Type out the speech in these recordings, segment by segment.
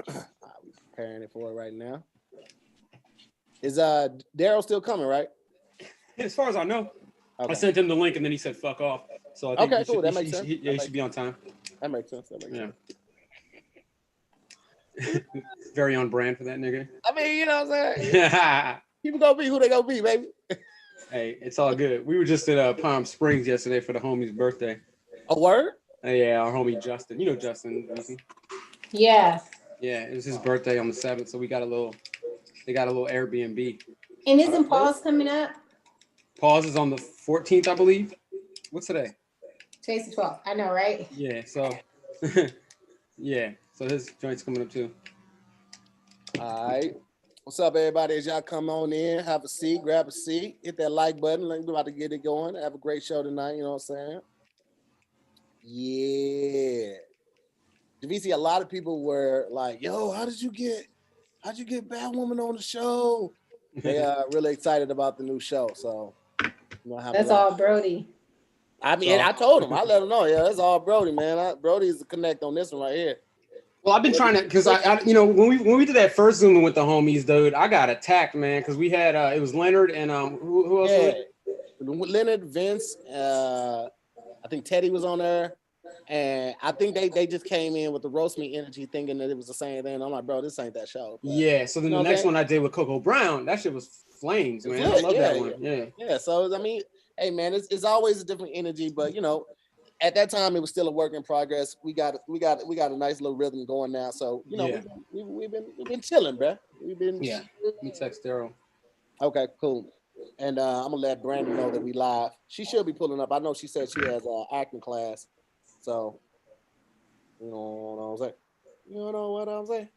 We preparing it for it right now. Is Daryl still coming, right? As far as I know. Okay. I sent him the link and then he said fuck off. So I think okay, cool. That makes sense. He should be on time. That makes sense. That makes sense. Very on brand for that nigga. I mean, you know what I'm saying? People gonna be who they gonna be, baby. Hey, it's all good. We were just at Palm Springs yesterday for the homie's birthday. A word? Yeah, our homie Justin. You know Justin, Lucy? Yeah. Yeah, it was his birthday on the 7th, so they got a little Airbnb. And isn't Paul's coming up? Paul's is on the 14th, I believe. What's today? Today's the 12th. I know, right? Yeah, so yeah. So his joint's coming up too. All right. What's up, everybody? As y'all come on in, have a seat, grab a seat, hit that like button. We're about to get it going. Have a great show tonight, you know what I'm saying? Yeah. Javicia, a lot of people were like, yo, how'd you get Batwoman on the show? They are really excited about the new show. So that's all Brody. I mean, I told him, I let him know. Yeah, that's all Brody, man. Brody is the connect on this one right here. Well, I've been trying to, because I you know, when we did that first Zoom with the homies, dude, I got attacked, man, because we had it was Leonard and who else? Yeah. Leonard, Vince, I think Teddy was on there, and I think they just came in with the roast me energy, thinking that it was the same thing. I'm like, bro, this ain't that show. But, yeah. So then the next one I did with Coco Brown, that shit was flames, man. I love that one. Yeah. So I mean, hey, man, it's always a different energy, but you know. At that time, it was still a work in progress. We got a nice little rhythm going now. So you know, we've been chilling, bro. We've been Let me text Daryl. Okay, cool. And I'm gonna let Brandi know that we live. She should be pulling up. I know she said she has acting class. So you know what I'm saying. You know what I'm saying.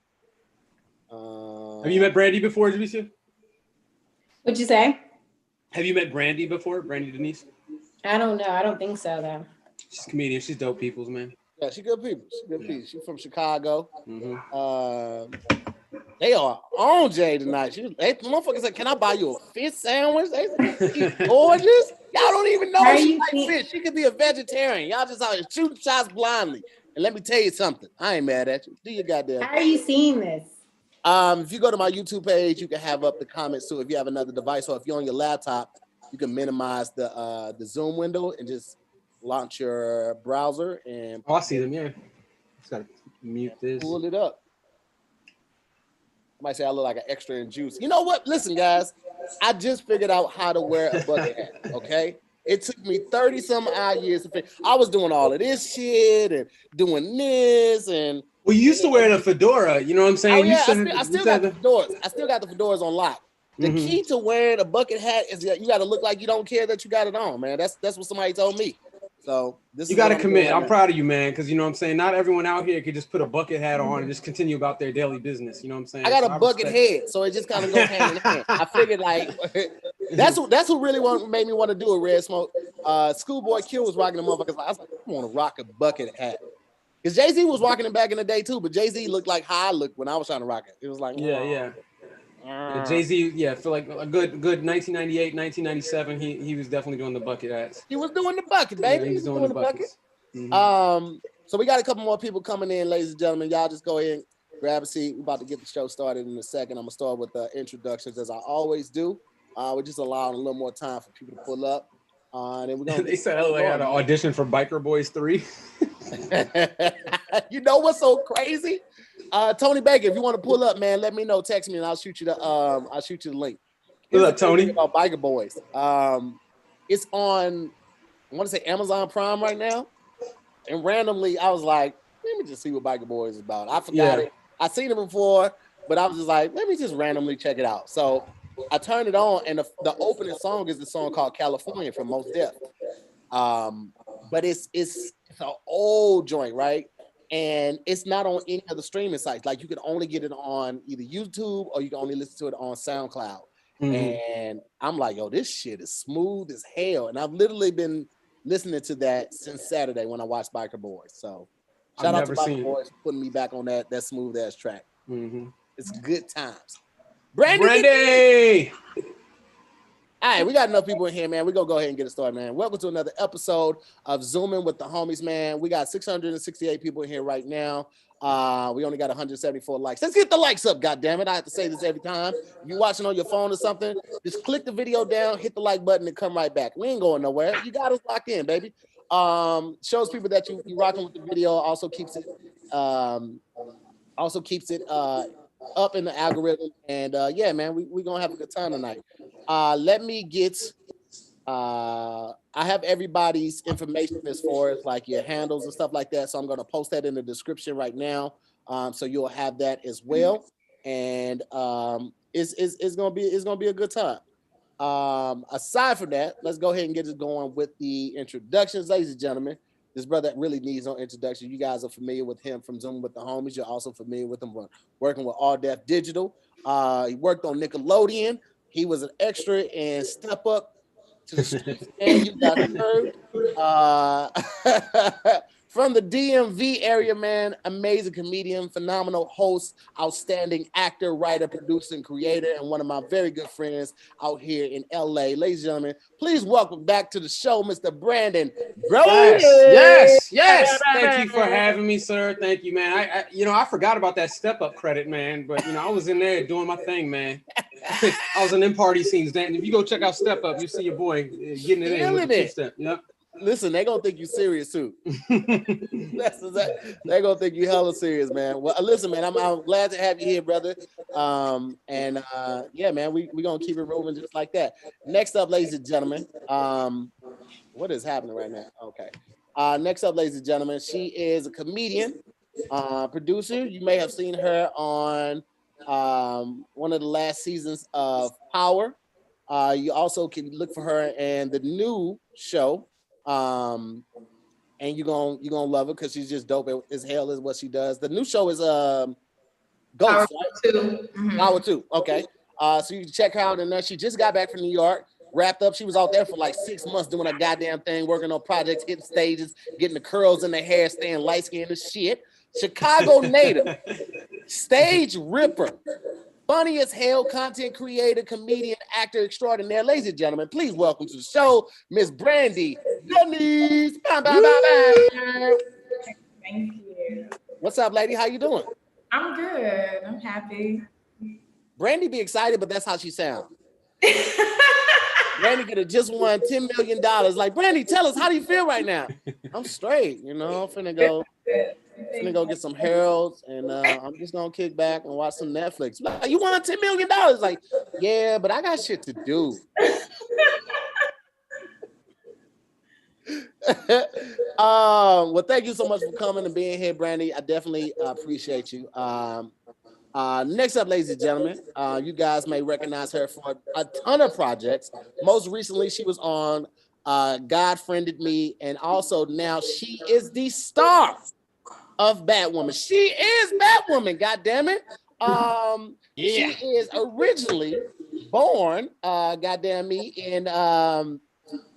Have you met Brandi before, Javicia? What'd you say? Have you met Brandi before, Brandi Denise? I don't know. I don't think so though. She's a comedian. She's dope peoples, man. Yeah, she good people. She good people. She's from Chicago. Mm-hmm. They are on Jay tonight. They motherfuckers said, "Can I buy you a fish sandwich?" They said, "She's gorgeous." Y'all don't even know she likes fish. She could be a vegetarian. Y'all just out here shooting shots blindly. And let me tell you something. I ain't mad at you. Do your goddamn. How are you seeing this? If you go to my YouTube page, you can have up the comments too. If you have another device, or if you're on your laptop, you can minimize the Zoom window and just launch your browser and I see them, yeah. Just gotta mute this. Pull it up. I might say I look like an extra in juice. You know what? Listen, guys, I just figured out how to wear a bucket hat. Okay, it took me 30 some odd years to figure. I was doing all of this shit and doing this and. Well, you used to wear the fedora. You know what I'm saying? Oh yeah, I still got the fedoras. I still got the fedoras on lock. The key to wearing a bucket hat is that you got to look like you don't care that you got it on, man. That's what somebody told me. So this you got to commit. I'm proud of you, man, because you know what I'm saying. Not everyone out here could just put a bucket hat on and just continue about their daily business. You know what I'm saying? I got a bucket head, so it just kind of goes hand in hand. I figured like that's what really made me want to do a Red Smoke. Schoolboy Q was rocking the motherfuckers. I was like, I want to rock a bucket hat. Because Jay-Z was rocking it back in the day too, but Jay-Z looked like how I looked when I was trying to rock it. It was like yeah. Jay-Z, I feel like a good 1998, 1997. He was definitely doing the bucket hats. He was doing the bucket, baby. Yeah, he was doing the bucket. So we got a couple more people coming in, ladies and gentlemen. Y'all just go ahead and grab a seat. We're about to get the show started in a second. I'm gonna start with the introductions as I always do. We're just allowing a little more time for people to pull up. And then we're gonna they said I had an audition for Biker Boys 3. You know what's so crazy? Tony Baker, if you want to pull up, man, let me know. Text me and I'll shoot you the link. What's up, Tony? About Biker Boys. It's on, I want to say Amazon Prime right now. And randomly, I was like, let me just see what Biker Boys is about. I forgot it. I seen it before, but I was just like, let me just randomly check it out. So I turned it on, and the opening song is the song called California from Mos Def. But it's an old joint, right? And it's not on any of the streaming sites. Like you can only get it on either YouTube or you can only listen to it on SoundCloud. And I'm like, yo, this shit is smooth as hell. And I've literally been listening to that since Saturday when I watched Biker Boys. So shout out to Biker Boys for putting me back on that smooth ass track. It's good times. Brandi! All right, we got enough people in here, man. We're going to go ahead and get it started, man. Welcome to another episode of Zooming with the Homies, man. We got 668 people in here right now. We only got 174 likes. Let's get the likes up, goddammit. I have to say this every time. You watching on your phone or something, just click the video down, hit the like button, and come right back. We ain't going nowhere. You got us locked in, baby. Shows people that you rocking with the video, also keeps it up in the algorithm. And yeah, man, we gonna have a good time tonight. Let me get I have everybody's information as far as like your handles and stuff like that. So I'm gonna post that in the description right now. So you'll have that as well. And it's gonna be a good time. Aside from that, let's go ahead and get it going with the introductions, ladies and gentlemen. This brother really needs no introduction. You guys are familiar with him from Zoom with the Homies. You're also familiar with him working with All Deaf Digital. He worked on Nickelodeon. He was an extra in Step Up to the Streets, and you got heard. From the DMV area, man, amazing comedian, phenomenal host, outstanding actor, writer, producer, and creator, and one of my very good friends out here in LA. Ladies and gentlemen, please welcome back to the show, Mr. Brandon Brody. Yes. Thank you for having me, sir. Thank you, man. I forgot about that Step Up credit, man, but I was in there doing my thing, man. I was in them party scenes, Dan. If you go check out Step Up, you see your boy getting it in with the two-step. Yep. Listen, they're gonna think you serious too. They're gonna think you hella serious, man. Well, listen, man, I'm glad to have you here, brother. Yeah, man, we gonna keep it moving just like that. Next up, ladies and gentlemen, what is happening right now? Okay. Next up, ladies and gentlemen, she is a comedian, producer. You may have seen her on one of the last seasons of Power. You also can look for her in the new show. And you're gonna love her because she's just dope as hell is what she does. The new show is Ghost, Power 2. Okay. So you can check her out, and she just got back from New York, wrapped up. She was out there for like 6 months doing a goddamn thing, working on projects, hitting stages, getting the curls in the hair, staying light skinned and shit. Chicago native, stage ripper, funny as hell, content creator, comedian, actor extraordinaire. Ladies and gentlemen, please welcome to the show, Miss BRANDI, DENISE. Thank you. What's up, lady? How you doing? I'm good. I'm happy. BRANDI be excited, but that's how she sounds. BRANDI could have just won $10 million. Like, BRANDI, tell us, how do you feel right now? I'm straight, I'm finna go get some Harold's, and I'm just gonna kick back and watch some Netflix. Like, you won $10 million? Like, yeah, but I got shit to do. Well, thank you so much for coming and being here, BRANDI. I definitely appreciate you. Next up, ladies and gentlemen, you guys may recognize her for a ton of projects. Most recently, she was on God Friended Me, and also now she is the star of Batwoman. She is Batwoman, goddammit. She is originally born, goddamn me, in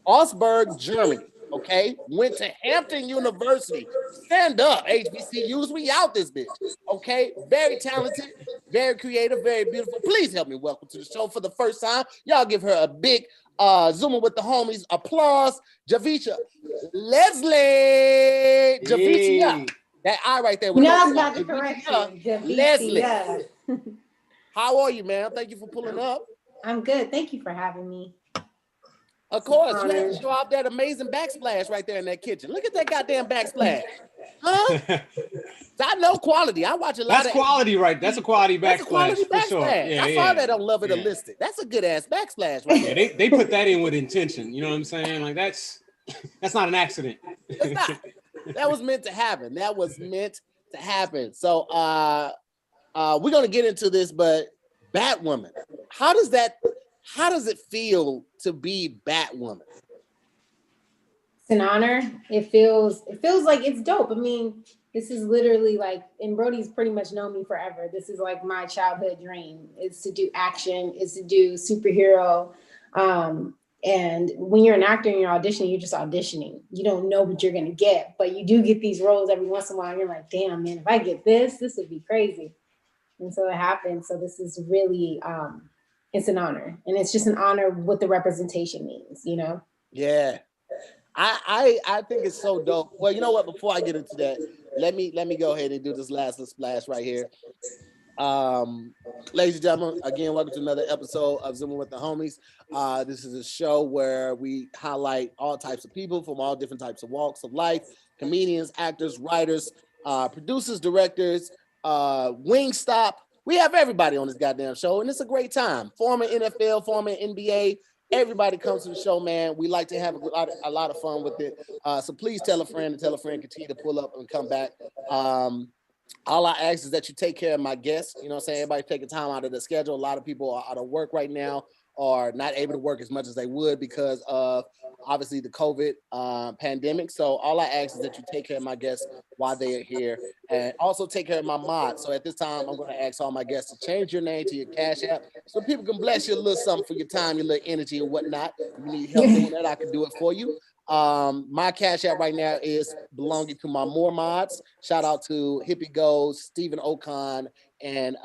Augsburg, Germany. Okay, went to Hampton University. Stand up, HBCUs. We out this bitch. Okay, very talented, very creative, very beautiful. Please help me welcome to the show for the first time. Y'all give her a big Zooming with the Homies applause. Javicia Leslie. Javicia. That I right there. I was about to correct you. Leslie. How are you, man? Thank you for pulling up. I'm good. Thank you for having me. Of course, you have to show off that amazing backsplash right there in that kitchen. Look at that goddamn backsplash. Huh? I know quality. I watch a lot. That's quality, right? That's a quality backsplash. That's a quality backsplash. For sure. Yeah, I saw that on Love It or List It. That's a good ass backsplash. Right there. Yeah, they put that in with intention. You know what I'm saying? Like that's not an accident. It's not. That was meant to happen. That was meant to happen. So we're gonna get into this, but Batwoman. How does it feel to be Batwoman? It's an honor. It feels like it's dope. I mean, this is literally like, and Brody's pretty much known me forever. This is like my childhood dream, is to do action, is to do superhero. And when you're an actor and you're auditioning, you're just auditioning. You don't know what you're gonna get, but you do get these roles every once in a while. And you're like, damn, man, if I get this would be crazy. And so it happened. So this is really, it's an honor. And it's just an honor what the representation means, Yeah. I think it's so dope. Well, you know what? Before I get into that, let me go ahead and do this last little splash right here. Ladies and gentlemen, again, welcome to another episode of Zooming with the Homies. This is a show where we highlight all types of people from all different types of walks of life: comedians, actors, writers, producers, directors, Wingstop. We have everybody on this goddamn show, and it's a great time. Former NFL, former NBA. Everybody comes to the show, man. We like to have a lot of fun with it. So please tell a friend and tell a friend, continue to pull up and come back. All I ask is that you take care of my guests. You know what I'm saying? Everybody's taking time out of the schedule. A lot of people are out of work right now, or not able to work as much as they would because of obviously the COVID pandemic. So all I ask is that you take care of my guests while they are here, and also take care of my mods. So at this time, I'm going to ask all my guests to change your name to your Cash App so people can bless you a little something for your time, your little energy and whatnot. If you need help doing that, I can do it for you. My Cash App right now is belonging to my MooreMods. Shout out to Hippie Goes, Stephen Ocon, and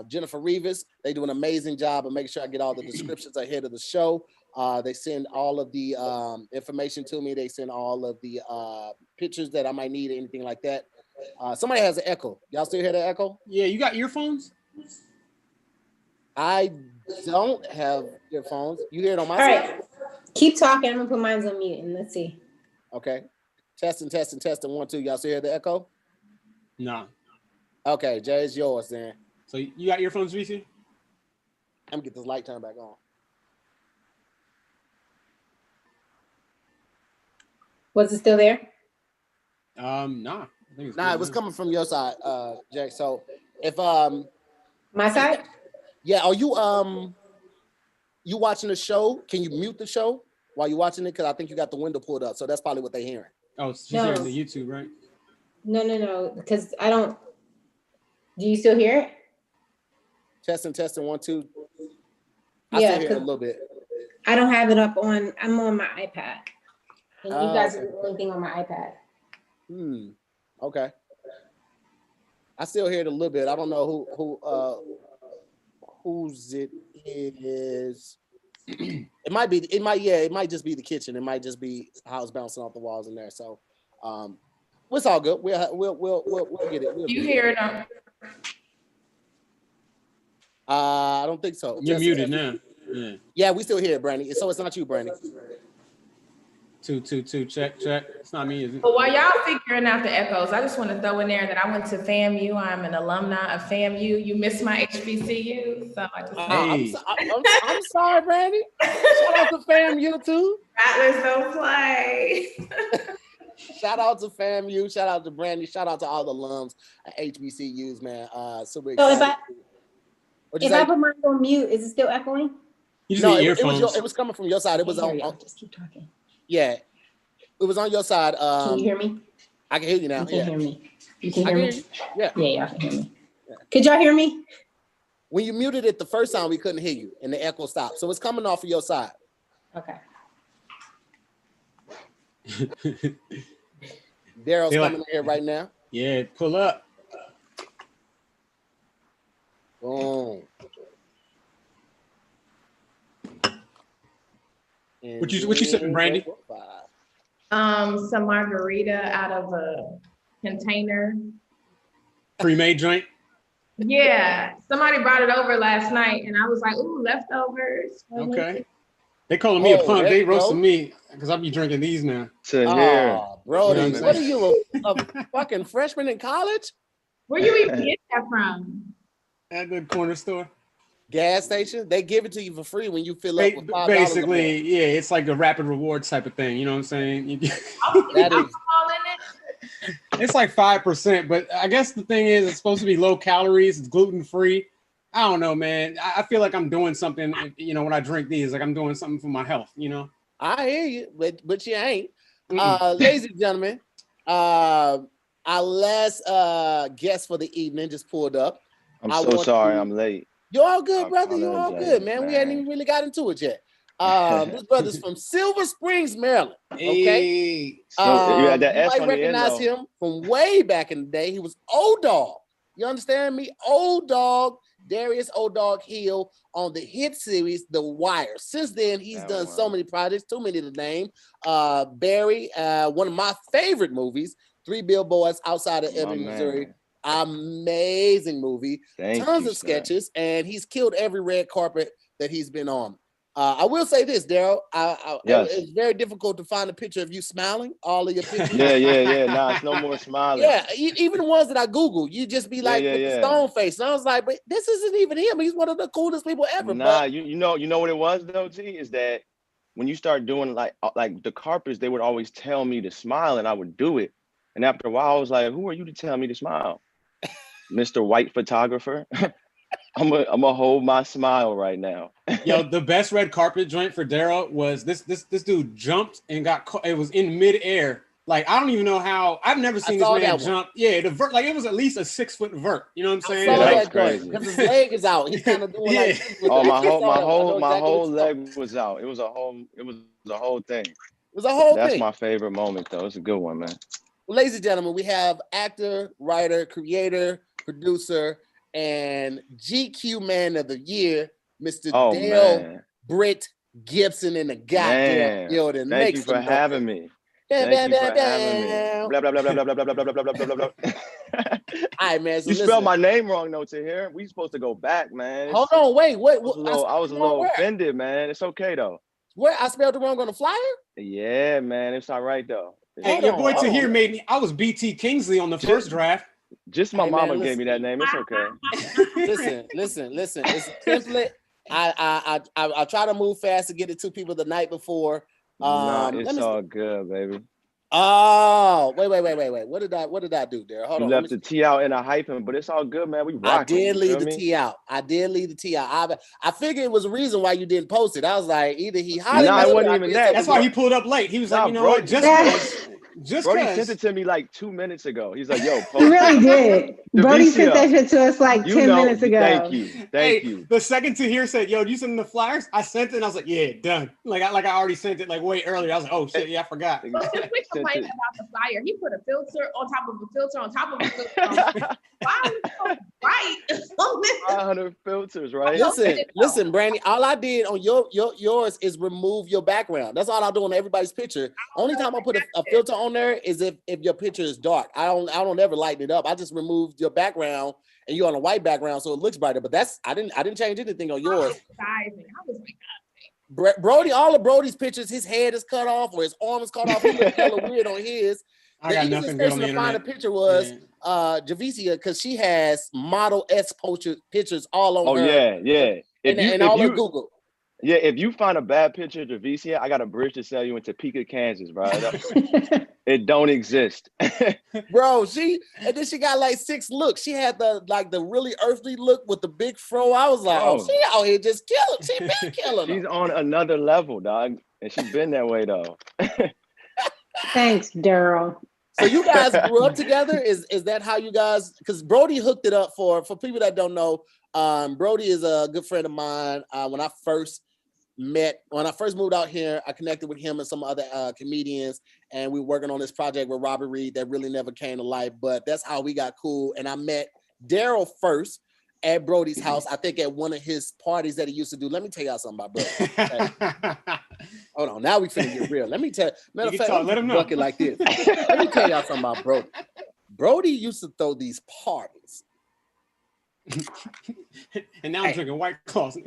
Jennifer Rivas. They do an amazing job of making sure I get all the descriptions ahead of the show. They send all of the information to me. They send all of the pictures that I might need or anything like that. Somebody has an echo. Y'all still hear the echo? Yeah, you got earphones? I don't have earphones. You hear it on my side? All right. Keep talking. I'm gonna put mine on mute and let's see. Okay. Testing. 1, 2. Y'all still hear the echo? No. Okay, Jay, it's yours then. So you got earphones, VC? I'm gonna get this light turned back on. Was it still there? Nah. It was coming from your side, Jay. So if My side? yeah, are you watching the show? Can you mute the show while you're watching it? Because I think you got the window pulled up, so that's probably what they're hearing. Oh, she's hearing the YouTube, right? No, because I don't. Do you still hear it? Testing 1, 2. I still hear it a little bit. I don't have it up on. I'm on my iPad, and you guys are the only thing on my iPad. Okay. I still hear it a little bit. I don't know whose it is. It might just be the kitchen. It might just be how it's bouncing off the walls in there. So it's all good. We'll get it. You hear it on? I don't think so. You're muted now. Yeah, we still hear it, Brandy. So it's not you, Brandy. 2, check. It's not me, is it? But while y'all figuring out the echoes, I just want to throw in there that I went to FAMU. I'm an alumni of FAMU. You missed my HBCU, so I just. I'm sorry, Brandy. Shout out to FAMU too. Rattlers don't play. Shout out to FAMU. Shout out to Brandy. Shout out to all the alums at HBCUs, man. Super excited. So if I put mine on mute, is it still echoing? You just need it was coming from your side. It was on. Just keep talking. Yeah, it was on your side. Can you hear me? I can hear you now. You can hear me. You can hear me? Yeah. Yeah, y'all can hear me. Yeah. Could y'all hear me? When you muted it the first time, we couldn't hear you, and the echo stopped. So it's coming off of your side. Okay. Daryl's coming in here right now. Yeah, pull up. Boom. What you sipping, Brandy? Some margarita out of a container. Pre-made joint? Yeah, somebody brought it over last night, and I was like, "Ooh, leftovers." Okay. They calling me a punk. They roasting me because I'll be drinking these now. Oh, Brody, what are you, a fucking freshman in college? Where you even get that from? At the corner store. Gas station. They give it to you for free when you fill up with $5. Basically, yeah, it's like a rapid rewards type of thing. You know what I'm saying? That is. It's like 5%, but I guess the thing is, it's supposed to be low calories. It's gluten free. I don't know, man. I feel like I'm doing something. You know, when I drink these, like I'm doing something for my health. You know. I hear you, but you ain't. Ladies and gentlemen, our last guest for the evening just pulled up. I'm so sorry I'm late. You're all good, brother. You're all good, man. We hadn't even really got into it yet. This brother's from Silver Springs, Maryland. Okay. Yeah, that S you might on the recognize end, him from way back in the day. He was Old Dog. You understand me? Old Dog, Darius Old Dog Hill on the hit series The Wire. Since then, he's done so many projects, too many to name. Barry, one of my favorite movies, Three Billboards Outside of Ebbing, Missouri. Amazing movie. Tons of sketches, and he's killed every red carpet that he's been on. I will say this, Daryl. It's very difficult to find a picture of you smiling. All of your pictures. Yeah. Nah, it's no more smiling. Yeah, even the ones that I Googled, you just be like with the stone face. And I was like, but this isn't even him. He's one of the coolest people ever. Nah, you know what it was though, T, is that when you start doing like the carpets, they would always tell me to smile, and I would do it. And after a while, I was like, who are you to tell me to smile? Mr. White Photographer. I'm gonna hold my smile right now. Yo, the best red carpet joint for Daryl was this dude jumped and got caught. It was in midair. Like, I don't even know how. I've never seen this man jump. Yeah, the vert, like it was at least a 6 foot vert. You know what I'm saying? I saw that crazy because his leg is out. He's kind of doing like. Oh, my whole leg was out. It was a whole thing. It was a whole thing. That's my favorite moment though. It's a good one, man. Well, ladies and gentlemen, we have actor, writer, creator, producer, and GQ Man of the Year, Mr. Dale BRITT-GIBSON in the goddamn building. Thank you for having me. Thank you for having me. Blah, blah, blah, blah, blah, blah, blah, blah, blah, blah, blah. All right, man. So you spelled my name wrong, though, Tahir. We supposed to go back, man. Hold on, wait. What? I was a little offended, man. It's okay, though. Where? I spelled it wrong on the flyer? Yeah, man. It's all right, though. Hey, your boy Tahir made me. I was BT Kingsley on the first draft. Just my mama gave me that name. It's okay. Listen. It's a template. I try to move fast to get it to people the night before. It's all good, baby. Oh, wait. What did I do there? Hold on. You left the T out in a hyphen, but it's all good, man. We rock. I did leave the T out. I figured it was a reason why you didn't post it. I was like, either he highly. No, it wasn't even that. That's why he pulled up late. He was like, you know what? Brody sent it to me like 2 minutes ago. He's like, yo, post he really did. Brody sent that shit to us like 10 minutes ago. Thank you. The second Tahir said, yo, do you send the flyers? I sent it and I was like, yeah, done. Like I already sent it like way earlier. I was like, oh shit, yeah, I forgot. Quick complaint about the flyer. He put a filter on top of a filter on top of a filter. Why are you so right? 500 filters, right? Listen, Brandy, all I did on yours is remove your background. That's all I do on everybody's picture. Only time I put a filter on there is if your picture is dark. I don't ever lighten it up. I just removed your background and you're on a white background so it looks brighter. But I didn't change anything on yours. I was like, Brody, all of Brody's pictures, his head is cut off or his arm is cut off. He looked hella weird on his. I got nothing good on the internet. To find a picture was Javicia, because she has Model S pictures all on her. Yeah. And all on Google. Yeah, if you find a bad picture of Javicia, I got a bridge to sell you in Topeka, Kansas, bro. It don't exist. Bro, and then she got like 6 looks. She had the really earthly look with the big fro. I was like, she out here just killing. She been killing. She's on another level, dog. And she's been that way though. Thanks, Daryl. So you guys grew up together? Is that how you guys? Because Brody hooked it up for people that don't know. Brody is a good friend of mine. When I first moved out here, I connected with him and some other comedians, and we were working on this project with Robert Reed that really never came to life. But that's how we got cool. And I met Daryl first at Brody's house. I think at one of his parties that he used to do. Let me tell y'all something about Brody. Okay. Hold on, now we finna get real. Let me tell. Matter of fact, let him know. Bucket like this. Let me tell y'all something about Brody. Brody used to throw these parties. And now I'm drinking White Claws.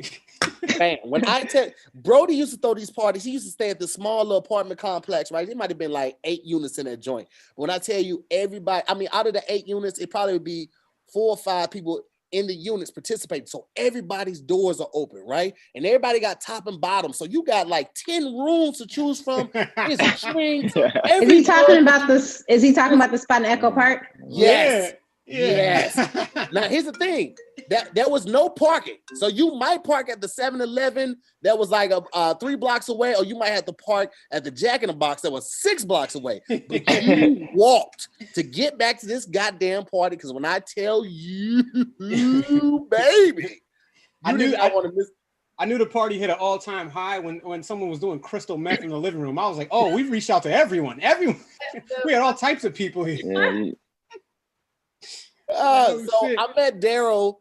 Man, when I tell Brody used to throw these parties, he used to stay at the small little apartment complex, right? It might have been like 8 units in that joint. When I tell you everybody, I mean, out of the 8 units, it probably would be 4 or 5 people in the units participating. So everybody's doors are open, right? And everybody got top and bottom. So you got like 10 rooms to choose from. It's drinks. Is he talking about this? Is he talking about the spot in Echo Park? Yes. Yes. Now here's the thing. That there was no parking. So you might park at the 7-Eleven that was like 3 blocks away, or you might have to park at the Jack in the Box that was 6 blocks away. But you walked to get back to this goddamn party, because when I tell you, baby, I knew the party hit an all-time high when someone was doing crystal meth in the living room. I was like, oh, we've reached out to everyone. We had all types of people here. Yeah. I met Daryl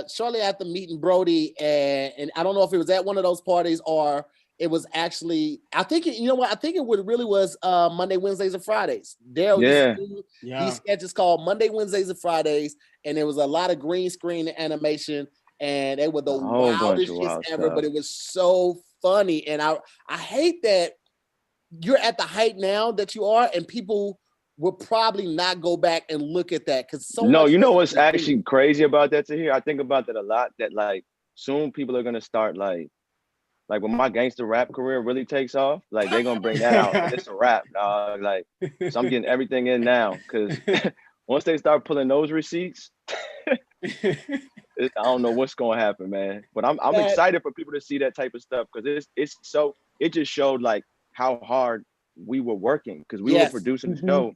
shortly after meeting Brody, and I don't know if it was at one of those parties or it was actually, I think you know what? I think it really was Monday, Wednesdays, and Fridays. Daryl used to do these sketches called Monday, Wednesdays, and Fridays, and there was a lot of green screen and animation, and they were the wildest shit ever. But it was so funny, and I hate that you're at the height now that you are, and people will probably not go back and look at that because you know what's actually crazy about that to hear? I think about that a lot. That like soon people are gonna start like when my gangster rap career really takes off, like they're gonna bring that out. It's a rap, dog. Like, so I'm getting everything in now because once they start pulling those receipts, I don't know what's gonna happen, man. But I'm excited for people to see that type of stuff because it just showed like how hard we were working because we were producing the show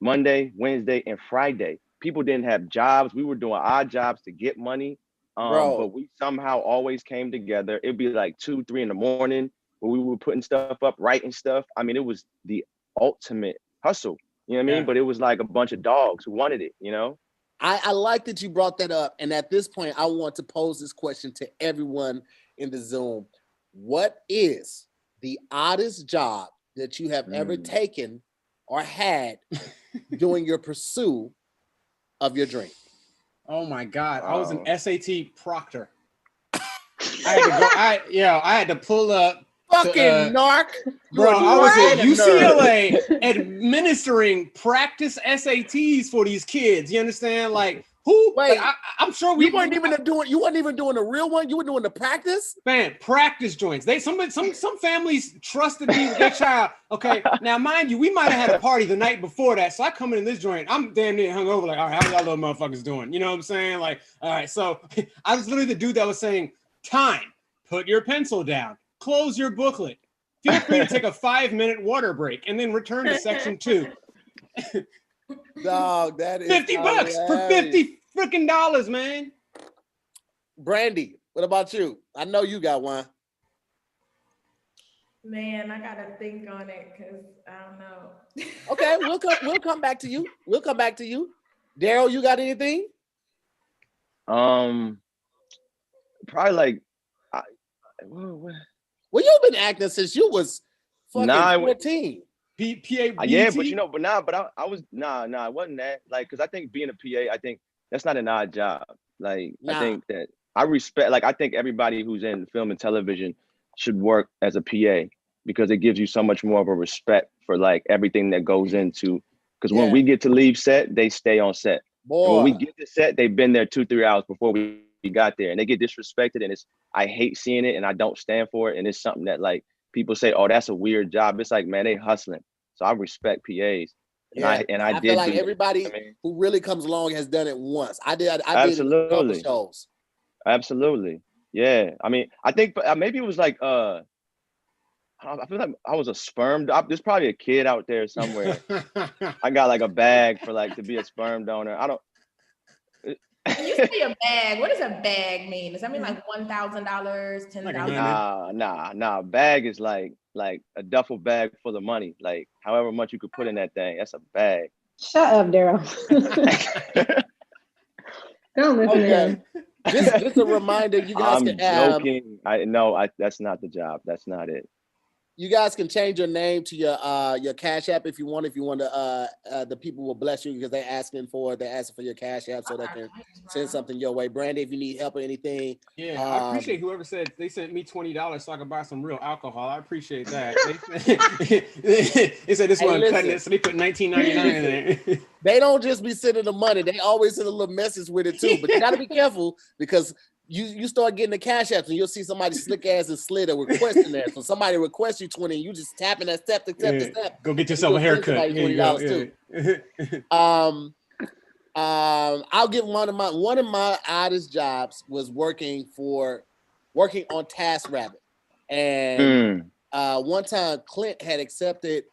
Monday, Wednesday, and Friday. People didn't have jobs. We were doing odd jobs to get money. But we somehow always came together. It'd be like 2, 3 in the morning where we were putting stuff up, writing stuff. I mean, it was the ultimate hustle, you know what I mean? But it was like a bunch of dogs who wanted it, you know? I like that you brought that up. And at this point, I want to pose this question to everyone in the Zoom. What is the oddest job that you have ever taken or had during your pursuit of your dream? Oh my God! I was an SAT proctor. I had to pull up. Fucking narc, bro! I was at UCLA administering practice SATs for these kids. You understand? Like who? Wait, like, I'm sure you weren't even doing. You weren't even doing the real one. You were doing the practice. Man, practice joints. Some families trusted me with their child. Okay, now mind you, we might have had a party the night before that. So I come in this joint, I'm damn near hungover. Like, all right, how y'all little motherfuckers doing? You know what I'm saying? Like, all right. So I was literally the dude that was saying, "Time. Put your pencil down. Close your booklet. Feel free to take a 5-minute water break and then return to section 2." Dog, that is $50 for $50 freaking dollars, man. Brandy, what about you? I know you got one. Man, I gotta think on it because I don't know. Okay, we'll come back to you. We'll come back to you. Daryl, you got anything? Probably like well, you've been acting since you was fucking 14. PA, but you know, I was it wasn't that. Like, because I think being a PA, I think that's not an odd job. Like, I think that I respect. Like, I think everybody who's in film and television should work as a PA because it gives you so much more of a respect for like everything that goes into. Because when we get to leave set, they stay on set. And when we get to set, they've been there 2-3 hours before we got there, and they get disrespected. And I hate seeing it, and I don't stand for it. And it's something that like people say, "Oh, that's a weird job." It's like, man, they hustling. So I respect PAs. And I did feel like everybody who really comes along has done it once. I did a couple shows. Absolutely. Yeah. I mean, I think maybe it was like I feel like I was a sperm. There's probably a kid out there somewhere. I got like a bag for like to be a sperm donor. I don't. When you say a bag, what does a bag mean? Does that mean like $1,000, $10,000? Nah. Bag is like a duffel bag full of money. Like however much you could put in that thing, that's a bag. Shut up, Daryl. Don't listen to him. Just a reminder, you guys I'm joking. That's not the job. That's not it. You guys can change your name to your Cash App if you want. If you want to, the people will bless you because they're asking for your Cash App so they can send something your way. Brandy, if you need help or anything. Yeah, I appreciate whoever said they sent me $20 so I could buy some real alcohol. I appreciate that. They said this one cutting it, so they put $19.99 in there. They don't just be sending the money; they always send a little message with it too. But you got to be careful because you start getting the Cash Apps and you'll see somebody slick ass and slid a request in there. So somebody requests you 20 and you just tapping that step. Go get yourself a haircut. $20 too. I'll give one of my oddest jobs was working on TaskRabbit. And one time Clint had accepted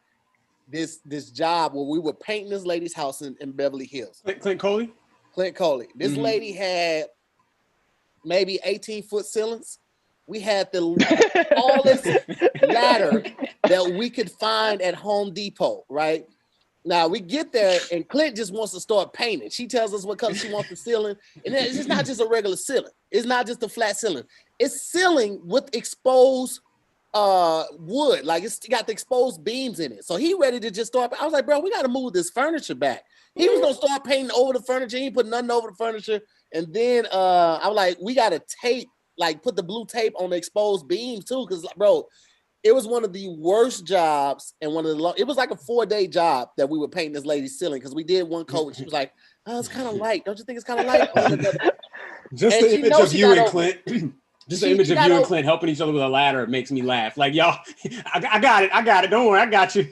this job where we were painting this lady's house in Beverly Hills. Clint Coley? Clint Coley. This lady had maybe 18-foot ceilings. We had the tallest ladder that we could find at Home Depot, right? Now we get there and Clint just wants to start painting. She tells us what color she wants the ceiling. And then it's not just a regular ceiling. It's not just a flat ceiling. It's ceiling with exposed wood, like it's got the exposed beams in it. So he ready to just start. I was like, bro, we got to move this furniture back. He was gonna start painting over the furniture. He put nothing over the furniture. And then I was like, we got to tape, like put the blue tape on the exposed beams too, because bro, it was one of the worst jobs and one of the it was like a 4-day job that we were painting this lady's ceiling because we did one coat. She was like, oh, it's kind of light. Don't you think it's kind of light? Just and the image of you and Clint. Just the image of you and Clint helping each other with a ladder makes me laugh. Like, y'all, I got it. Don't worry, I got you.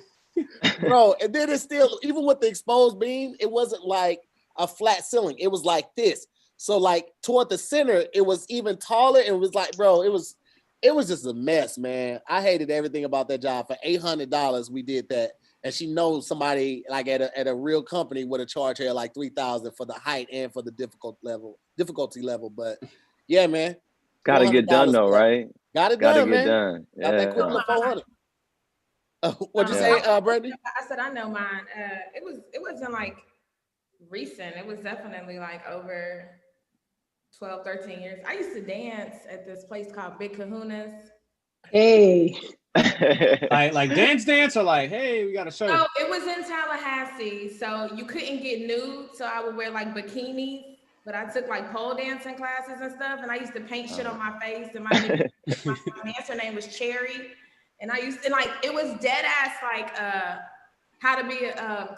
Bro, and then it's still, even with the exposed beam, it wasn't like a flat ceiling. It was like this. So like toward the center, it was even taller and it was like, bro, it was just a mess, man. I hated everything about that job. For $800, we did that. And she knows somebody like at a real company would have charged her like $3,000 for the height and for the difficulty level. But yeah, man. Gotta get done though, right? Got it Gotta done, get man. done. Got that quick little 400. What'd you say, Brandy? I said I know mine. It wasn't like recent. It was definitely like over 12, 13 years. I used to dance at this place called Big Kahuna's. Hey. like dance or like, hey, we got a show. So it was in Tallahassee. So you couldn't get nude. So I would wear like bikinis. But I took like pole dancing classes and stuff, and I used to paint shit on my face. And my dancer name was Cherry, and I used to like it was dead ass like how to be a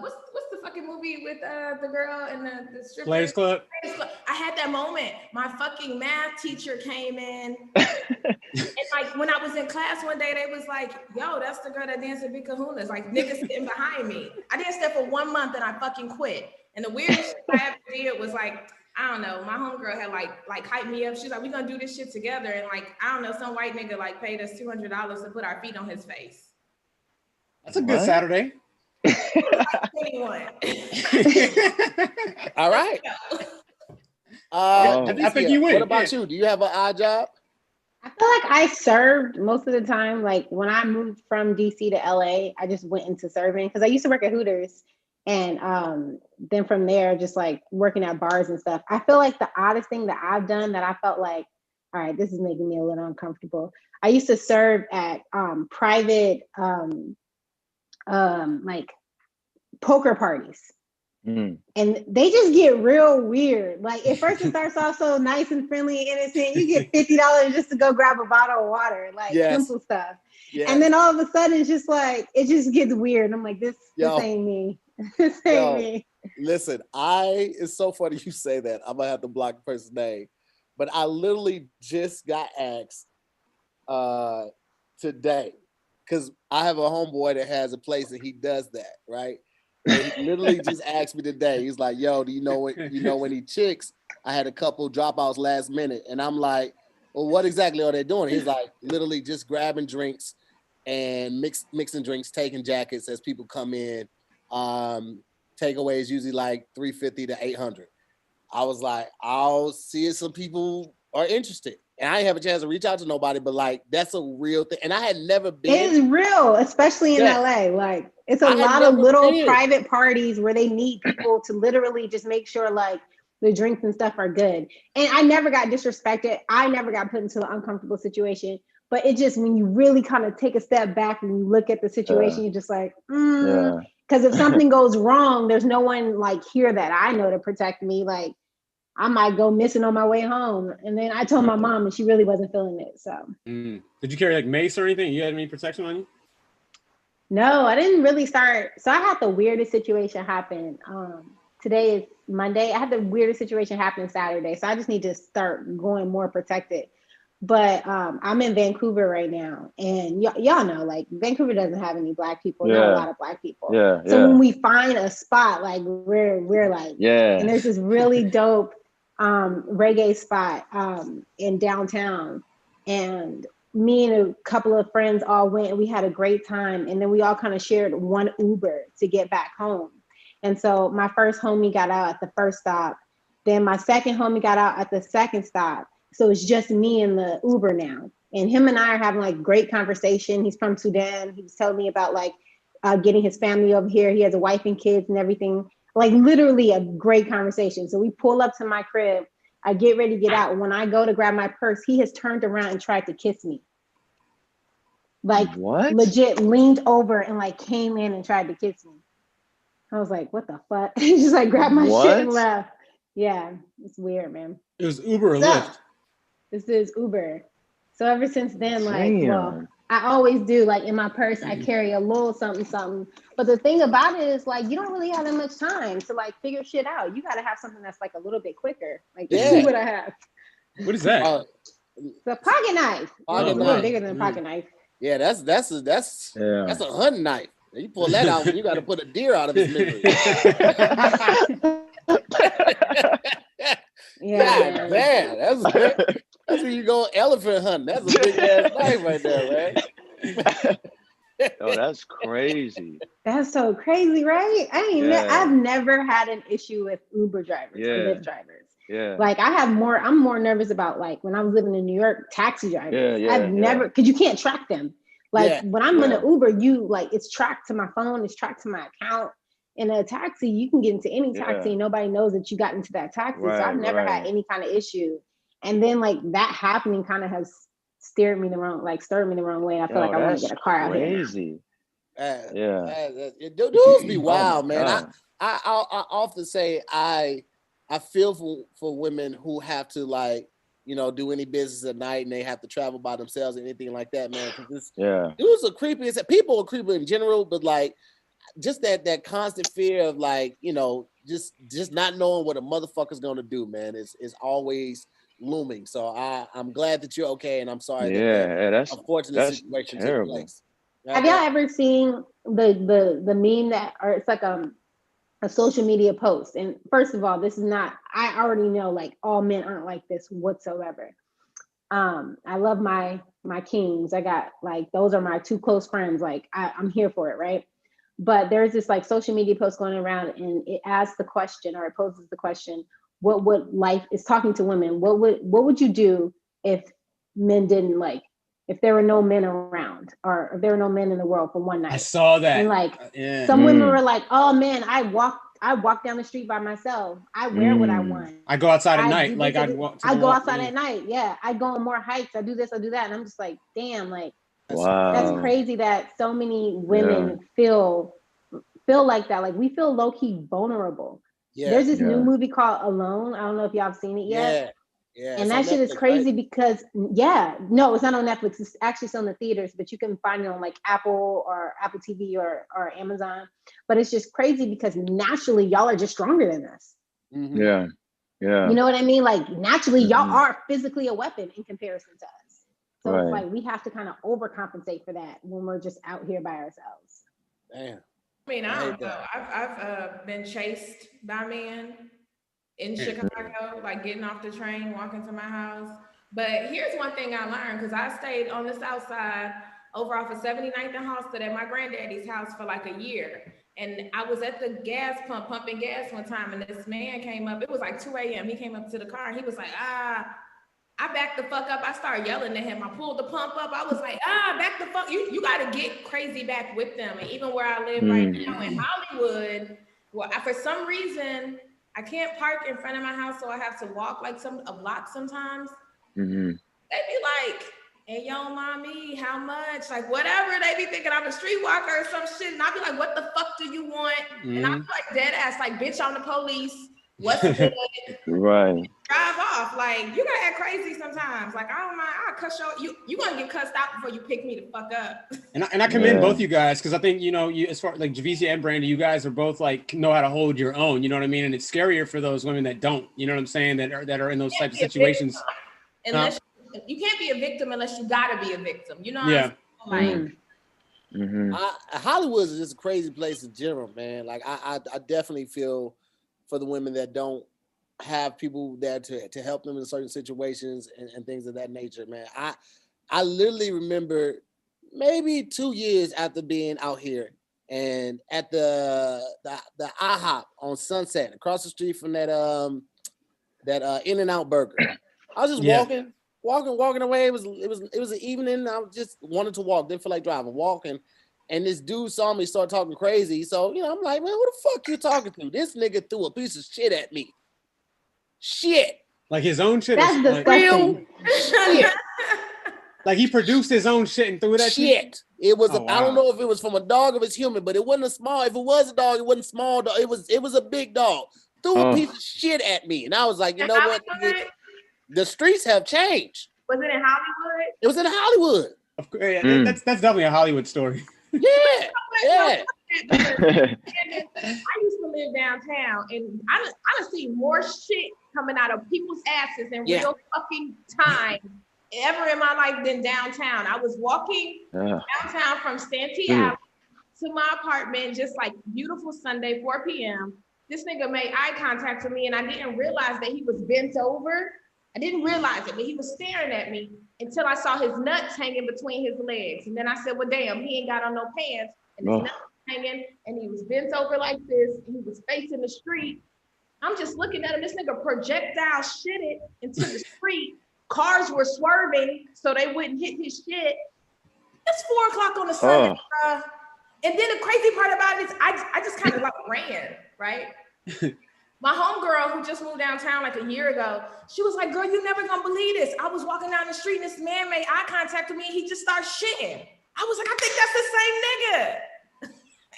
what's the fucking movie with the girl and the stripper? Players Club. I had that moment. My fucking math teacher came in, and like when I was in class one day, they was like, "Yo, that's the girl that danced at Big Kahuna's." Like niggas sitting behind me. I danced there for 1 month and I fucking quit. And the weirdest shit I ever did was like, I don't know, my homegirl had like hyped me up. She's like, we gonna do this shit together. And like, I don't know, some white nigga like paid us $200 to put our feet on his face. That's a good Saturday. 21. All right. I think you win. What about you? Do you have an odd job? I feel like I served most of the time. Like when I moved from DC to LA, I just went into serving because I used to work at Hooters. And then from there, just like working at bars and stuff. I feel like the oddest thing that I've done that I felt like, all right, this is making me a little uncomfortable. I used to serve at private like poker parties. And they just get real weird. Like at first it starts off so nice and friendly and innocent. You get $50 just to go grab a bottle of water, like simple stuff. Yes. And then all of a sudden it's just like, it just gets weird. I'm like, this ain't me. This ain't me. Listen, it's so funny you say that. I'm gonna have to block the person's name. But I literally just got asked today, because I have a homeboy that has a place and he does that, right? And he literally just asked me today. He's like, yo, do you know any chicks? I had a couple dropouts last minute. And I'm like, well, what exactly are they doing? He's like, literally just grabbing drinks and mixing drinks, taking jackets as people come in. Takeaway is usually like $350 to $800. I was like, I'll see if some people are interested. And I didn't have a chance to reach out to nobody, but like, that's a real thing. And I had never been. It is real, especially in LA. Like, it's a lot of little private parties where they need people to literally just make sure like the drinks and stuff are good. And I never got disrespected. I never got put into an uncomfortable situation. But it just, when you really kind of take a step back and you look at the situation, you're just like, because if something goes wrong, there's no one like here that I know to protect me. Like, I might go missing on my way home. And then I told my mom and she really wasn't feeling it. So did you carry like mace or anything? You had any protection on you? No, I didn't really start. So I had the weirdest situation happen. Today is Monday. I had the weirdest situation happen Saturday. So I just need to start going more protected. But I'm in Vancouver right now. And y'all know, like, Vancouver doesn't have any Black people, not a lot of Black people. So when we find a spot, like, we're like, and there's this really dope reggae spot in downtown. And me and a couple of friends all went and we had a great time. And then we all kind of shared one Uber to get back home. And so my first homie got out at the first stop. Then my second homie got out at the second stop. So it's just me and the Uber now. And him and I are having like great conversation. He's from Sudan. He was telling me about like getting his family over here. He has a wife and kids and everything. Like literally a great conversation. So we pull up to my crib. I get ready to get out. When I go to grab my purse, he has turned around and tried to kiss me. Like legit leaned over and like came in and tried to kiss me. I was like, what the fuck? He just like grabbed my shit and left. Yeah, it's weird, man. It was Uber or Lyft? This is Uber. So ever since then, like, well, I always do, like, in my purse, I carry a little something. But the thing about it is, like, you don't really have that much time to, like, figure shit out. You got to have something that's, like, a little bit quicker. Like, see what I have. What is that? The pocket knife. Pocket knife. Bigger than a pocket knife. Yeah, that's a hunting knife. You pull that out, you got to put a deer out of his misery. Yeah, man, that's where you go elephant hunting. That's a big ass knife right there, man. Oh, that's crazy. That's so crazy, right? I've never had an issue with Uber drivers or Lyft drivers. Yeah. Like I'm more nervous about like when I was living in New York, taxi drivers. I've never, because you can't track them. Like when I'm in an Uber, it's tracked to my phone, it's tracked to my account. In a taxi, you can get into any taxi and nobody knows that you got into that taxi. So I've never had any kind of issue. And then like that happening kind of has stirred me the wrong way. I feel like I want to get a car out here. Crazy. Dudes be wild, man. I often say I feel for women who have to like, do any business at night and they have to travel by themselves or anything like that, man. Dudes are creepy. People are creepy in general, but like just that constant fear of like, just not knowing what a motherfucker's gonna do, man, is always looming. So I'm glad that you're okay, and I'm sorry that's unfortunate situation took place. Have y'all ever seen the meme that, or it's like a social media post? And first of all, this is not, I already know like all men aren't like this whatsoever. I love my kings. I got like, those are my two close friends. Like I'm here for it, right? But there's this like social media post going around and it asks the question, or it poses the question, what would life, is talking to women, what would you do if men didn't, like, if there were no men around, or if there were no men in the world for one night? I saw that. And like some women were like, oh man, I walk down the street by myself. I wear what I want. I go outside at night. Like I go outside at night. Yeah. I go on more hikes. I do this, I do that. And I'm just like, damn, like, that's crazy that so many women feel like that. Like we feel low key vulnerable. Yeah. There's this new movie called Alone. I don't know if y'all have seen it yet. Yeah. And that shit is crazy because no, it's not on Netflix. It's actually still in the theaters, but you can find it on like Apple or Apple TV or Amazon. But it's just crazy because naturally y'all are just stronger than us. Mm-hmm. Yeah. You know what I mean? Like naturally y'all are physically a weapon in comparison to us. So it's like we have to kind of overcompensate for that when we're just out here by ourselves. Damn. I mean, I don't know. I've been chased by men in Chicago, like getting off the train, walking to my house. But here's one thing I learned, because I stayed on the south side over off of 79th and Halsted at my granddaddy's house for like a year. And I was at the gas pump pumping gas one time, and this man came up. It was like 2 a.m. He came up to the car and he was like, I backed the fuck up. I started yelling at him. I pulled the pump up. I was like, back the fuck. You got to get crazy back with them. And even where I live right now in Hollywood, well, for some reason, I can't park in front of my house, so I have to walk like a block sometimes. Mm-hmm. They be like, hey, yo, mommy, how much? Like, whatever. They be thinking I'm a street walker or some shit. And I'll be like, what the fuck do you want? And I'm like dead ass, like, bitch, I'm the police. What's good? Right. Drive off. Like, you gotta act crazy sometimes. Like, I don't mind. I'll cuss you gonna get cussed out before you pick me the fuck up. And I commend both you guys, because I think, you as far like Javicia and Brandi, you guys are both like know how to hold your own, you know what I mean? And it's scarier for those women that don't, you know what I'm saying, that are in those types of situations. Unless you can't be a victim unless you gotta be a victim. You know what I'm saying? Like, Hollywood is just a crazy place in general, man. Like I definitely feel for the women that don't have people there to help them in certain situations and things of that nature, man. I literally remember maybe 2 years after being out here and at the IHOP on Sunset across the street from that In-N-Out Burger. I was just walking away. It was an evening. I just wanted to walk, didn't feel like driving, walking. And this dude saw me start talking crazy. So, I'm like, man, who the fuck you talking to? This nigga threw a piece of shit at me. Shit. Like his own shit? That's disgusting. Real shit. Like he produced his own shit and threw it at you? Shit. It was. Oh, I don't wow. know if it was from a dog or if it's human, but it wasn't a small. If it was a dog, it wasn't a small dog. It was a big dog. Threw a piece of shit at me, and I was like, you know what? The streets have changed. Was it in Hollywood? It was in Hollywood. Of course, yeah, that's definitely a Hollywood story. Yeah, yeah. I used to live downtown, and I done seen more shit coming out of people's asses in real fucking time ever in my life than downtown. I was walking downtown from Santee Alley to my apartment, just like beautiful Sunday, 4 p.m. This nigga made eye contact with me, and I didn't realize that he was bent over. I didn't realize it, but he was staring at me until I saw his nuts hanging between his legs. And then I said, well, damn, he ain't got on no pants. And his nuts hanging, and he was bent over like this, and he was facing the street. I'm just looking at him. This nigga projectile shitted into the street. Cars were swerving so they wouldn't hit his shit. It's 4 o'clock on the Sunday, bruh. And then the crazy part about it is I just kind of like ran, right? My homegirl who just moved downtown like a year ago, she was like, girl, you never gonna believe this. I was walking down the street and this man made eye contact with me and he just started shitting. I was like, I think that's the same nigga.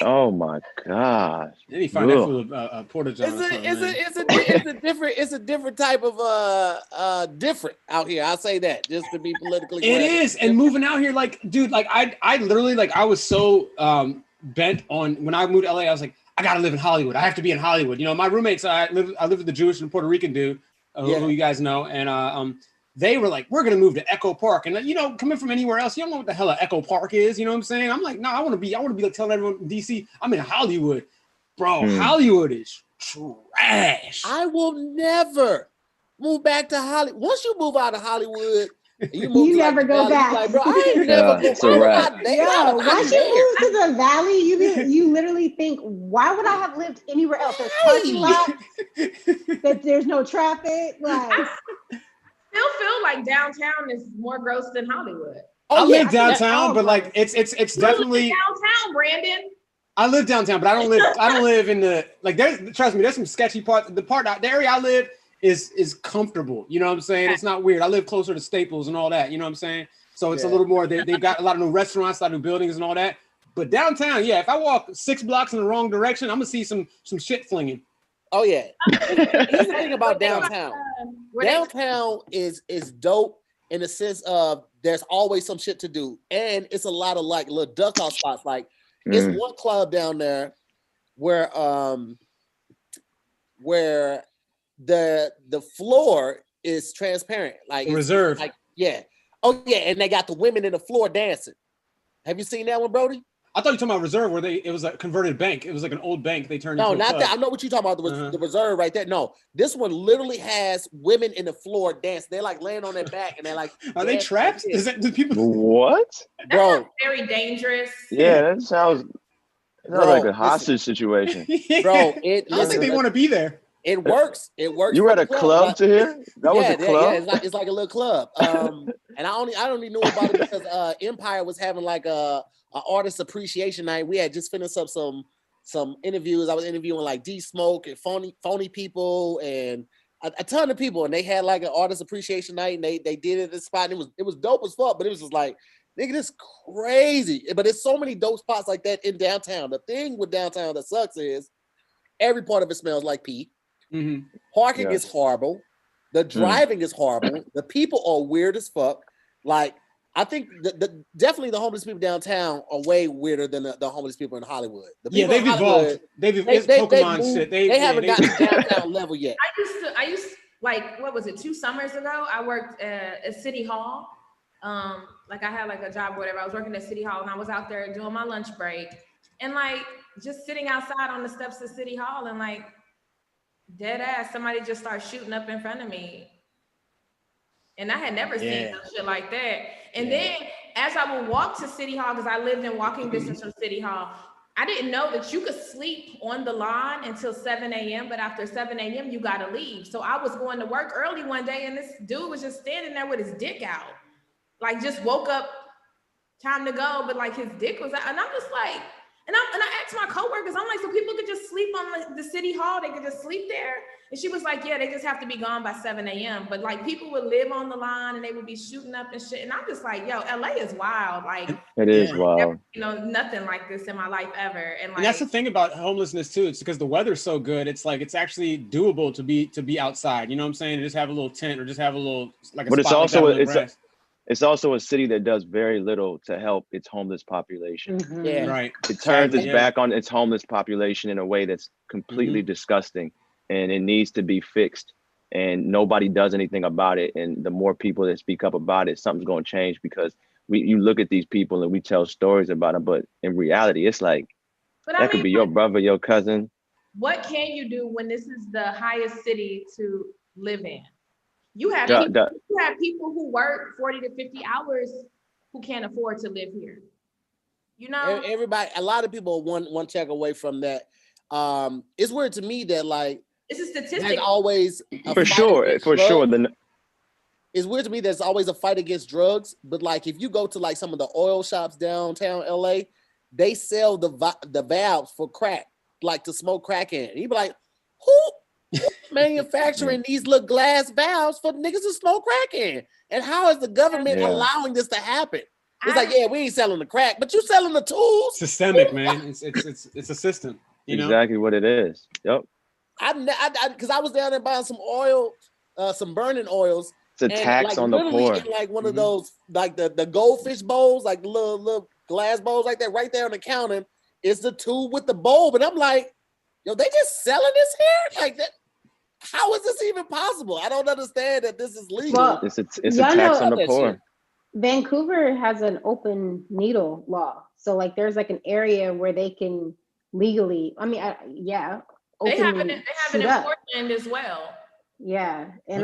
Oh my gosh. Then he found that full of porta johns. It's a different type of different out here. I'll say that just to be politically correct. It is. And moving out here, like, dude, like I literally, like, I was so bent on when I moved to LA, I was like, I gotta live in Hollywood. I have to be in Hollywood. You know, my roommates, I live with the Jewish and Puerto Rican dude, who you guys know, and they were like, we're gonna move to Echo Park. And you know, coming from anywhere else, you don't know what the hell Echo Park is. You know what I'm saying? I'm like, no, I want to be like telling everyone in DC, I'm in Hollywood, bro. Hollywood is trash. I will never move back to Hollywood. Once you move out of Hollywood, you never go back. Like, bro, I ain't never. It's a wrap. Once you move to the valley, you literally think, why would I have lived anywhere else? There's parking lots, that there's no traffic. Like, still feel like downtown is more gross than Hollywood. I live downtown, but like it's definitely downtown, Brandon. I live downtown, but I don't live in the like. Trust me, there's some sketchy parts. The area I live is comfortable. You know what I'm saying? It's not weird. I live closer to Staples and all that. You know what I'm saying? So it's a little more. They've got a lot of new restaurants, a lot of new buildings and all that. But downtown, if I walk 6 blocks in the wrong direction, I'm gonna see some shit flinging. Oh yeah. Here's the thing about downtown. Downtown is dope in the sense of there's always some shit to do, and it's a lot of like little duck house spots. Like it's one club down there where the floor is transparent, like reserved. Like oh yeah, and they got the women in the floor dancing. Have you seen that one, Brody? I thought you were talking about Reserve, where it was a converted bank. It was like an old bank they turned into. No, not that. I know what you're talking about. The Reserve right there. No, this one literally has women in the floor dance. They're like laying on their back and they're like. Are they trapped? Do people? What? Bro, very dangerous. Yeah, that sounds like a hostage situation. Bro, I don't think they want to be there. It works. It works. You were at a club to hear? That was a club. Yeah, it's like a little club. And I only knew about it because Empire was having like a artist appreciation night. We had just finished up some interviews. I was interviewing like D Smoke and phony people and a ton of people, and they had like an artist appreciation night, and they did it at the spot. And it was dope as fuck, but it was just like, nigga, this crazy. But there's so many dope spots like that in downtown. The thing with downtown that sucks is every part of it smells like pee. Parking is horrible. The driving is horrible. The people are weird as fuck. Like, I think definitely the homeless people downtown are way weirder than the homeless people in Hollywood. They've evolved. It's Pokemon shit. They haven't gotten to downtown level yet. I used like, what was it, 2 summers ago? I worked at City Hall. Like I had like a job or whatever. I was working at City Hall and I was out there doing my lunch break and like just sitting outside on the steps of City Hall and like dead ass, somebody just started shooting up in front of me. And I had never seen some shit like that. And then as I would walk to City Hall, because I lived in walking distance from City Hall, I didn't know that you could sleep on the lawn until 7 a.m. But after 7 a.m., you got to leave. So I was going to work early one day and this dude was just standing there with his dick out. Like just woke up, time to go, but like his dick was out. And I'm just like, And I asked my coworkers, I'm like, so people could just sleep on the city hall, they could just sleep there? And she was like, yeah, they just have to be gone by 7 a.m. But like people would live on the line and they would be shooting up and shit. And I'm just like, yo, LA is wild. Like it is wild. Never, you know, nothing like this in my life ever. And that's the thing about homelessness too. It's because the weather's so good. It's like it's actually doable to be outside. You know what I'm saying? Just have a little tent or just have a little like a but spot it's also a city that does very little to help its homeless population. Mm-hmm. Yeah, right. It turns its back on its homeless population in a way that's completely disgusting, and it needs to be fixed. And nobody does anything about it. And the more people that speak up about it, something's going to change, because you look at these people and we tell stories about them, but in reality, it's like that could be your brother, your cousin. What can you do when this is the highest city to live in? You have people who work 40 to 50 hours who can't afford to live here. You know, everybody, a lot of people are one check away from that. It's weird to me that like it's a statistic. There's always for sure. It's weird to me there's always a fight against drugs, but like if you go to like some of the oil shops downtown LA, they sell the valves for crack, like to smoke crack in. And you be like, who manufacturing these little glass valves for niggas to smoke crack in? And how is the government allowing this to happen? It's like, yeah, we ain't selling the crack, but you selling the tools. Systemic, man. It's a system. You know? Exactly what it is. Yep. Because I was down there buying some oil, some burning oils. It's a tax like, on the poor. In like one of those, like the goldfish bowls, like the little glass bowls like that, right there on the counter is the tube with the bowl. But I'm like, yo, they just selling this here like that. How is this even possible? I don't understand that this is legal. Well, it's a tax on the poor. Vancouver has an open needle law, so like there's like an area where they can legally. I mean, they have an in Portland as well. Yeah, and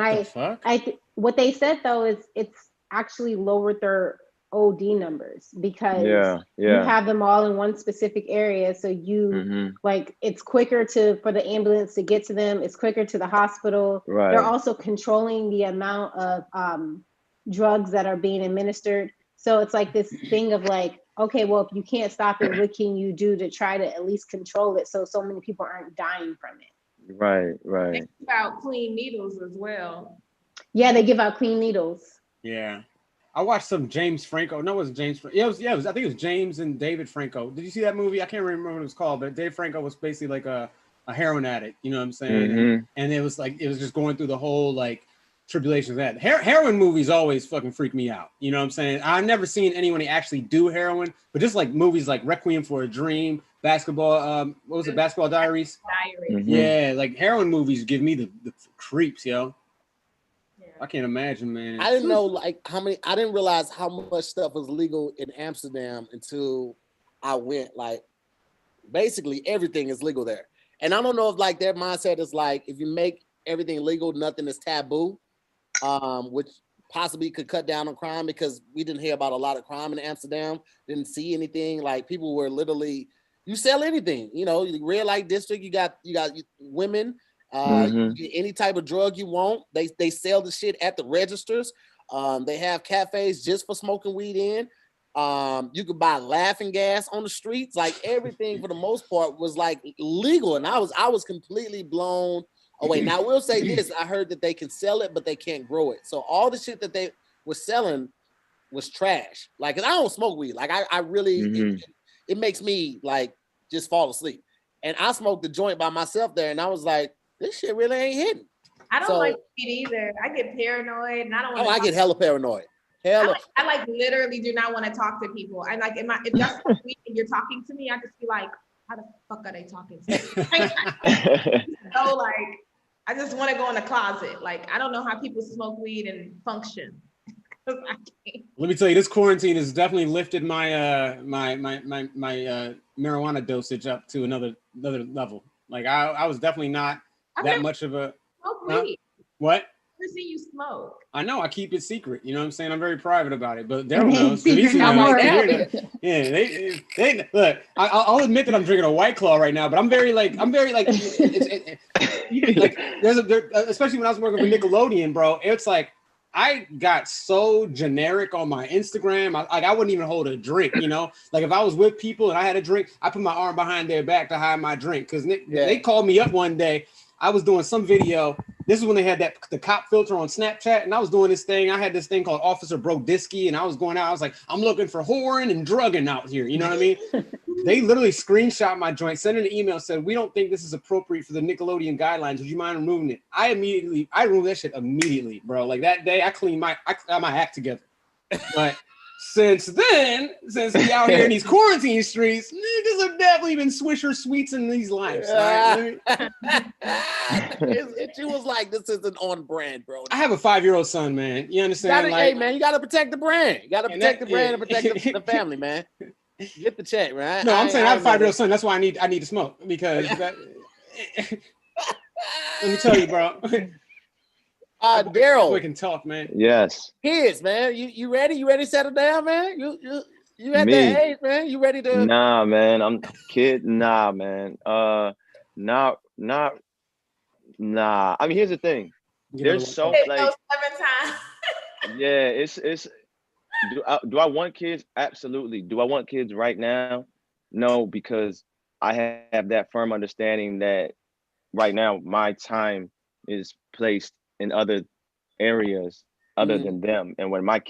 what they said though is it's actually lowered their OD numbers because you have them all in one specific area, so you like it's quicker for the ambulance to get to them. It's quicker to the hospital. Right. They're also controlling the amount of drugs that are being administered. So it's like this thing of like, okay, well, if you can't stop it, what can you do to try to at least control it so many people aren't dying from it? Right. They give out clean needles as well. Yeah, they give out clean needles. Yeah. I watched some James Franco. No, it wasn't James. I think it was James and David Franco. Did you see that movie? I can't remember what it was called, but Dave Franco was basically like a heroin addict. You know what I'm saying? And it was just going through the whole like tribulations of that. Heroin movies always fucking freak me out. You know what I'm saying? I've never seen anyone actually do heroin, but just like movies like Requiem for a Dream, Basketball. What was it? Basketball Diaries. Yeah, like heroin movies give me the creeps, yo. I can't imagine, man. I didn't know like I didn't realize how much stuff was legal in Amsterdam until I went. Like basically everything is legal there. And I don't know if like their mindset is like if you make everything legal, nothing is taboo, which possibly could cut down on crime, because we didn't hear about a lot of crime in Amsterdam. Didn't see anything. Like people were literally, you sell anything, you know, red light district, you got women. You get any type of drug you want. They sell the shit at the registers. They have cafes just for smoking weed in. You could buy laughing gas on the streets. Like everything for the most part was like legal, and I was completely blown away. Now I will say this: I heard that they can sell it, but they can't grow it. So all the shit that they were selling was trash. Like, and I don't smoke weed. Like I really, it makes me like just fall asleep. And I smoked the joint by myself there, and I was like, this shit really ain't hitting. I don't like weed either. I get paranoid, and I don't. I get hella paranoid. I like literally do not want to talk to people. I like if that's weed and you're talking to me, I just be like, how the fuck are they talking to me? So like, I just want to go in the closet. Like, I don't know how people smoke weed and function. Let me tell you, this quarantine has definitely lifted my my marijuana dosage up to another level. Like I was definitely not that much of a what? I've seen you smoke. I know, I keep it secret. You know what I'm saying? I'm very private about it, but Daryl knows. They look. I'll admit that I'm drinking a White Claw right now, but I'm very like there's especially when I was working for Nickelodeon, bro. It's like I got so generic on my Instagram. I wouldn't even hold a drink, you know? Like if I was with people and I had a drink, I put my arm behind their back to hide my drink. Because they called me up one day. I was doing some video. This is when they had the cop filter on Snapchat, and I was doing this thing. I had this thing called Officer BROADY, and I was going out. I was like, I'm looking for whoring and drugging out here. You know what I mean? They literally screenshot my joint, sent an email, said, we don't think this is appropriate for the Nickelodeon guidelines. Would you mind removing it? I removed that shit immediately, bro. Like that day, I got my act together. But since then, since we out here in these quarantine streets, niggas have definitely been Swisher Sweets in these lives. Right? She was like, this isn't on brand, bro. I have a 5-year-old son, man. You understand? Hey, man, you got to protect the brand. You got to protect the brand and protect the family, man. Get the check, right? No, I'm saying I have a 5-year-old son. That's why I need to smoke because let me tell you, bro. Daryl, we can talk, man. Yes. Kids, man, you ready? You ready to settle down, man? You at that age, man? You ready to? Nah, man. I'm kid. Nah, man. Nah. I mean, here's the thing. There's so like 7 times. yeah, it's. Do I want kids? Absolutely. Do I want kids right now? No, because I have that firm understanding that right now my time is placed in other areas other than them. And when I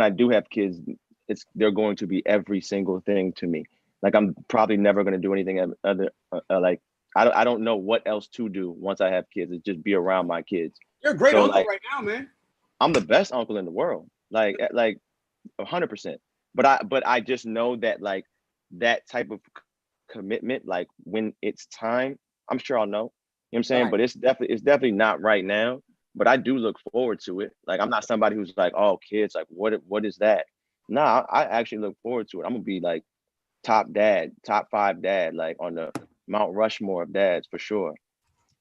do have kids, they're going to be every single thing to me. Like I'm probably never going to do anything other like I don't know what else to do once I have kids. It's just be around my kids. You're a great uncle right now, man. I'm the best uncle in the world. Like 100%. But I just know that like that type of commitment, like when it's time, I'm sure I'll know. You know what I'm saying? Right. But it's definitely not right now. But I do look forward to it. Like I'm not somebody who's like, oh, kids, like what is that? Nah, I actually look forward to it. I'm gonna be like top 5 dad, like on the Mount Rushmore of dads for sure.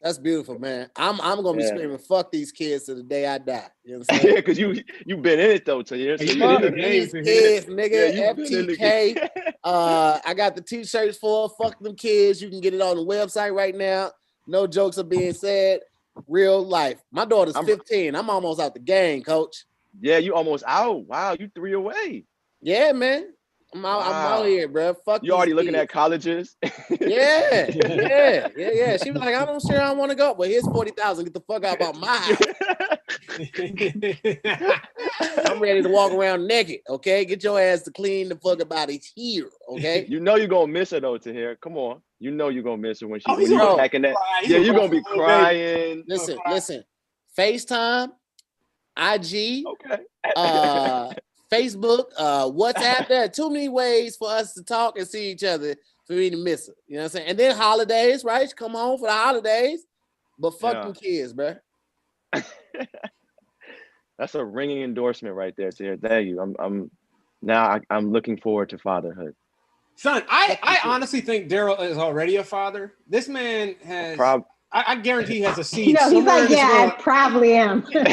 That's beautiful, man. I'm gonna be screaming, fuck these kids to the day I die. You understand? Yeah, because you've been in it though, Tahir. So fuck these kids, nigga. Yeah, FTK. I got the t-shirts for fuck them kids. You can get it on the website right now. No jokes are being said. Real life. My daughter's 15. I'm almost out the game, coach. Yeah, you almost out. Wow, you 3 away. Yeah, man. I'm out here, bro. Fuck you already looking at colleges? Yeah. She was like, I don't want to go. But here's 40,000. Get the fuck out about my house. I'm ready to walk around naked. Okay, get your ass to clean the fuck about it here. Okay. You know you're gonna miss her though, Tahir. Come on. You know you're gonna miss her when she's packing that. Yeah, you're gonna be crying. Listen. FaceTime, IG, Facebook, WhatsApp. There are too many ways for us to talk and see each other for me to miss it. You know what I'm saying? And then holidays, right? She come home for the holidays. But fuck them kids, bro. That's a ringing endorsement right there, Tahir. Thank you. I'm looking forward to fatherhood. Son, I honestly think Daryl is already a father. This man has I guarantee he has a seed. He's like, I probably am. In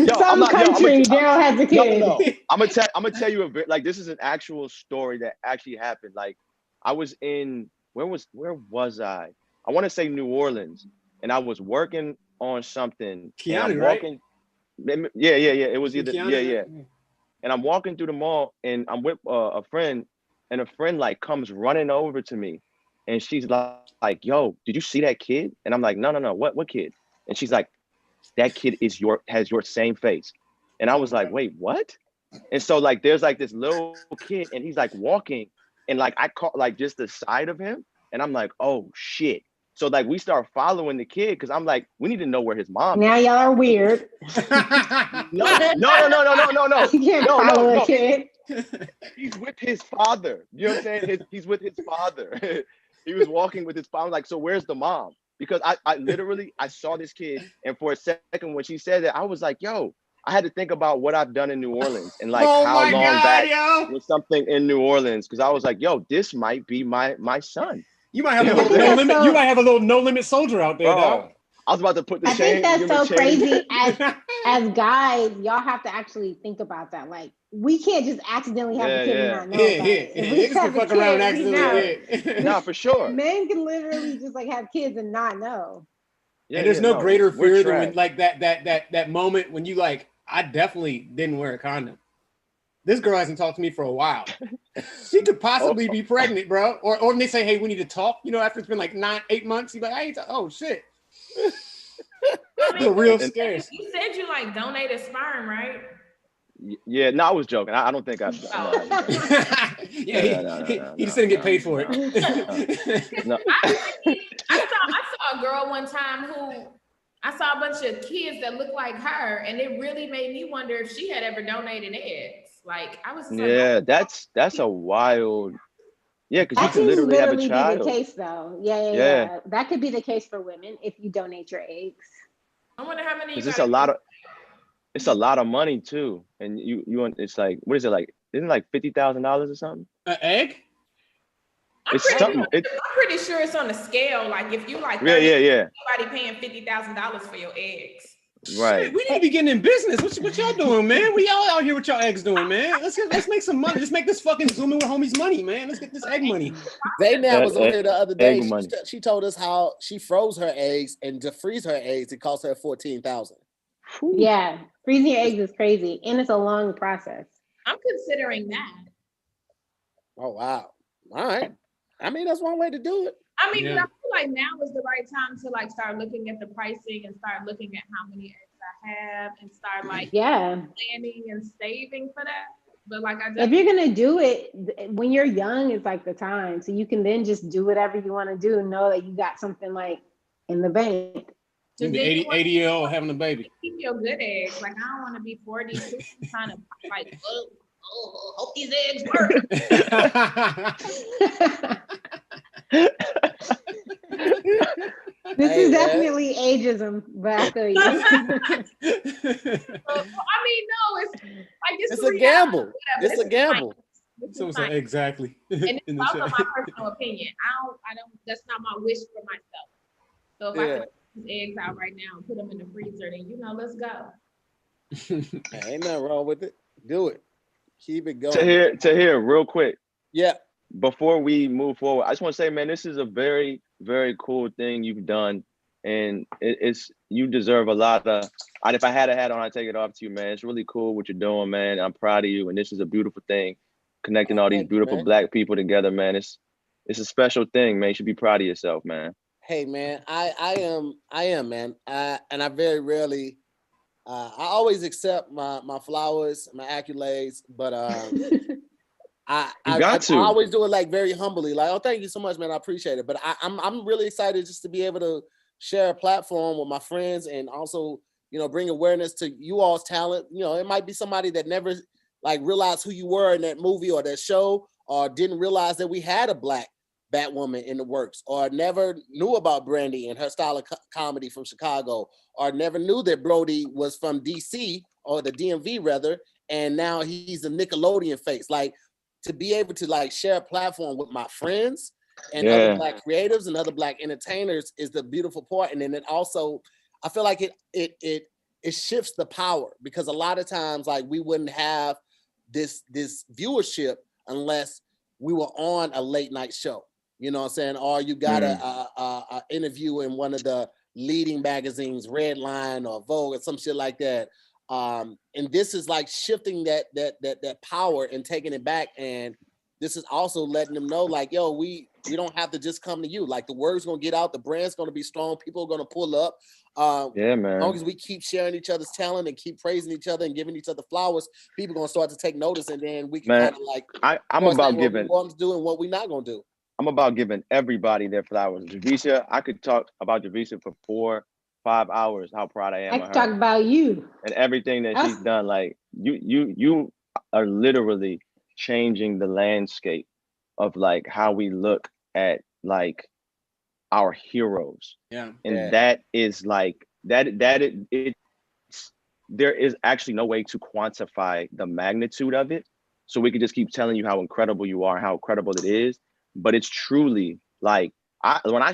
some country, Daryl has a kid. No. I'm gonna tell you a bit. Like this is an actual story that actually happened. Like I was in where was I? I want to say New Orleans, and I was working on something. Keanu, right? Yeah. It was either yeah. And I'm walking through the mall, and I'm with a friend, and a friend like comes running over to me. And she's like, yo, did you see that kid? And I'm like, no. What kid? And she's like, that kid has your same face. And I was like, wait, what? And so like, there's like this little kid and he's like walking and like, I caught like just the side of him. And I'm like, oh shit. So like, we start following the kid. Cause I'm like, we need to know where his mom is. Now y'all are weird. No. You can't follow a kid. He's with his father. You know what I'm saying? He's with his father. He was walking with his father. Like, so where's the mom? Because I literally saw this kid, and for a second when she said that, I was like, yo, I had to think about what I've done in New Orleans and like how long back was something in New Orleans. Because I was like, yo, this might be my son. You might have a little no limit. You might have a little no limit soldier out there, dog. I was about to put the chain. I think that's so crazy. As guys, y'all have to actually think about that. Like, we can't just accidentally have a kid and not know about it. If we have a kid, nah, for sure. Men can literally just like have kids and not know. Yeah, and there's yeah, no greater we're fear than trash. when like that moment when you like, I definitely didn't wear a condom. This girl hasn't talked to me for a while. She could possibly be pregnant, bro. Or when they say, hey, we need to talk, you know, after it's been like 8 months, you're like, I ain't oh shit. I mean, Real scared. You said you like donated sperm, right? Yeah, no, I was joking. I don't think I've. Yeah, he just didn't get paid for it. No. I saw a girl one time who I saw a bunch of kids that looked like her, and it really made me wonder if she had ever donated eggs. Like I was. Yeah, that's a wild. Yeah, because you That can can literally have a be child. the case, though. Yeah. That could be the case for women if you donate your eggs. I wonder how many. Because it's a lot of money too, and you it's like, what is it like? Isn't it like $50,000 or something? An egg? I'm pretty sure it's on the scale. Like if you like, yeah. Somebody paying $50,000 for your eggs. Right. Shit, we need to be getting in business. What y'all doing, man? We all out here with y'all eggs doing, man. Let's make some money. Let's make this fucking Zoom in with homies money, man. Let's get this egg money. Zaynab was on here the other day. Money. She told us how she froze her eggs, and to freeze her eggs, it cost her $14,000. Yeah, freezing your eggs is crazy, and it's a long process. I'm considering that. Oh wow! All right. I mean, that's one way to do it. I mean, but I feel like now is the right time to like start looking at the pricing and start looking at how many eggs I have and start like planning and saving for that. But like if you're gonna do it when you're young, it's like the time, so you can then just do whatever you want to do and know that you got something like in the bank. The 80-year-old having a baby. Keep your good eggs. Like I don't want to be 40 trying to like hope these eggs work. This is definitely ageism, but I feel you. I mean, no, it's like it's a gamble. It's a gamble. So exactly. And it's also my personal opinion. I don't. That's not my wish for myself. So if I could put these eggs out right now and put them in the freezer, then let's go. Ain't nothing wrong with it. Do it. Keep it going. Tahir, real quick. Yeah. Before we move forward, I just want to say, man, this is a very, very cool thing you've done, and you deserve a lot of. If I had a hat on, I'd take it off to you, man. It's really cool what you're doing, man. I'm proud of you, and this is a beautiful thing, connecting all these beautiful Black people together, man. It's a special thing, man. You should be proud of yourself, man. Hey, man, I am, man. And I very rarely. I always accept my flowers, my accolades, but I always do it like very humbly, like, oh, thank you so much, man. I appreciate it. But I'm really excited just to be able to share a platform with my friends and also, bring awareness to you all's talent. It might be somebody that never like realized who you were in that movie or that show, or didn't realize that we had a Black Batwoman in the works, or never knew about BRANDI and her style of comedy from Chicago, or never knew that BROADY was from DC or the DMV rather, and now he's a Nickelodeon face. Like, to be able to like share a platform with my friends and other Black creatives and other Black entertainers is the beautiful part. And then it also, I feel like it shifts the power, because a lot of times like we wouldn't have this viewership unless we were on a late night show. You know what I'm saying? Or you got a interview in one of the leading magazines, Redline or Vogue or some shit like that. And this is like shifting that power and taking it back. And this is also letting them know, like, yo, we don't have to just come to you. Like, the word's gonna get out, the brand's gonna be strong, people are gonna pull up. Man. As long as we keep sharing each other's talent and keep praising each other and giving each other flowers, people are gonna start to take notice, and then we can kind of like I'm about giving what we want to do and what we're not gonna do. I'm about giving everybody their flowers. Javicia, I could talk about Javicia for 4-5 hours, how proud I am of her. I could talk about you. And everything that she's done. Like, you are literally changing the landscape of like how we look at like our heroes. Yeah. And that is like there is actually no way to quantify the magnitude of it. So we could just keep telling you how incredible you are, how incredible it is. But it's truly like, when I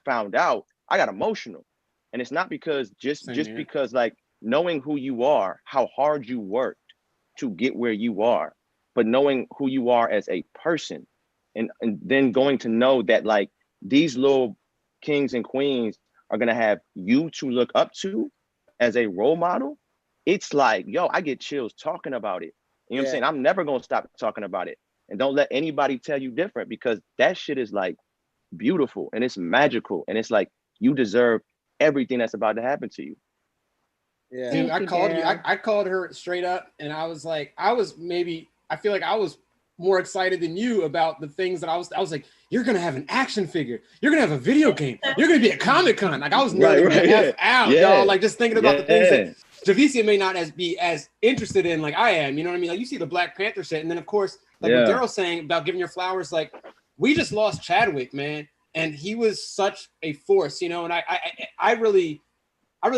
found out, I got emotional. And it's not because because like knowing who you are, how hard you worked to get where you are, but knowing who you are as a person, and then going to know that like these little kings and queens are gonna have you to look up to as a role model, it's like, yo, I get chills talking about it. You know what I'm saying? I'm never gonna stop talking about it. And don't let anybody tell you different, because that shit is like beautiful and it's magical. And it's like, you deserve everything that's about to happen to you. Yeah. Dude, I called her straight up, and I was like, I feel like I was more excited than you about the things that I was like, you're gonna have an action figure, you're gonna have a video game, you're gonna be at Comic-Con. Like I was nerding the F out, y'all, like just thinking about the things that Javicia may not be as interested in like I am, you know what I mean? Like you see the Black Panther shit, and then of course, like what Daryl's saying about giving your flowers, like we just lost Chadwick, man, and he was such a force, you know, and I really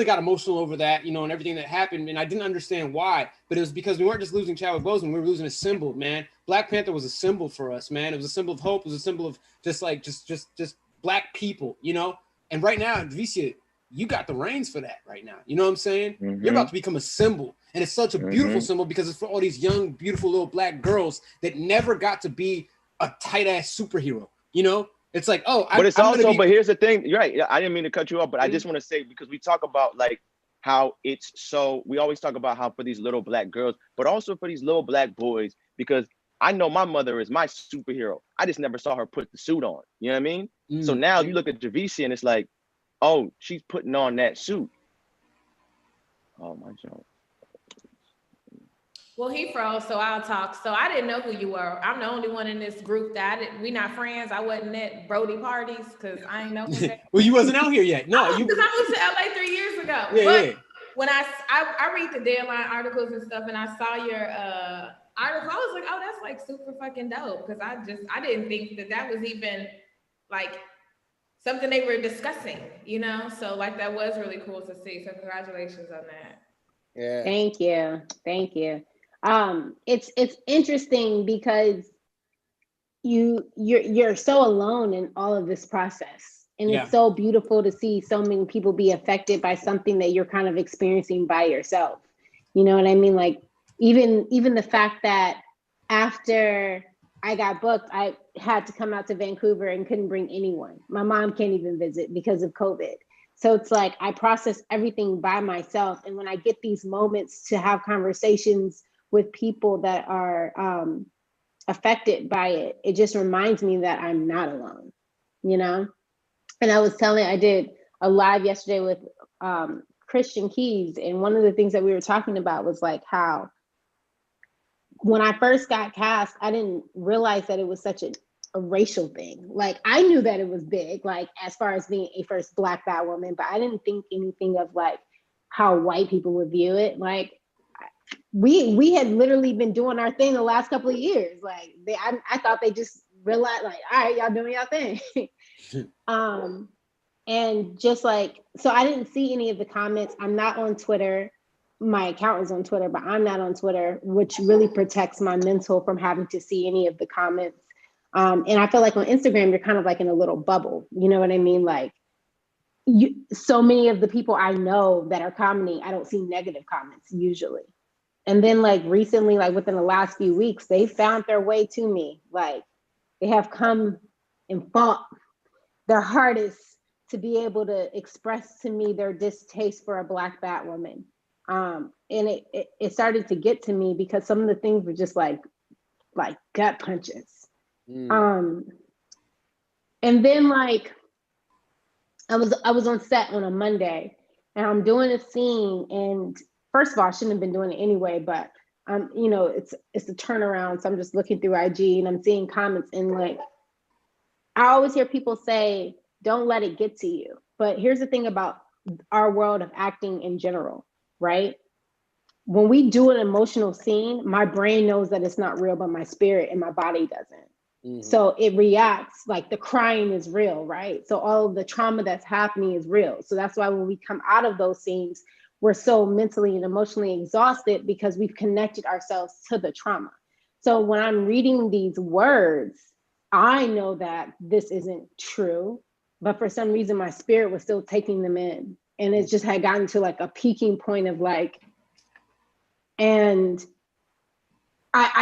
got emotional over that, you know, and everything that happened, and I didn't understand why, but it was because we weren't just losing Chadwick Boseman, we were losing a symbol, man. Black Panther was a symbol for us, man. It was a symbol of hope. It was a symbol of just Black people, you know. And right now, Javicia, you got the reins for that right now. You know what I'm saying? You're about to become a symbol, and it's such a beautiful symbol because it's for all these young, beautiful little Black girls that never got to be a tight ass superhero. You know, it's like, oh, but it's also, but here's the thing. You're right. I didn't mean to cut you off, but I just want to say, because we talk about like how it's so, we always talk about how for these little Black girls, but also for these little Black boys, because I know my mother is my superhero. I just never saw her put the suit on. You know what I mean? So now you look at Javicia and it's like, oh, she's putting on that suit. Oh my God. Well, he froze, so I'll talk. So I didn't know who you were. I'm the only one in this group that we not friends. I wasn't at Brody parties because I ain't know who that. Well, you wasn't out here yet. No, because I moved to LA 3 years ago. Yeah, when I read the Deadline articles and stuff, and I saw your article, I was like, oh, that's like super fucking dope, because I didn't think that was even like something they were discussing, you know. So like that was really cool to see. So congratulations on that. Yeah. Thank you. It's interesting because you're so alone in all of this process. And it's so beautiful to see so many people be affected by something that you're kind of experiencing by yourself. You know what I mean? Like even the fact that after I got booked, I had to come out to Vancouver and couldn't bring anyone. My mom can't even visit because of COVID. So it's like I process everything by myself. And when I get these moments to have conversations with people that are affected by it, it just reminds me that I'm not alone, you know? And I did a live yesterday with Christian Keys. And one of the things that we were talking about was like how when I first got cast, I didn't realize that it was such a racial thing. Like I knew that it was big, like as far as being a first Black Batwoman, but I didn't think anything of like how white people would view it. Like we had literally been doing our thing the last couple of years. Like I thought they just realized like, all right, y'all doing y'all thing. And just like, so I didn't see any of the comments. I'm not on Twitter. My account is on Twitter, but I'm not on Twitter, which really protects my mental from having to see any of the comments. And I feel like on Instagram, you're kind of like in a little bubble. You know what I mean? Like so many of the people I know that are commenting, I don't see negative comments usually. And then like recently, like within the last few weeks, they found their way to me. Like they have come and fought their hardest to be able to express to me their distaste for a Black Batwoman. And it started to get to me because some of the things were just like gut punches. And then like I was on set on a Monday and I'm doing a scene, and first of all, I shouldn't have been doing it anyway, but you know, it's a turnaround. So I'm just looking through IG and I'm seeing comments, and like I always hear people say, don't let it get to you. But here's the thing about our world of acting in general, right? When we do an emotional scene, my brain knows that it's not real, but my spirit and my body doesn't. So it reacts, like the crying is real, right? So all of the trauma that's happening is real. So that's why when we come out of those scenes, we're so mentally and emotionally exhausted because we've connected ourselves to the trauma. So when I'm reading these words, I know that this isn't true, but for some reason my spirit was still taking them in. And it just had gotten to like a peaking point of like, and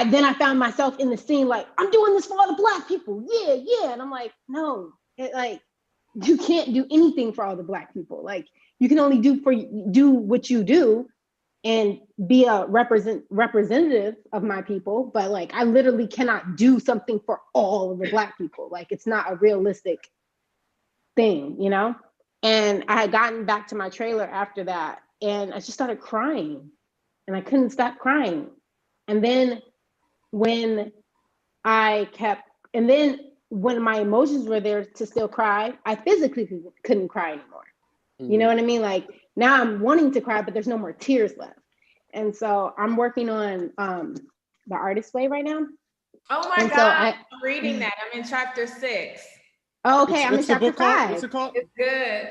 then I found myself in the scene, like, I'm doing this for all the Black people. Yeah. And I'm like, no, you can't do anything for all the Black people. Like, you can only do what you do and be a representative of my people, but like, I literally cannot do something for all of the Black people. Like, it's not a realistic thing, you know? And I had gotten back to my trailer after that, and I just started crying, and I couldn't stop crying. And then when when my emotions were there to still cry, I physically couldn't cry anymore. You know what I mean? Like, now I'm wanting to cry, but there's no more tears left. And so I'm working on The Artist's Way right now. Oh my God, I'm reading that. I'm in chapter 6. Oh, okay, I'm in chapter 5. What's it called? It's good.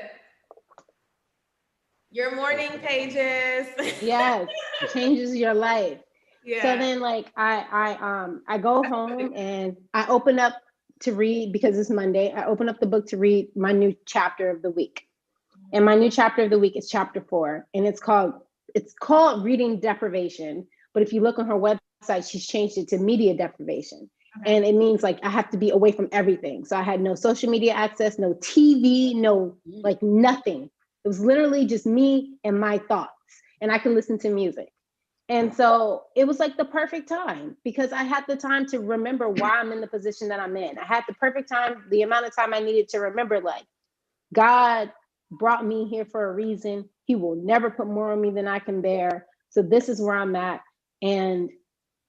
Your morning pages. Yes, it changes your life. Yeah. So then, like, I go home and I open up to read, because it's Monday. I open up the book to read my new chapter of the week, and my new chapter of the week is chapter 4, and it's called Reading Deprivation. But if you look on her website, she's changed it to Media Deprivation. Okay. And it means like I have to be away from everything. So I had no social media access, no TV, no like nothing. It was literally just me and my thoughts, and I can listen to music. And so it was like the perfect time, because I had the time to remember why I'm in the position that I'm in. I had the perfect time, the amount of time I needed to remember, like, God brought me here for a reason. He will never put more on me than I can bear. So this is where I'm at. And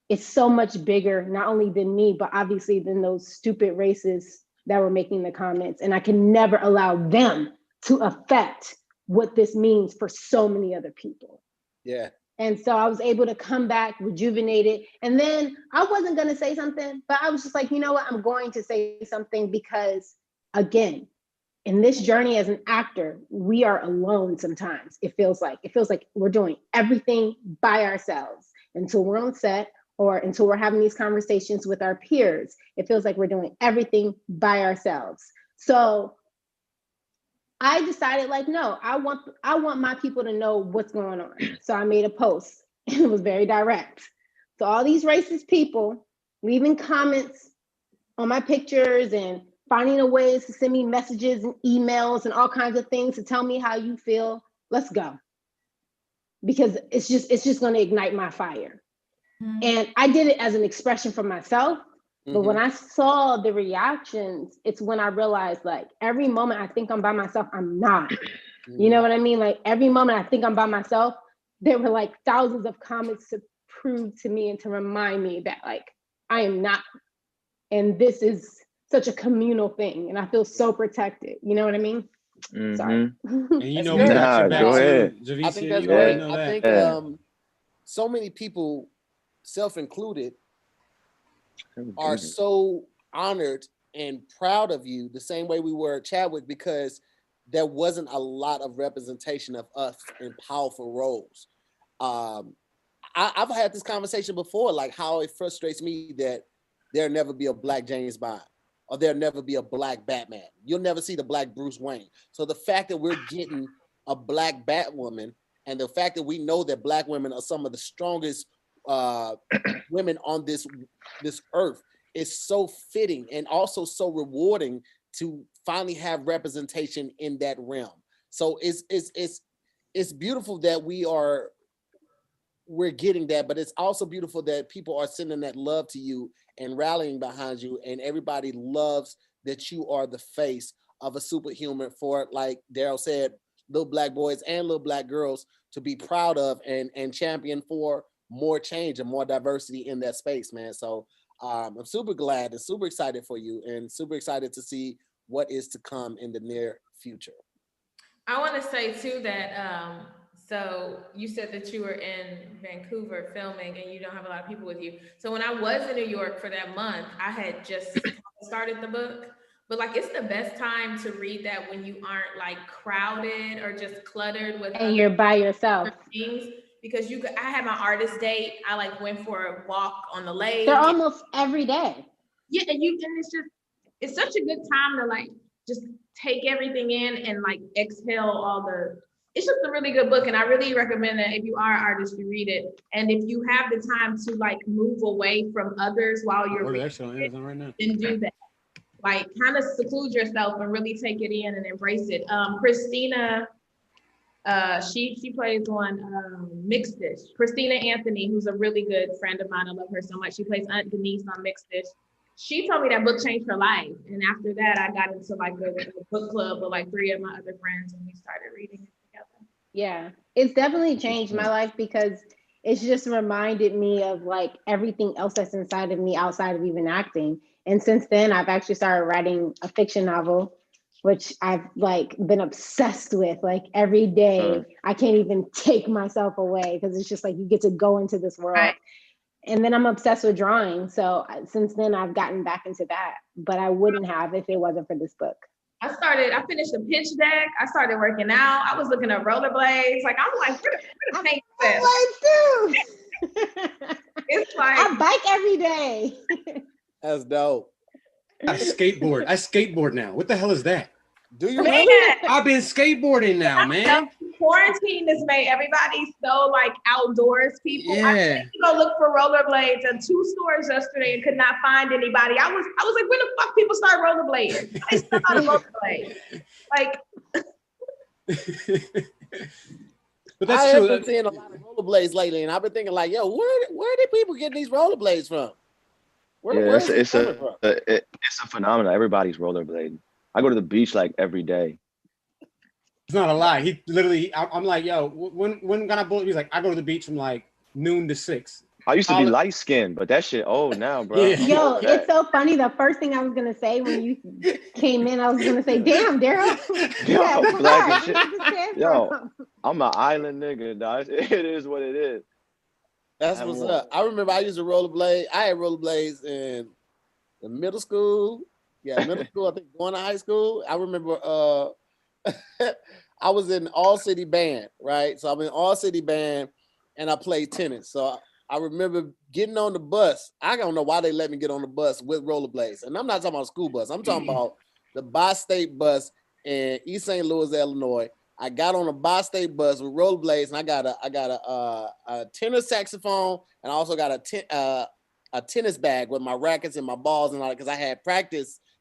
it's so much bigger, not only than me, but obviously than those stupid racists that were making the comments. And I can never allow them to affect what this means for so many other people. Yeah. And so I was able to come back rejuvenated. And then I wasn't going to say something, but I was just like, you know what? I'm going to say something, because again, in this journey as an actor, we are alone sometimes. It feels like we're doing everything by ourselves until we're on set, or until we're having these conversations with our peers. It feels like we're doing everything by ourselves. So I decided, like, no, I want my people to know what's going on. So I made a post, and it was very direct. So all these racist people leaving comments on my pictures and finding a ways to send me messages and emails and all kinds of things to tell me how you feel, let's go. Because it's just going to ignite my fire. Mm-hmm. And I did it as an expression for myself. But when I saw the reactions, it's when I realized, like, every moment I think I'm by myself, I'm not. You know what I mean? Like, every moment I think I'm by myself, there were like thousands of comments to prove to me and to remind me that, like, I am not. And this is such a communal thing. And I feel so protected. You know what I mean? Mm-hmm. Sorry. And you know, we got your back too, Javicia. I think that's great. I think so many people, self-included, are so honored and proud of you the same way we were at Chadwick, because there wasn't a lot of representation of us in powerful roles. I've had this conversation before, like how it frustrates me that there'll never be a Black James Bond, or there'll never be a Black Batman. You'll never see the Black Bruce Wayne. So the fact that we're getting a Black Batwoman, and the fact that we know that Black women are some of the strongest women on this earth, is so fitting and also so rewarding to finally have representation in that realm. So it's beautiful that we're getting that, but it's also beautiful that people are sending that love to you and rallying behind you, and everybody loves that you are the face of a superhuman for, like Daryl said, little Black boys and little Black girls to be proud of and champion for more change and more diversity in that space, man. So I'm super glad and super excited for you, and super excited to see what is to come in the near future. I want to say too that so you said that you were in Vancouver filming and you don't have a lot of people with you. So when I was in New York for that month, I had just started the book, but like, it's the best time to read that when you aren't like crowded or just cluttered with, and you're by yourself. Things. Because I had my artist date. I like went for a walk on the lake. They're almost every day. Yeah, and it's such a good time to like just take everything in and like exhale it's just a really good book. And I really recommend that if you are an artist, you read it. And if you have the time to like move away from others while you're reading it, then do that. like kind of seclude yourself and really take it in and embrace it. Christina, she plays on Mixed Dish. Christina Anthony, who's a really good friend of mine. I love her so much. She plays Aunt Denise on Mixed Dish. She told me that book changed her life. And after that, I got into like a book club with like 3 of my other friends and we started reading it together. Yeah, it's definitely changed my life because it's just reminded me of like everything else that's inside of me outside of even acting. And since then, I've actually started writing a fiction novel, which I've like been obsessed with. Like every day, I can't even take myself away because it's just like you get to go into this world. Right. And then I'm obsessed with drawing. So since then, I've gotten back into that. But I wouldn't have if it wasn't for this book. I finished a pitch deck. I started working out. I was looking at rollerblades. Like, I'm like, where the paint set? It's like, I bike every day. That's dope. I skateboard now. What the hell is that? Do you really? I've been skateboarding now, man. Quarantine has made everybody so like outdoors people. Yeah. I went to go look for rollerblades at 2 stores yesterday and could not find anybody. I was like, when the fuck people start rollerblading? I still not a rollerblade. Like but that's I true. have been seeing a lot of rollerblades lately, and I've been thinking like, yo, where did people get these rollerblades from? It's a phenomenon. Everybody's rollerblading. I go to the beach like every day. It's not a lie. He literally, I'm like, yo, when can I bullet? He's like, I go to the beach from like noon to 6. I used to be light skinned, but that shit old now, bro. Yeah. Yo, it's so funny. The first thing I was gonna say when you came in, I was gonna say, "Damn, Daryl." Yo, I'm an island nigga, dog. It is what it is. That's what's up. I remember I used to rollerblade. I had rollerblades in the middle school. Yeah, middle school. I think going to high school. I remember I was in all city band, right? So I'm in all city band, and I played tennis. So I remember getting on the bus. I don't know why they let me get on the bus with rollerblades. And I'm not talking about a school bus. I'm talking about the bi-state bus in East St. Louis, Illinois. I got on a bi-state bus with rollerblades, and I got a tenor saxophone, and I also got a tennis bag with my rackets and my balls and all that because I had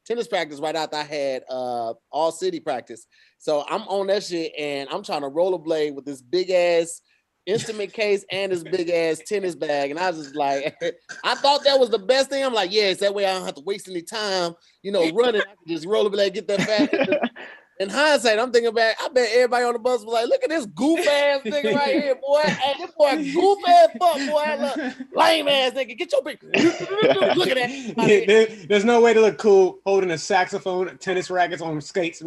tennis practice right after I had all city practice. So I'm on that shit, and I'm trying to rollerblade with this big ass instrument case and this big ass tennis bag, and I was just like, I thought that was the best thing. I'm like, yes, that way I don't have to waste any time, running. I can just rollerblade, get that fast. In hindsight, I'm thinking back, I bet everybody on the bus was like, look at this goof ass nigga right here, boy. Hey, this boy goof ass fuck, boy. Lame ass nigga. Get your big look at that. There's no way to look cool holding a saxophone, tennis rackets on skates.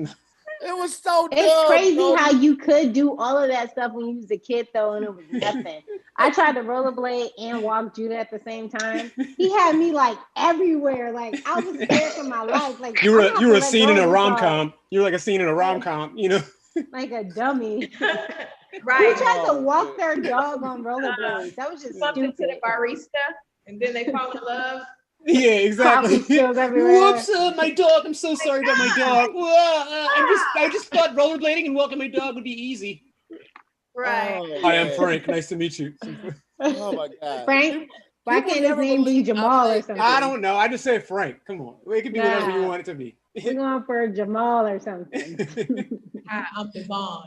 It was so dumb. It's crazy how you could do all of that stuff when you was a kid, though, and it was nothing. I tried to rollerblade and walk Judah at the same time. He had me like everywhere. Like I was scared for my life. Like you were a scene in a rom-com. You were like a scene in a rom-com, like a dummy. Right. Who tried to walk their dog on rollerblades? That was just something stupid. to the barista, and then they fall in love. Yeah, exactly. Whoops, my dog. I'm so sorry about my dog. I just thought rollerblading and walking my dog would be easy. Right. Oh, Hi, I'm Frank. Nice to meet you. Oh my God. Frank? Why can't his name be Jamal or something? I don't know. I just said Frank. Come on. It could be whatever you want it to be. We're going for Jamal or something. Hi, I'm Devon.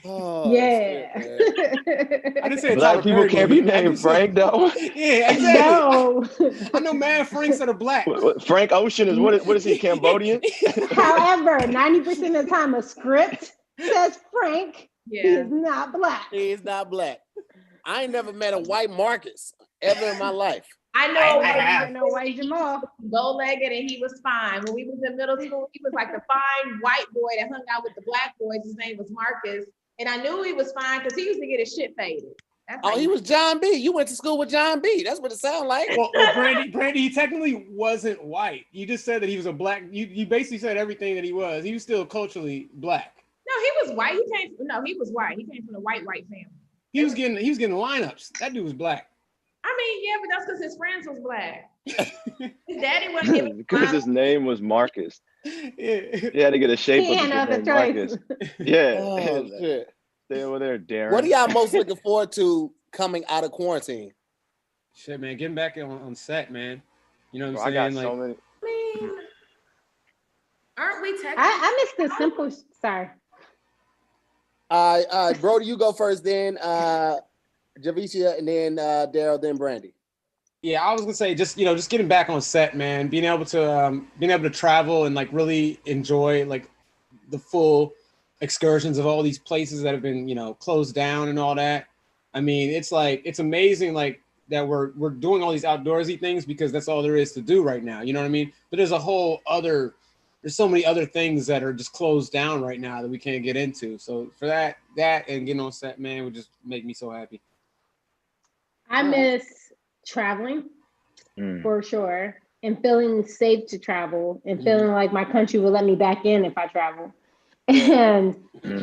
Oh, yeah. Shit, I didn't say black people can't be named Frank, though. Yeah, exactly. No. I know mad Franks that are black. Frank Ocean is what is he, Cambodian? However, 90% of the time a script says Frank. Yeah. He is not black. He is not black. I ain't never met a white Marcus ever in my life. I know. I know white Jamal. Bow-legged, and he was fine. When we was in middle school, he was like the fine white boy that hung out with the black boys. His name was Marcus, and I knew he was fine because he used to get his shit faded. He was John B. You went to school with John B. That's what it sounded like. Well, Brandy, he technically wasn't white. You just said that he was a black. You basically said everything that he was. He was still culturally black. No, he was white. He was white. He came from the white family. He was getting lineups. That dude was black. I mean, yeah, but that's because his friends was black. His daddy wasn't even because his name was Marcus. Yeah. He had to get a shape He of had his no name, choice. Marcus. Yeah. Oh, shit. Stay over there, Darren. What are y'all most looking forward to coming out of quarantine? Shit, man, getting back on set, man. You know what Bro, I'm saying? I got so many. Aren't we technically? I missed the simple. Sorry. Brody, you go first, then Javicia, and then Daryl, then Brandy. Yeah, I was gonna say just getting back on set, man. Being able to travel and like really enjoy like the full excursions of all these places that have been closed down and all that. I mean, it's amazing like that we're doing all these outdoorsy things because that's all there is to do right now. You know what I mean? But there's so many other things that are just closed down right now that we can't get into. So for that and getting on set, man, would just make me so happy. I miss traveling for sure, and feeling safe to travel, and feeling like my country will let me back in if I travel. And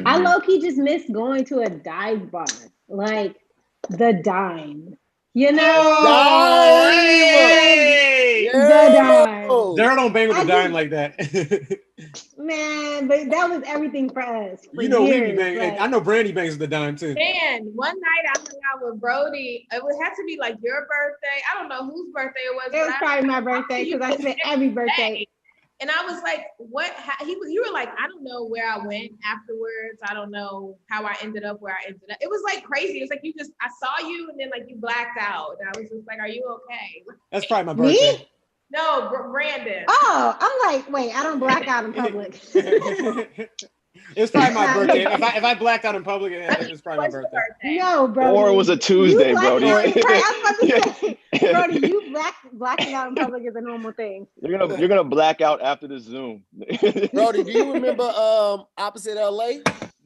I low-key just miss going to a dive bar, like the Dime. The Dime. Daryl don't bang with the Dime like that. Man, but that was everything for us. For years, we be banging. like, I know Brandy bangs with the Dime too. Man, one night I hung out with Brody. It would have to be like your birthday. I don't know whose birthday it was. It was probably my birthday because I spent every birthday. And I was like, what? You were like, I don't know where I went afterwards. I don't know how I ended up where I ended up. It was like crazy. It was like I saw you and then like you blacked out. And I was just like, are you okay? That's probably my birthday. Me? No, Brandon. Oh, I'm like, wait, I don't black out in public. It's probably my birthday. If I blacked out in public, it's probably my birthday. No, bro. Or it was a Tuesday, Brody. I was about to say, Brody, you blacking out in public is a normal thing. You're gonna black out after the Zoom. Brody, do you remember Opposite LA?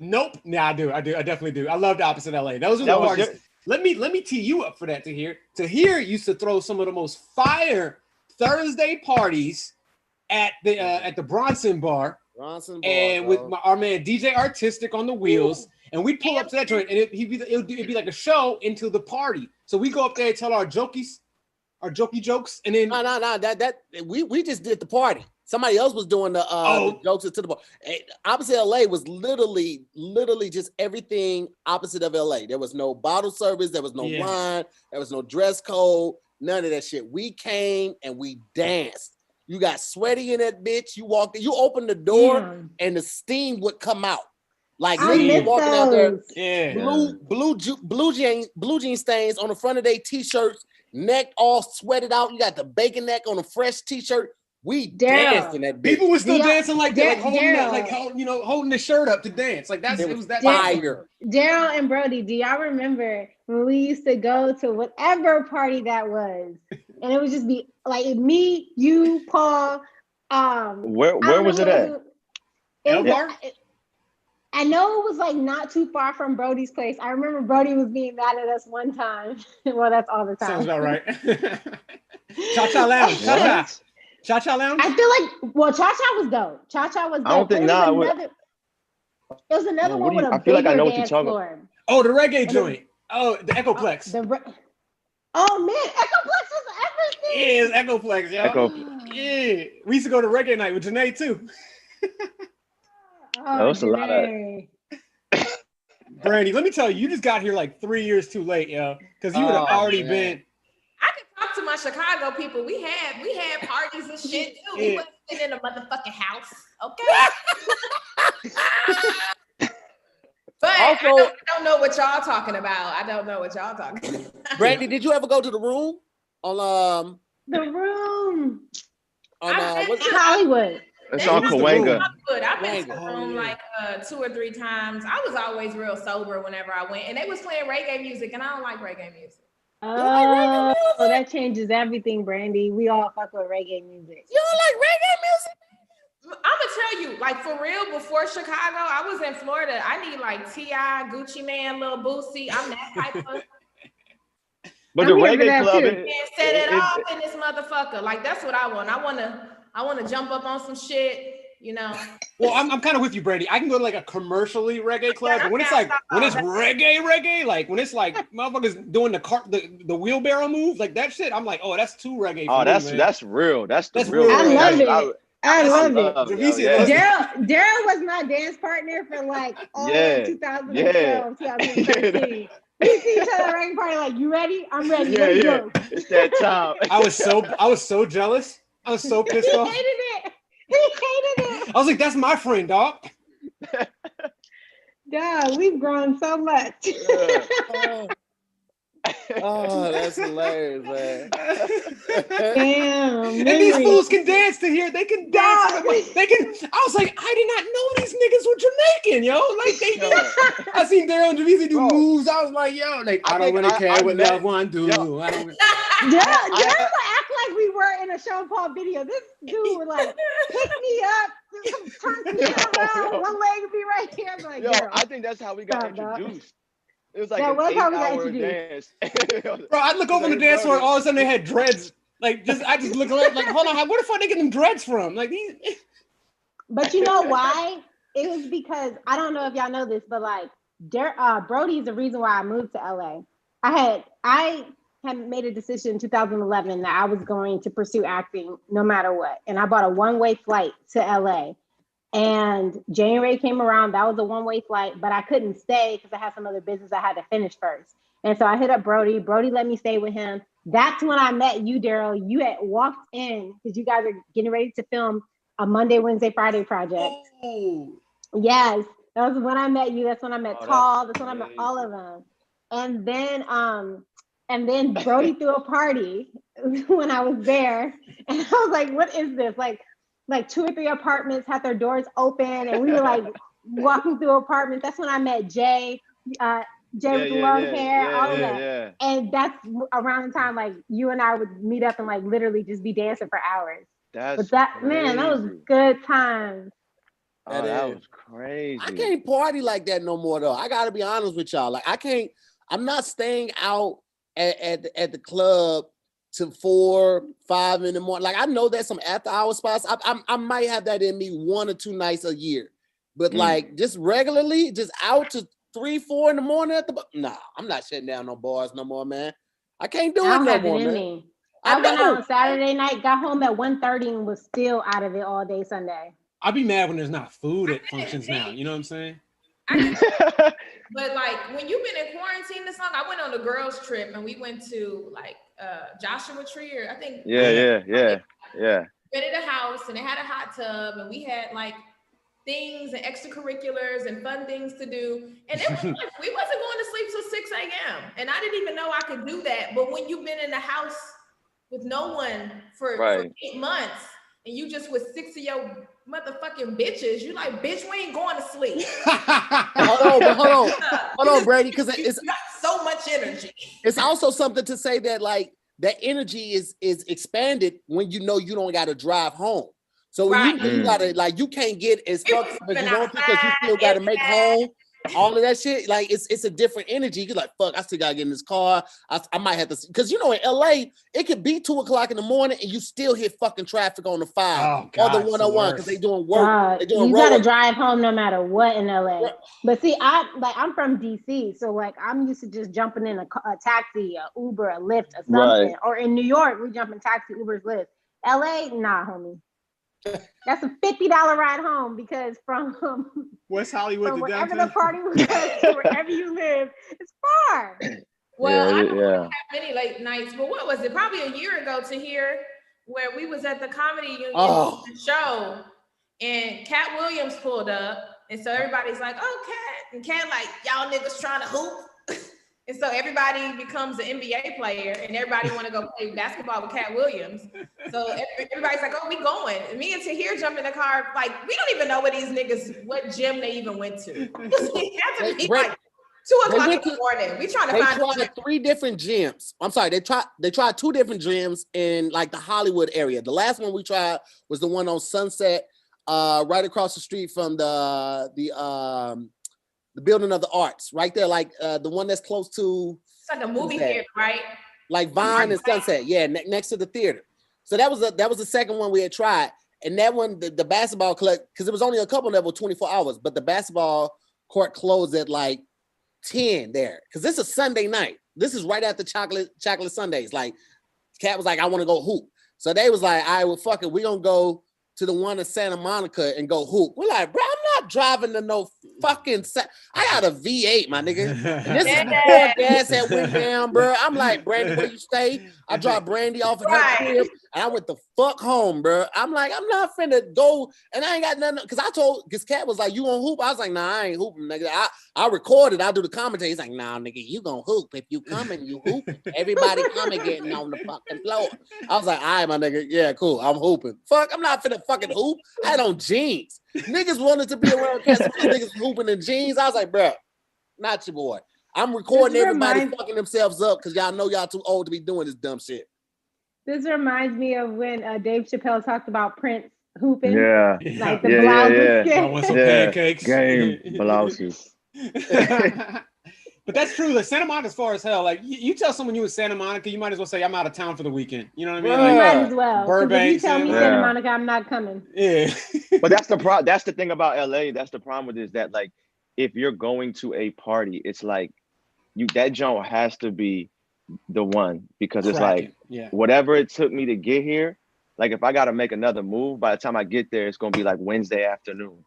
Nope. Yeah, I do. I definitely do. I loved Opposite LA. Those were the parties. Let me tee you up for that. Tahir used to throw some of the most fire Thursday parties at the Bronson Bar. And with our man DJ Artistic on the wheels, and we'd pull up to that joint, and it'd be like a show into the party. So we go up there and tell our jokey jokes, and then that we just did the party. Somebody else was doing the jokes to the bar. Opposite LA was literally just everything opposite of LA. There was no bottle service, there was no wine, there was no dress code, none of that shit. We came and we danced. You got sweaty in that bitch. You walked in, you opened the door and the steam would come out. Like niggas walking out there, blue jean stains on the front of their t-shirts, neck all sweated out. You got the bacon neck on a fresh t-shirt. We danced in that bitch. People were still dancing like that, holding the shirt up to dance. Like it was that fire. Daryl and Brody, do y'all remember when we used to go to whatever party that was? And it would just be like me, you, Paul. Where was it at? I know it was like not too far from Brody's place. I remember Brody was being mad at us one time. Well, that's all the time. Sounds about right. Cha-Cha Lounge. Cha-Cha Lounge? I feel like, Cha-Cha was dope. Cha-Cha was dope. I don't think it was another one with a I feel like I know what you're dance talking floor. about. Oh, the reggae joint. Oh, the Echoplex. Oh man, Echoplex was everything. Yeah, it's Echoplex, yo. Yeah. We used to go to reggae night with Janae too. That was a lot of Brandy, let me tell you, you just got here like 3 years too late, yo. Because you would have already been. I could talk to my Chicago people. We had parties and shit too. We wasn't sitting in a motherfucking house, okay? But also, I don't know what y'all talking about. Brandy, did you ever go to the Room on the Room on what's Hollywood? It's on Cahuenga. I've been to the Room like 2 or 3 times. I was always real sober whenever I went, and they was playing reggae music, and I don't like reggae music. Oh, that changes everything, Brandy. We all fuck with reggae music. You don't like reggae music? I'm gonna tell you, like for real, before Chicago, I was in Florida. I need like T.I., Gucci Man, Lil Boosie. I'm that type of. But the reggae club, set it off in this motherfucker. Like that's what I want. I want to jump up on some shit, you know. Well, I'm kind of with you, Brady. I can go to like a commercially reggae club, but when it's reggae, like when it's like motherfuckers doing the wheelbarrow move, like that shit, I'm like, oh, that's too reggae. Oh, that's real. That's real. I love it. I love it. Daryl was my dance partner for like all 2012, 2013. We see each other at a reggae party, like, you ready? I'm ready. Let's go. It's that time. I was so jealous. I was so pissed off. He hated it. I was like, that's my friend, dog. Dog, we've grown so much. Oh, that's hilarious, man. Damn. And these fools can dance to here. They can dance. They can. I was like, I did not know these niggas were Jamaican, yo. Like they do. I seen Daryl and Javicia do moves. I was like, yo, like I don't really care what loved one do. Daryl would act like we were in a Sean Paul video. This dude would like pick me up, turn me around, one leg would be right here. I'm like, yo, I think that's how we got introduced. It was like that was how we got introduced. Bro, I'd look over on the dance floor, and all of a sudden they had dreads. Like, I just look around, like, hold on, where the fuck they get them dreads from? Like these. But you know why? It was because I don't know if y'all know this, but like, Brody is the reason why I moved to LA. I had made a decision in 2011 that I was going to pursue acting no matter what, and I bought a one-way flight to LA. And January came around, that was a one-way flight, but I couldn't stay because I had some other business I had to finish first. And so I hit up Brody. Brody let me stay with him. That's when I met you, Daryl. You had walked in because you guys are getting ready to film a Monday, Wednesday, Friday project. Oh. Yes, that was when I met you. That's when I met Tall. That's when I met all of them. And then Brody threw a party when I was there. And I was like, what is this? Like 2 or 3 apartments had their doors open, and we were like walking through apartments. That's when I met Jay, with long hair, all of that. Yeah. And that's around the time like you and I would meet up and like literally just be dancing for hours. That was good times. Oh, that was crazy. I can't party like that no more though. I gotta be honest with y'all. Like I'm not staying out at the club to 4, 5 in the morning. Like I know there's some after hour spots. I might have that in me 1 or 2 nights a year, but like just regularly, just out to 3, 4 in the morning at the nah. I'm not shutting down no bars no more, man. I can't do it no more, man. I went out on Saturday night, got home at 1:30 and was still out of it all day Sunday. I'd be mad when there's not food at functions now. You know what I'm saying? But like when you've been in quarantine this long, I went on a girls trip and we went to like Joshua Tree, or I think yeah. Rented a house and it had a hot tub and we had like things and extracurriculars and fun things to do. And it was like we wasn't going to sleep till 6 a.m. And I didn't even know I could do that. But when you've been in the house with no one for 8 months and you just with 6 of your motherfucking bitches, you like, bitch, we ain't going to sleep. Hold on, Brady, because it's got so much energy. It's also something to say that like that energy is expanded when you know you don't got to drive home. So when you gotta like you can't get as fucked up as you want to because you still got to make home. All of that shit, like it's a different energy. You're like, fuck, I still gotta get in this car. I might have to, because you know in LA it could be 2 o'clock in the morning and you still hit fucking traffic on the 5 or the 101 because they doing work. They doing you gotta drive home no matter what in LA. But see, I'm from DC, so like I'm used to just jumping in a taxi, a Uber, a Lyft, or something. Or in New York, we jump in taxi, Ubers, Lyft. LA, nah, homie. That's a $50 ride home because from West Hollywood to wherever downtown. the party was to wherever you live, it's far. Well, I don't have many late nights, but what was it? Probably a year ago to here, where we was at the Comedy Union show, and Cat Williams pulled up, and so everybody's like, "Oh, Cat," and Cat like, "Y'all niggas trying to hoop." And so everybody becomes an NBA player and everybody want to go play basketball with Cat Williams. So everybody's like, oh, we going. And me and Tahir jump in the car. Like, we don't even know what gym they even went to. It had to be like 2 o'clock in the morning. We trying to find. They tried 3 different gyms. I'm sorry. They tried 2 different gyms in like the Hollywood area. The last one we tried was the one on Sunset, right across the street from the Building of the Arts, right there, like the one that's close to. It's like a movie theater, right? Like Vine and Sunset, yeah, next to the theater. So that was the second one we had tried, and that one, the basketball club, because it was only a couple that were 24 hours, but the basketball court closed at like 10 there, because this is Sunday night. This is right after chocolate Sundays. Like, Cat was like, I want to go hoop, so they was like, all right, well, fuck it, we gonna go to the one in Santa Monica and go hoop. We're like, bro, I'm not driving to no fucking I got a V8, my nigga. And this is before gas that went down, bro. I'm like, Brandy, where you stay? I dropped Brandy off at her crib. And I went the fuck home, bro. I'm like, I'm not finna go, and I ain't got nothing. Cause Cat was like, you gonna hoop? I was like, nah, I ain't hooping, nigga. I recorded, I do the commentary. He's like, nah, nigga, you gonna hoop. If you coming, you hooping. Everybody coming getting on the fucking floor. I was like, all right, my nigga, yeah, cool. I'm hooping. Fuck, I'm not finna fucking hoop. I had on jeans. Niggas wanted to be around Cats. Niggas hooping in jeans. I was like, bro, not your boy. I'm recording everybody fucking themselves up because y'all know y'all too old to be doing this dumb shit. This reminds me of when Dave Chappelle talked about Prince hooping. Yeah. Like the blouses. I want some pancakes. Game blouses. But that's true. Like Santa Monica's far as hell. Like you tell someone you in Santa Monica, you might as well say I'm out of town for the weekend. You know what I mean? You Like, might as well. Burbank. If you tell me Santa Monica, I'm not coming. Yeah. But that's the thing about LA. That's the problem with it, is that like if you're going to a party, it's like that joint has to be the one, because it's like whatever it took me to get here, like if I got to make another move, by the time I get there, it's gonna be like Wednesday afternoon.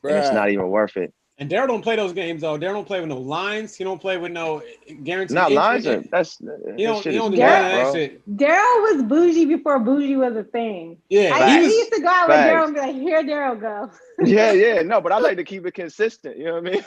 And it's not even worth it. And Daryl don't play those games though. Daryl don't play with no lines. He don't play with no guaranteed. Not lines. He don't do that shit. Daryl was bougie before bougie was a thing. Yeah, I used to go out with Daryl and be like, here Daryl go. Yeah, no, but I like to keep it consistent. You know what I mean?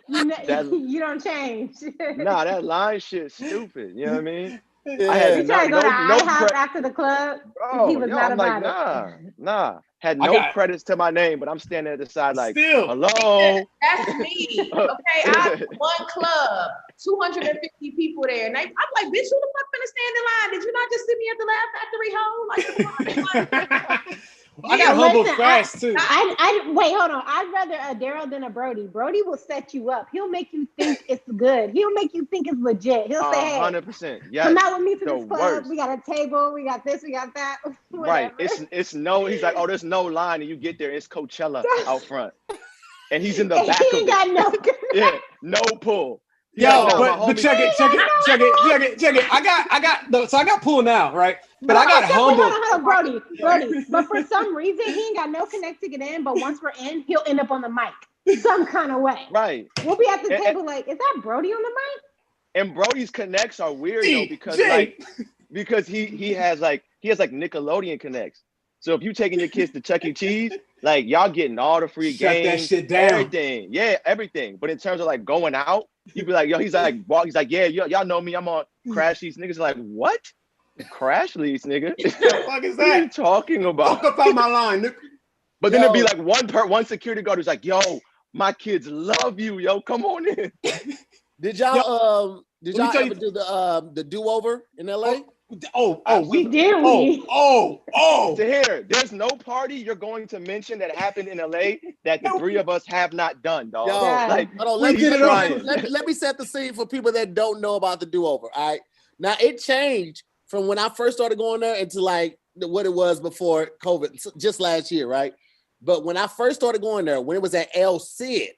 You don't change. Nah, that line shit stupid. You know what I mean? Yeah. I had to go to IHOP after the club. Bro, he was not about it. Nah. Had no credits to my name, but I'm standing at the side like, hello. That's me. Okay, I have one club, 250 people there. And I'm like, bitch, who the fuck finna stand in line? Did you not just see me at the Laugh Factory home? Like, I got humbled fast too. Wait, hold on. I'd rather a Daryl than a Brody. Brody will set you up. He'll make you think it's good. He'll make you think it's legit. He'll say, hey, 100%. Yeah, come out with me to this club. We got a table. We got this. We got that. Right. It's no. He's like, oh, there's no line, and you get there, it's Coachella out front, and he's in the back of it. Got no. No pull. Yo, but check it. I got pull now, right? But I got humbled. Hold on, Brody. But for some reason, he ain't got no connect to get in. But once we're in, he'll end up on the mic some kind of way. Right. We'll be at the table like, is that Brody on the mic? And Brody's connects are weird though, because he has Nickelodeon connects. So if you taking your kids to Chuck E. Cheese, like y'all getting all the free games, that shit down. Everything. Yeah, everything. But in terms of like going out, you be like, yo, he's like, yeah, y'all know me. I'm on Crash Lease. Niggas are like, what? Crash Lease, nigga? What the fuck is that? What are you talking about? Fuck up out my line, nigga. But then it'd be like one security guard who's like, yo, my kids love you, yo. Come on in. Did y'all ever do the do-over in LA? We did. Tahir, there's no party you're going to mention that happened in LA that the three of us have not done, dog. Yo, like, hold on, let me set the scene for people that don't know about the do-over. All right. Now it changed from when I first started going there into like what it was before COVID, just last year, right? But when I first started going there, when it was at El Cid,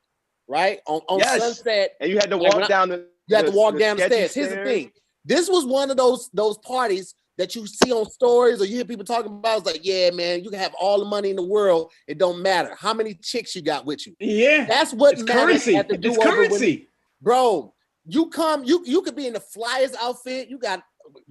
right? On Sunset. And you had to walk down the stairs. Here's the thing. This was one of those parties that you see on stories or you hear people talking about. It's like, yeah, man, you can have all the money in the world. It don't matter how many chicks you got with you. Yeah, that's what matters currency. At the it's currency, bro. You come, you could be in the flyest outfit. You got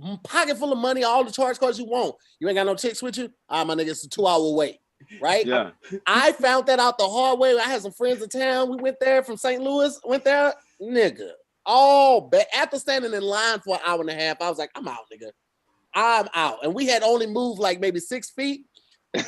a pocket full of money, all the charge cards you want. You ain't got no chicks with you. My nigga, it's a 2-hour wait. Right? Yeah. I found that out the hard way. I had some friends in town. We went there from St. Louis. Went there, nigga. After standing in line for an hour and a half, I was like, I'm out, nigga. I'm out. And we had only moved like maybe 6 feet. I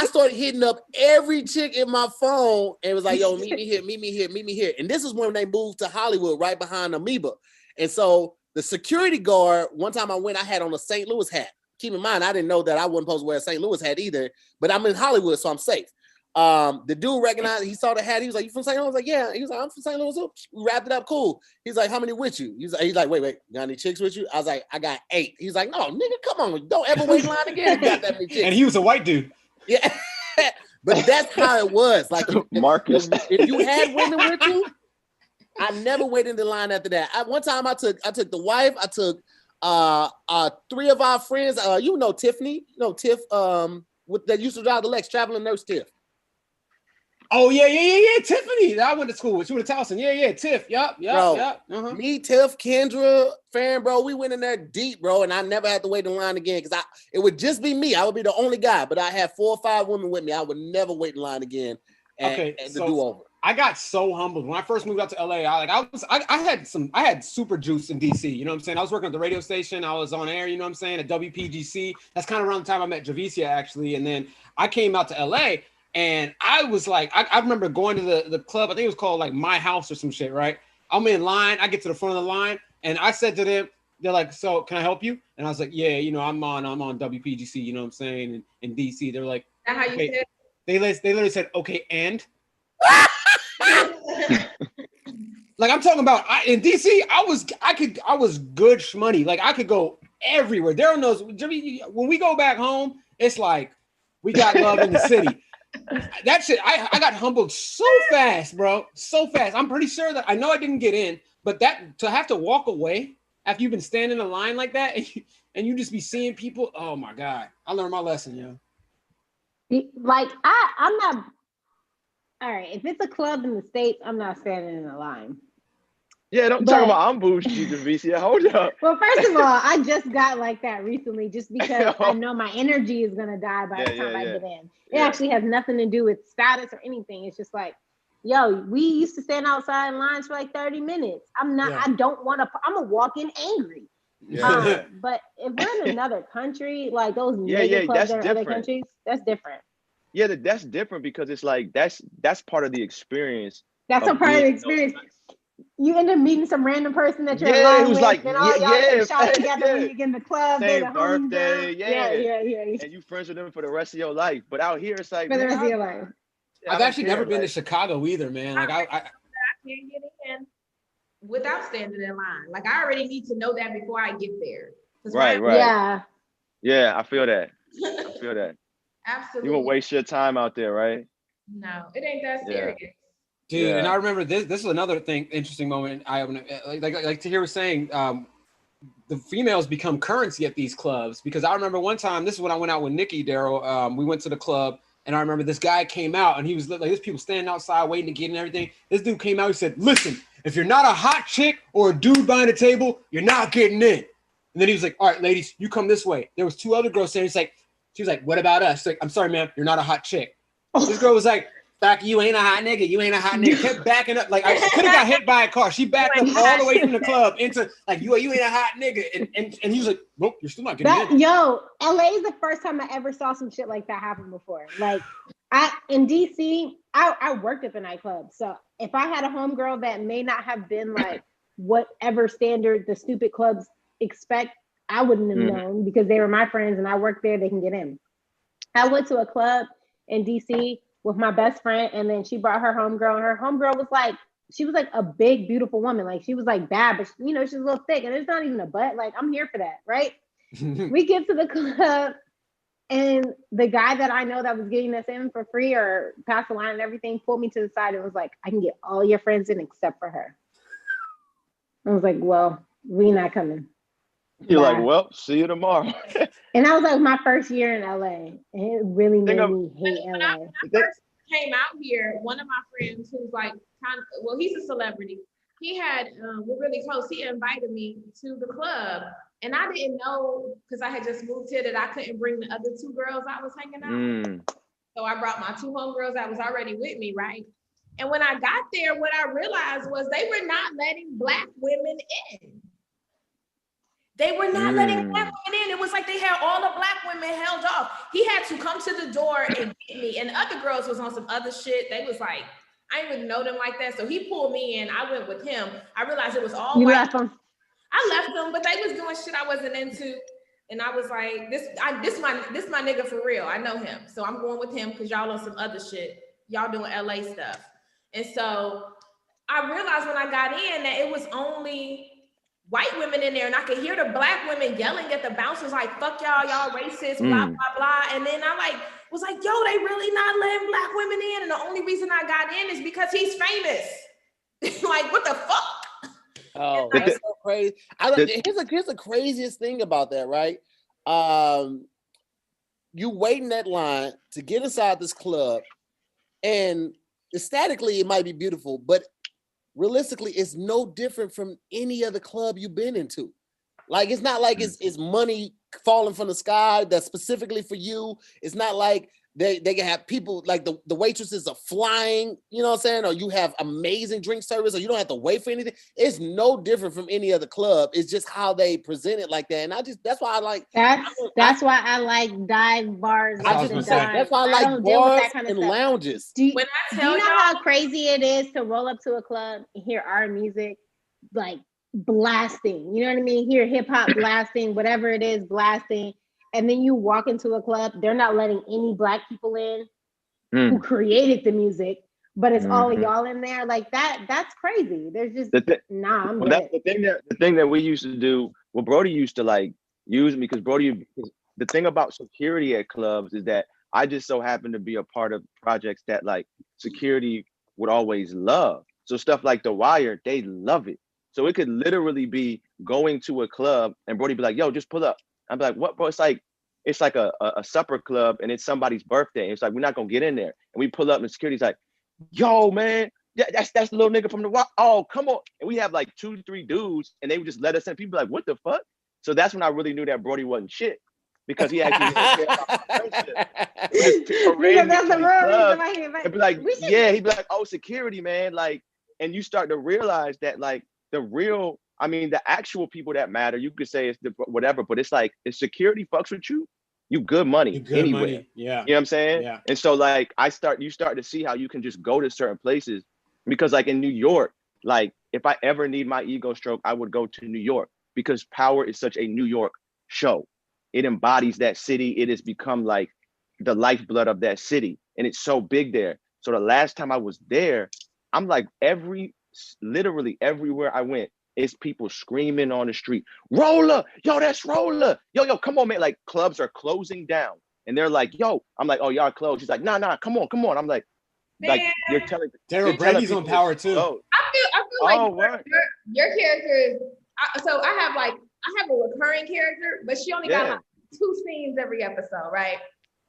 started hitting up every chick in my phone and was like, yo, meet me here. And this is when they moved to Hollywood, right behind Amoeba. And so the security guard, one time I went, I had on a St. Louis hat. Keep in mind, I didn't know that I wasn't supposed to wear a St. Louis hat either, but I'm in Hollywood, so I'm safe. The dude recognized, he saw the hat. He was like, you from St. Louis? I was like, yeah. He was like, I'm from St. Louis. We wrapped it up cool. He's like, how many with you? He's like, wait, you got any chicks with you? I was like, I got 8. He's like, no, nigga, come on. Don't ever wait in line again. You got that many chicks. And he was a white dude. Yeah. But that's how it was. Like, Marcus. If you had women with you, I never waited in the line after that. One time I took the wife, I took 3 of our friends, you know Tiffany, Tiff, that used to drive the Lex, traveling nurse Tiff. Oh yeah. Tiffany, I went to school with. She went to Towson. Yeah. Tiff. Yup. Me, Tiff, Kendra, Farron, bro. We went in there deep, bro, and I never had to wait in line again because it would just be me. I would be the only guy, but I had 4 or 5 women with me. I would never wait in line again. And to do over. I got so humbled when I first moved out to LA. I had super juice in DC. You know what I'm saying? I was working at the radio station. I was on air. You know what I'm saying? At WPGC. That's kind of around the time I met Javicia actually. And then I came out to LA, and I was like, I remember going to the club. I think it was called like My House or some shit. Right? I'm in line. I get to the front of the line, and I said to them, they're like, "So can I help you?" And I was like, "Yeah, you know, I'm on WPGC. You know what I'm saying? In DC." They're like, "That's how you okay. said?" They literally said, "Okay, and." Like I'm talking about in DC, I was good shmoney. Like I could go everywhere. Daryl knows when we go back home, it's like we got love in the city. That shit, I got humbled so fast, bro. So fast. I'm pretty sure that I know I didn't get in, but that to have to walk away after you've been standing in a line like that and you just be seeing people, oh my God. I learned my lesson, yo. Like I'm not. All right, if it's a club in the States, I'm not standing in a line. Yeah, don't talk about I'm bougie, Javicia. Hold up. Well, first of all, I just got like that recently just because I know my energy is going to die by the time I get in. It actually has nothing to do with status or anything. It's just like, yo, we used to stand outside in lines for like 30 minutes. I don't want to, I'm going to walk in angry. Yeah. But if we're in another country, like those mega clubs in other countries, that's different. Yeah, that's different because it's like that's part of the experience. That's a part of the experience. You end up meeting some random person that you're alone with, like, and all y'all shot together when you get in the club. Same birthday, yeah. And you friends with them for the rest of your life. But out here, it's like for the rest of your life. I've actually never been to Chicago either, man. Like I can't get in without standing in line. Like I already need to know that before I get there. Right. Yeah, I feel that. Absolutely. You won't waste your time out there, right? No, it ain't that serious. Dude, and I remember this is another thing, interesting moment. Like Tahir was saying, the females become currency at these clubs because I remember one time, this is when I went out with Nikki, Daryl, we went to the club and I remember this guy came out and he was like, there's people standing outside waiting to get in and everything. This dude came out, he said, listen, if you're not a hot chick or a dude behind a table, you're not getting in. And then he was like, all right, ladies, you come this way. There was 2 other girls standing. She was like, what about us? She's like, I'm sorry, ma'am, you're not a hot chick. This girl was like, you ain't a hot nigga. You ain't a hot nigga. Kept backing up. Like I could have got hit by a car. She backed up all the way from the club into like, you ain't a hot nigga. And he was like, nope, you're still not getting in. Yo, LA is the first time I ever saw some shit like that happen before. Like in DC, I worked at the nightclub. So if I had a homegirl that may not have been like whatever standard the stupid clubs expect, I wouldn't have known because they were my friends and I worked there, they can get in. I went to a club in DC with my best friend, and then she brought her homegirl, and her homegirl was like, she was like a big, beautiful woman. Like she was like bad, but you know, she's a little thick, and there's not even a butt. Like I'm here for that, right? We get to the club, and the guy that I know that was getting us in for free or past the line and everything pulled me to the side and was like, I can get all your friends in except for her. I was like, well, we not coming. You're like, well, see you tomorrow. And that was like my first year in LA. And it really made me hate LA. When I first came out here, one of my friends who's like, he's a celebrity. He had, we're really close. He invited me to the club. And I didn't know, because I had just moved here, that I couldn't bring the other 2 girls I was hanging out with. So I brought my 2 homegirls that was already with me, right? And when I got there, what I realized was they were not letting Black women in. They were not letting Black women in. It was like they had all the Black women held off. He had to come to the door and get me. And other girls was on some other shit. They was like, I didn't even know them like that. So he pulled me in. I went with him. I realized it was all white. Left them. I left them, but they was doing shit I wasn't into. And I was like, this my nigga for real. I know him. So I'm going with him because y'all on some other shit. Y'all doing LA stuff. And so I realized when I got in that it was only white women in there, and I could hear the Black women yelling at the bouncers like, fuck y'all racist, blah, blah, blah. And then I was like, yo, they really not letting Black women in. And the only reason I got in is because he's famous. Like, what the fuck? Oh, that's so crazy. Here's the craziest thing about that, right? You wait in that line to get inside this club, and aesthetically it might be beautiful, but realistically, it's no different from any other club you've been into. Like, it's not like it's money falling from the sky that's specifically for you. It's not like they can have people like the waitresses are flying, you know what I'm saying? Or you have amazing drink service, or you don't have to wait for anything. It's no different from any other club. It's just how they present it like that. And that's why I like that's why I like dive bars. That's why I like bars and lounges. Do you know how crazy it is to roll up to a club and hear our music like blasting? You know what I mean? Hear hip hop blasting, whatever it is, blasting. And then you walk into a club, they're not letting any Black people in who created the music, but it's all of y'all in there. Like that's crazy. There's just I'm well, that's the thing that we used to do. Well, Brody used to like use me because the thing about security at clubs is that I just so happened to be a part of projects that like security would always love. So stuff like The Wire, they love it. So it could literally be going to a club and Brody be like, yo, just pull up. I'd be like, what, bro? It's like a supper club and it's somebody's birthday. It's like, we're not gonna get in there. And we pull up and security's like, yo, man, that's the little nigga from the rock. Oh, come on. And we have like 2 to 3 dudes and they would just let us in. People be like, what the fuck? So that's when I really knew that Brody wasn't shit. Because he actually he'd be like, yeah, he'd be like, oh, security, man. Like, and you start to realize that like the actual people that matter, you could say it's whatever, but it's like if security fucks with you, you good money anyway. Money. Yeah. You know what I'm saying? Yeah. And so like you start to see how you can just go to certain places because like in New York, like if I ever need my ego stroke, I would go to New York because Power is such a New York show. It embodies that city. It has become like the lifeblood of that city. And it's so big there. So the last time I was there, I'm like literally everywhere I went, it's people screaming on the street, Roller, yo, that's Roller. Yo, come on, man. Like clubs are closing down. And they're like, yo, I'm like, oh, y'all closed. She's like, nah, come on. I'm like, man. Like you're telling Daryl, Brandi's on Power too. I feel like your character is, so I have a recurring character, but she only got like 2 scenes every episode, right?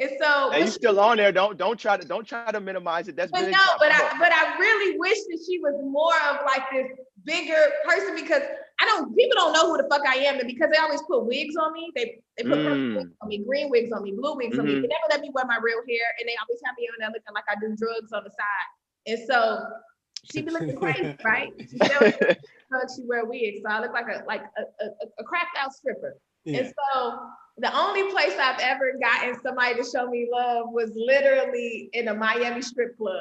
And so you still on there. Don't try to minimize it. That's but no, but I really wish that she was more of like this bigger person because people don't know who the fuck I am, and because they always put wigs on me, they put purple wigs on me, green wigs on me, blue wigs on me. They never let me wear my real hair, and they always have me on there looking like I do drugs on the side. And so she be looking crazy, right? She wear wigs, so I look like a cracked out stripper. Yeah. And so the only place I've ever gotten somebody to show me love was literally in a Miami strip club,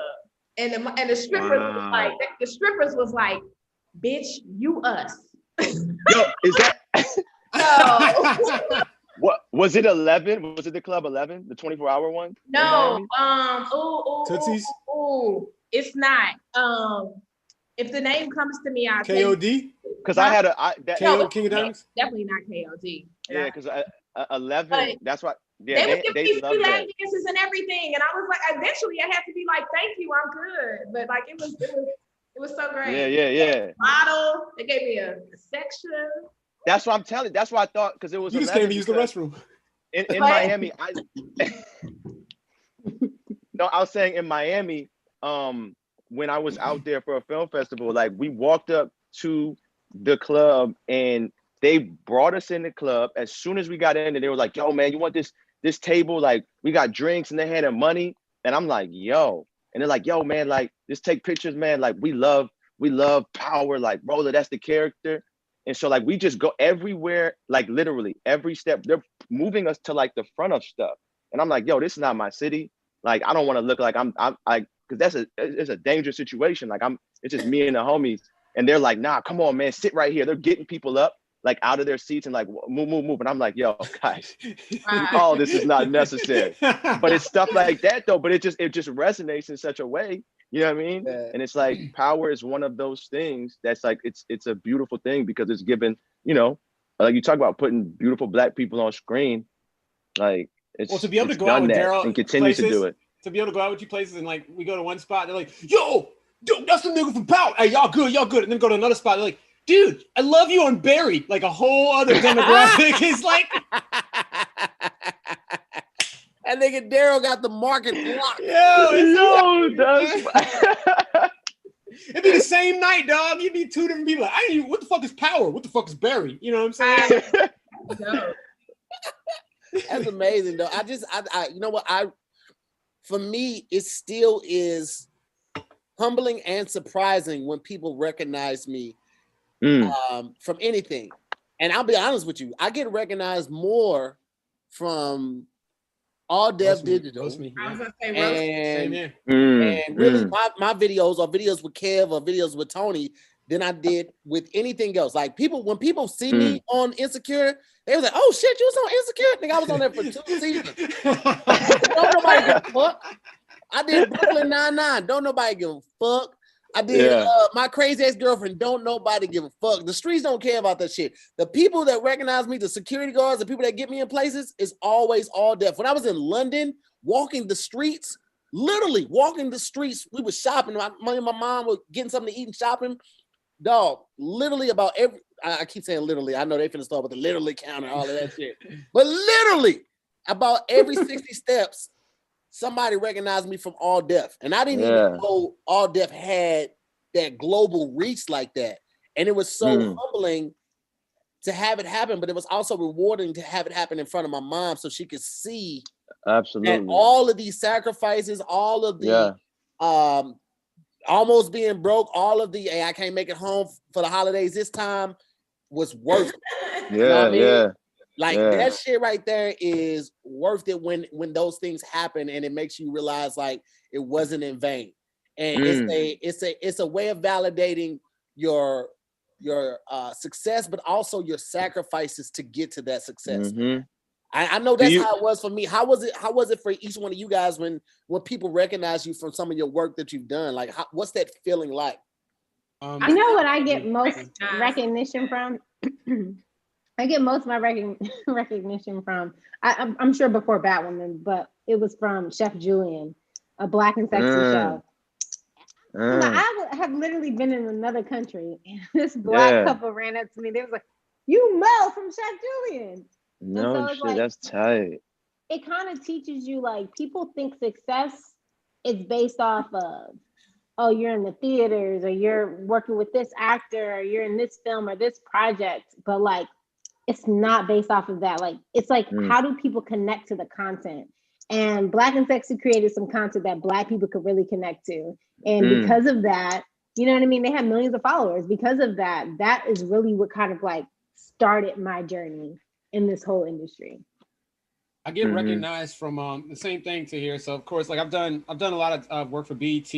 and the strippers was like, bitch, you us. Yo, is that? No. What was it? 11? Was it the club 11, the 24-hour one? No. Tootsie's? It's not. If the name comes to me, I'll KOD. Because I had King of Diamonds. Definitely not KOD. Yeah, because 11. But that's what. Yeah, they would give me free line dances and everything, and I was like, eventually I had to be like, thank you, I'm good. But like it was so great. Yeah. Model. They gave me a section. That's what I'm telling you. That's what I thought because it was. You just came to use the restroom. In Miami, I was saying in Miami, when I was out there for a film festival, like we walked up to the club and they brought us in the club. As soon as we got in, and they were like, "Yo, man, you want this table? Like we got drinks," and they had their money, and I'm like, "Yo," and they're like, "Yo, man, like just take pictures, man. Like we love Power, like Roller, that's the character." And so like we just go everywhere, like literally every step. They're moving us to like the front of stuff, and I'm like, "Yo, this is not my city. Like I don't want to look like I'm because it's a dangerous situation. Like it's just me and the homies, and they're like, nah, come on, man, sit right here. They're getting people up like out of their seats and like move. And I'm like, yo, guys, all this is not necessary. But it's stuff like that though. But it just resonates in such a way. You know what I mean? Yeah. And it's like Power is one of those things that's like it's a beautiful thing because it's given, like you talk about putting beautiful Black people on screen, like it's to be able to go out with Daryl and continue to do it. To be able to go out with you places and like we go to one spot, they're like, yo, dude, that's the nigga from Power. Hey, y'all good. And then go to another spot, they're like, dude, I love you on Barry. Like a whole other demographic is like And nigga Daryl got the market blocked. It'd be the same night, dog. You'd be two different people. Like, what the fuck is Power? What the fuck is Barry? You know what I'm saying? That's amazing, though. I you know what? For me, it still is humbling and surprising when people recognize me from anything. And I'll be honest with you, I get recognized more from All Deaf Digital. And really my videos or videos with Kev or videos with Tony than I did with anything else. Like when people see me on Insecure, they was like, "Oh shit, you was on Insecure?" Nigga, I was on there for 2 seasons. Don't nobody give a fuck. I did Brooklyn Nine-Nine. Don't nobody give a fuck. I did My Crazy Ex-Girlfriend. Don't nobody give a fuck. The streets don't care about that shit. The people that recognize me, the security guards, the people that get me in places, is always all deaf. When I was in London, walking the streets, literally walking the streets, we were shopping. My mom was getting something to eat and shopping. Dog, literally about every, I keep saying literally. I know they finna start with the literally count and all of that shit. But literally, about every 60 steps, somebody recognized me from All Deaf. And I didn't even know All Deaf had that global reach like that. And it was so humbling to have it happen, but it was also rewarding to have it happen in front of my mom so she could see that all of these sacrifices, all of the almost being broke, all of the, hey, I can't make it home for the holidays this time, was worth it. You know what I mean? Like that shit right there is worth it when those things happen, and it makes you realize like it wasn't in vain. And it's a way of validating your success, but also your sacrifices to get to that success. I know that's how it was for me. How was it for each one of you guys when people recognize you from some of your work that you've done? Like, what's that feeling like? You know what I get most recognition from? I get most of my recognition from, I'm sure before Batwoman, but it was from Chef Julian, a Black and Sexy show. I have literally been in another country, and this Black couple ran up to me. They was like, "You Mel from Chef Julian." No shit, like, that's tight. It kind of teaches you, like, people think success is based off of, oh, you're in the theaters, or you're working with this actor, or you're in this film or this project, but like, it's not based off of that. Like, it's like, how do people connect to the content? And Black and Sexy created some content that Black people could really connect to. And because of that, you know what I mean? They have millions of followers. Because of that, that is really what kind of like started my journey in this whole industry. I get recognized from the same thing to here. So of course, like I've done a lot of work for BET.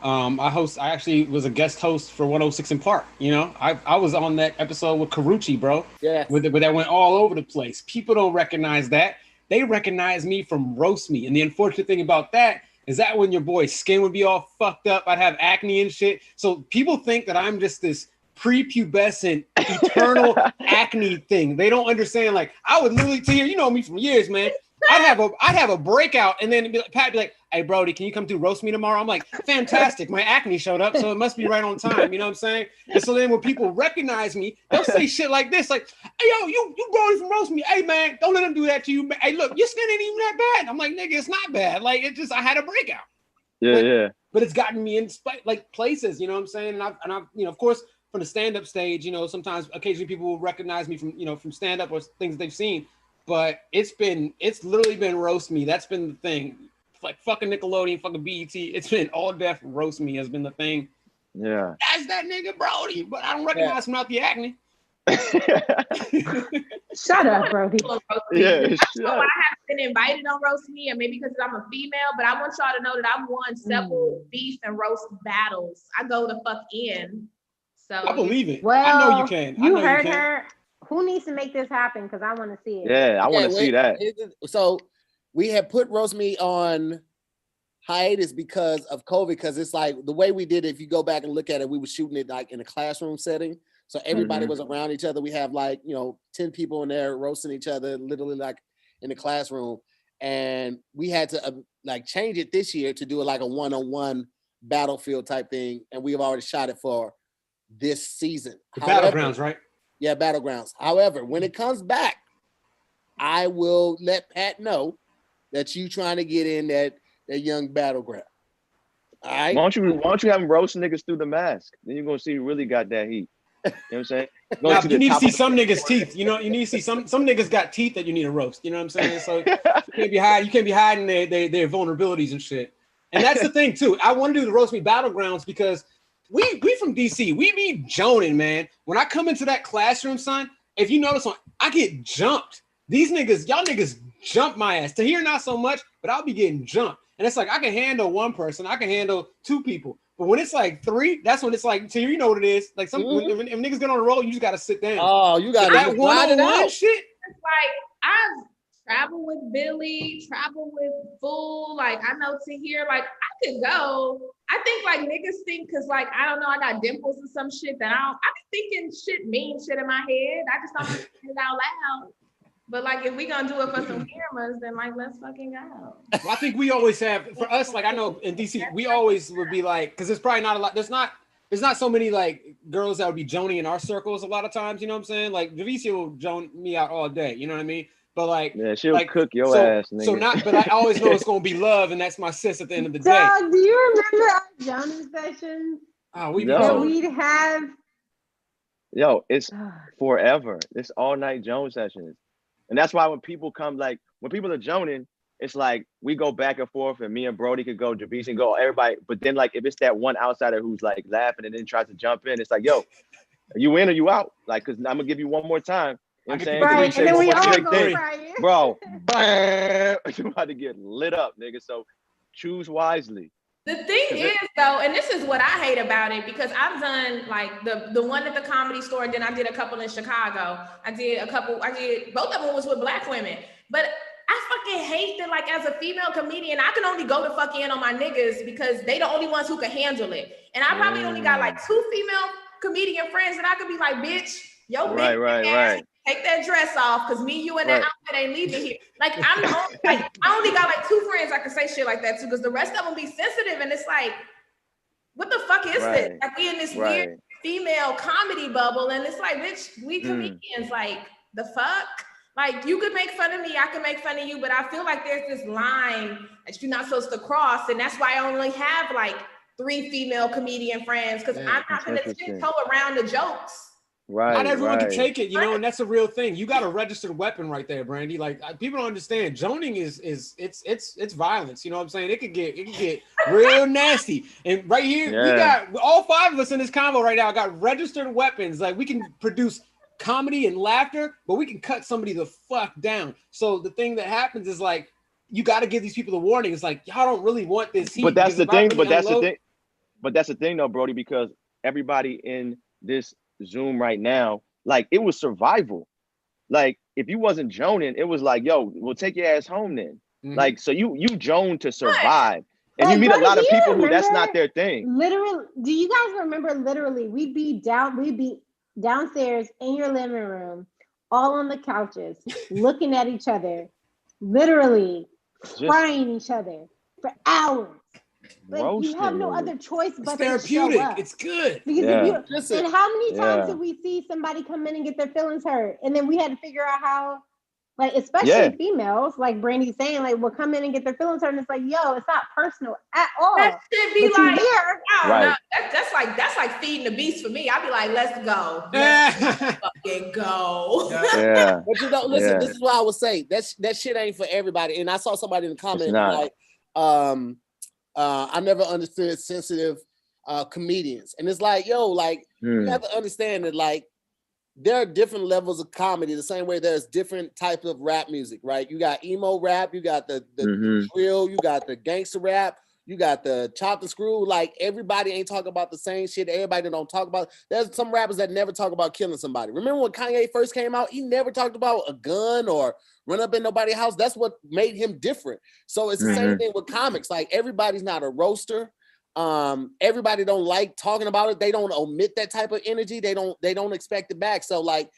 I actually was a guest host for 106 in Park. You know, I was on that episode with Karuchi, bro. Yeah. Where that went all over the place. People don't recognize that. They recognize me from Roast Me. And the unfortunate thing about that is that when your boy's skin would be all fucked up, I'd have acne and shit. So people think that I'm just this prepubescent, eternal acne thing. They don't understand. Like, I would literally tell you know me from years, man. I'd have a breakout, and then Pat be like, "Hey, Brody, can you come do Roast Me tomorrow?" I'm like, "Fantastic, my acne showed up, so it must be right on time." You know what I'm saying? And so then when people recognize me, they'll say shit like this, like, "Hey, yo, you Brody from Roast Me. Hey, man, don't let them do that to you. Hey, look, your skin ain't even that bad." I'm like, "Nigga, it's not bad. Like, it just I had a breakout." But it's gotten me in like places. You know what I'm saying? And I've you know, of course, from the stand-up stage, you know, sometimes occasionally people will recognize me from, you know, from stand-up or things they've seen. But it's literally been Roast Me. That's been the thing. Like fucking Nickelodeon, fucking BET. It's been All Deaf Roast Me has been the thing. Yeah. That's that nigga Brody, but I don't recognize him out the acne. Shut up, Brody. Yeah, I haven't been invited on Roast Me, and maybe because I'm a female, but I want y'all to know that I've won several beef and roast battles. I go the fuck in. So I believe it. Well, I know you can. You heard her. Who needs to make this happen? Because I want to see it. Yeah, I want to see that. So we had put Roast Me on hiatus because of COVID, because it's like the way we did it, if you go back and look at it, we were shooting it like in a classroom setting. So everybody was around each other. We have like, you know, 10 people in there roasting each other, literally like in the classroom. And we had to like change it this year to do it like a one-on-one battlefield type thing. And we have already shot it for this season. Battlegrounds, right? Yeah, Battlegrounds. However, when it comes back, I will let Pat know that you trying to get in that young battleground. All right. Why don't you have them roast niggas through the mask? Then you're gonna see you really got that heat. You know what I'm saying? Now, you need to see some niggas' teeth. You know, you need to see some niggas got teeth that you need to roast. You know what I'm saying? So you can't be hiding their vulnerabilities and shit. And that's the thing too. I want to do the roast me battlegrounds because we from DC. We be joning, man. When I come into that classroom, son, if you notice, I get jumped. These niggas, y'all niggas jump my ass. Tahir not so much, but I'll be getting jumped. And it's like I can handle one person, I can handle two people. But when it's like three, that's when it's like, Tahir, you know what it is. Like if niggas get on a roll, you just gotta sit down. Oh, you gotta that one-on-one shit. It's like I've traveled with Billy, traveled with Fool. Like I know Tahir, like I could go. I think like niggas think because like I don't know, I got dimples and some shit that I be thinking mean shit in my head. I just don't think it out loud. But like if we gonna do it for some cameras, then like let's fucking go. Well, I think we always have for us, like I know in DC, we always would be like, because there's probably not a lot, there's not so many like girls that would be joning in our circles a lot of times, you know what I'm saying? Like Javicia will joan me out all day, you know what I mean? But like, yeah, she'll like, cook your ass, nigga. But I always know it's gonna be love, and that's my sis at the end of the day. Dog, do you remember our joning sessions? Oh, we'd have. Yo, it's forever. It's all night Joan sessions. And that's why when people come, like when people are joning, it's like we go back and forth, and me and Brody could go, Javicia and go, everybody. But then like if it's that one outsider who's like laughing and then tries to jump in, it's like, yo, are you in or you out? Like, cause I'm gonna give you one more time. You know what I'm saying? Right, and then we all go right. Bro, you about to get lit up, nigga. So choose wisely. The thing is though, and this is what I hate about it, because I've done like the one at the Comedy Store, and then I did a couple in Chicago. Both of them was with Black women. But I fucking hate that, like as a female comedian, I can only go to fuck in on my niggas because they the only ones who can handle it. And I probably only got like 2 female comedian friends that I could be like, bitch, yo, bitch, right. Take that dress off, because me, you, and that outfit ain't leaving here. Like I only got like 2 friends I can say shit like that to, because the rest of them be sensitive, and it's like, what the fuck is this? Like we in this weird female comedy bubble, and it's like, bitch, we comedians, like the fuck? Like you could make fun of me, I can make fun of you, but I feel like there's this line that you're not supposed to cross, and that's why I only have like 3 female comedian friends, because I'm not gonna tiptoe around the jokes. Right. Not everyone can take it, you know, and that's a real thing. You got a registered weapon right there, Brandy. Like people don't understand. Joning it's violence. You know what I'm saying? It could get real nasty. And right here, we got all 5 of us in this convo right now. Got registered weapons. Like we can produce comedy and laughter, but we can cut somebody the fuck down. So the thing that happens is like you got to give these people the warning. It's like y'all don't really want this heat. But that's the thing. But that's the thing though, Brody, because everybody in this Zoom right now, like it was survival. Like if you wasn't joning, it was like, yo, we'll take your ass home then. Like so you joan to survive, and you meet a lot of people who that's not their thing. Literally, do you guys remember? Literally, we'd be downstairs in your living room, all on the couches, looking at each other, literally crying each other for hours. But you have no other choice but to show up. It's good. Because and how many times did we see somebody come in and get their feelings hurt, and then we had to figure out how, like especially females, like Brandy's saying, like will come in and get their feelings hurt, and it's like, yo, it's not personal at all. That should be like, no, that's like feeding the beast for me. I'd be like, let's go, let's fucking go. Yeah. But you know, listen, this is what I would say. That shit ain't for everybody. And I saw somebody in the comment like, I never understood sensitive comedians, and it's like, yo, like you have to understand that like there are different levels of comedy, the same way there's different types of rap music, right? You got emo rap, you got the drill, you got the gangster rap, you got the chop and screw. Like everybody ain't talking about the same shit. Everybody don't talk about. There's some rappers that never talk about killing somebody. Remember when Kanye first came out? He never talked about a gun or run up in nobody's house. That's what made him different. So it's the same thing with comics. Like everybody's not a roaster. Everybody don't like talking about it. They don't omit that type of energy. They don't expect it back. So like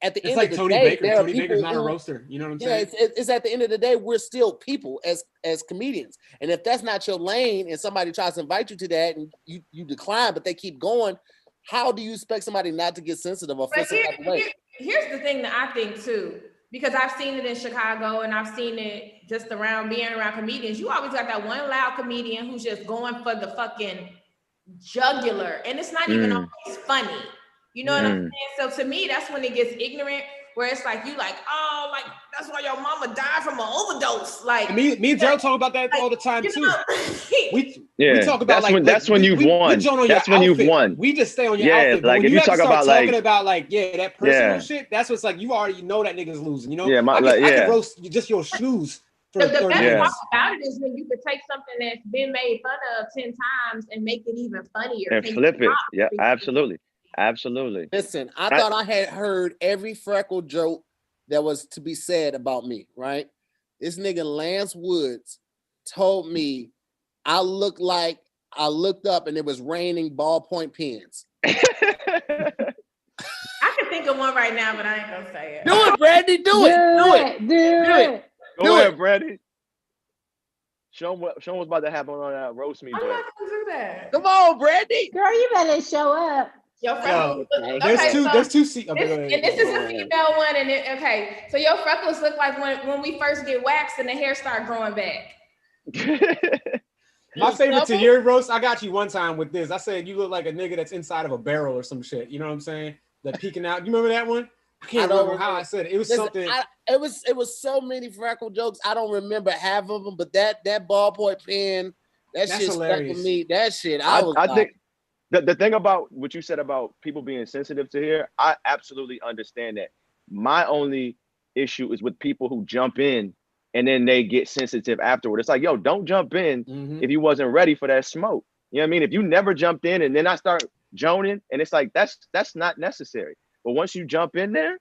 at the end of the Tony day, Baker. Tony Baker's not a roaster. You know what I'm saying? It's at the end of the day, we're still people as comedians. And if that's not your lane and somebody tries to invite you to that and you decline, but they keep going, how do you expect somebody not to get sensitive or feel some type of way? Here's the thing that I think too. because I've seen it in Chicago and I've seen it just around being around comedians. You always got that one loud comedian who's just going for the fucking jugular, and it's not even always funny. You know what I'm saying? So to me, that's when it gets ignorant, where it's like you like, oh, like that's why your mama died from an overdose. Like me and Daryl talk about that all the time too. We talk about that's when you've won. That's when you've won. We just stay on your outfit. Like when if you talk about talking about that personal shit, that's what's like you already know that nigga's losing. You know, I can roast just your shoes. The best part about it is when you could take something that's been made fun of 10 times and make it even funnier and flip it. Yeah, absolutely. Absolutely. Listen, I thought I had heard every freckle joke that was to be said about me, right? This nigga Lance Woods told me I looked like I looked up and it was raining ballpoint pens. I can think of one right now, but I ain't gonna say it. Do it, Brandy. Do it. Go ahead, Brandy. Show him what's about to happen on that roast me. I'm not gonna do that. Come on, Brandy. Girl, you better show up. Your freckles. There's two seats. And this is a female one. And so your freckles look like when we first get waxed and the hair start growing back. My favorite to your roast, I got you one time with this. I said you look like a nigga that's inside of a barrel or some shit. You know what I'm saying? That peeking out. You remember that one? I can't remember how I said it. It was something. It was so many freckle jokes. I don't remember half of them, but that ballpoint pen, that's shit hilarious. Stuck with me. That shit. I think the thing about what you said about people being sensitive to here, I absolutely understand that. My only issue is with people who jump in and then they get sensitive afterward. It's like, yo, don't jump in if you wasn't ready for that smoke. You know what I mean? If you never jumped in and then I start joning, and it's like that's not necessary. But once you jump in there,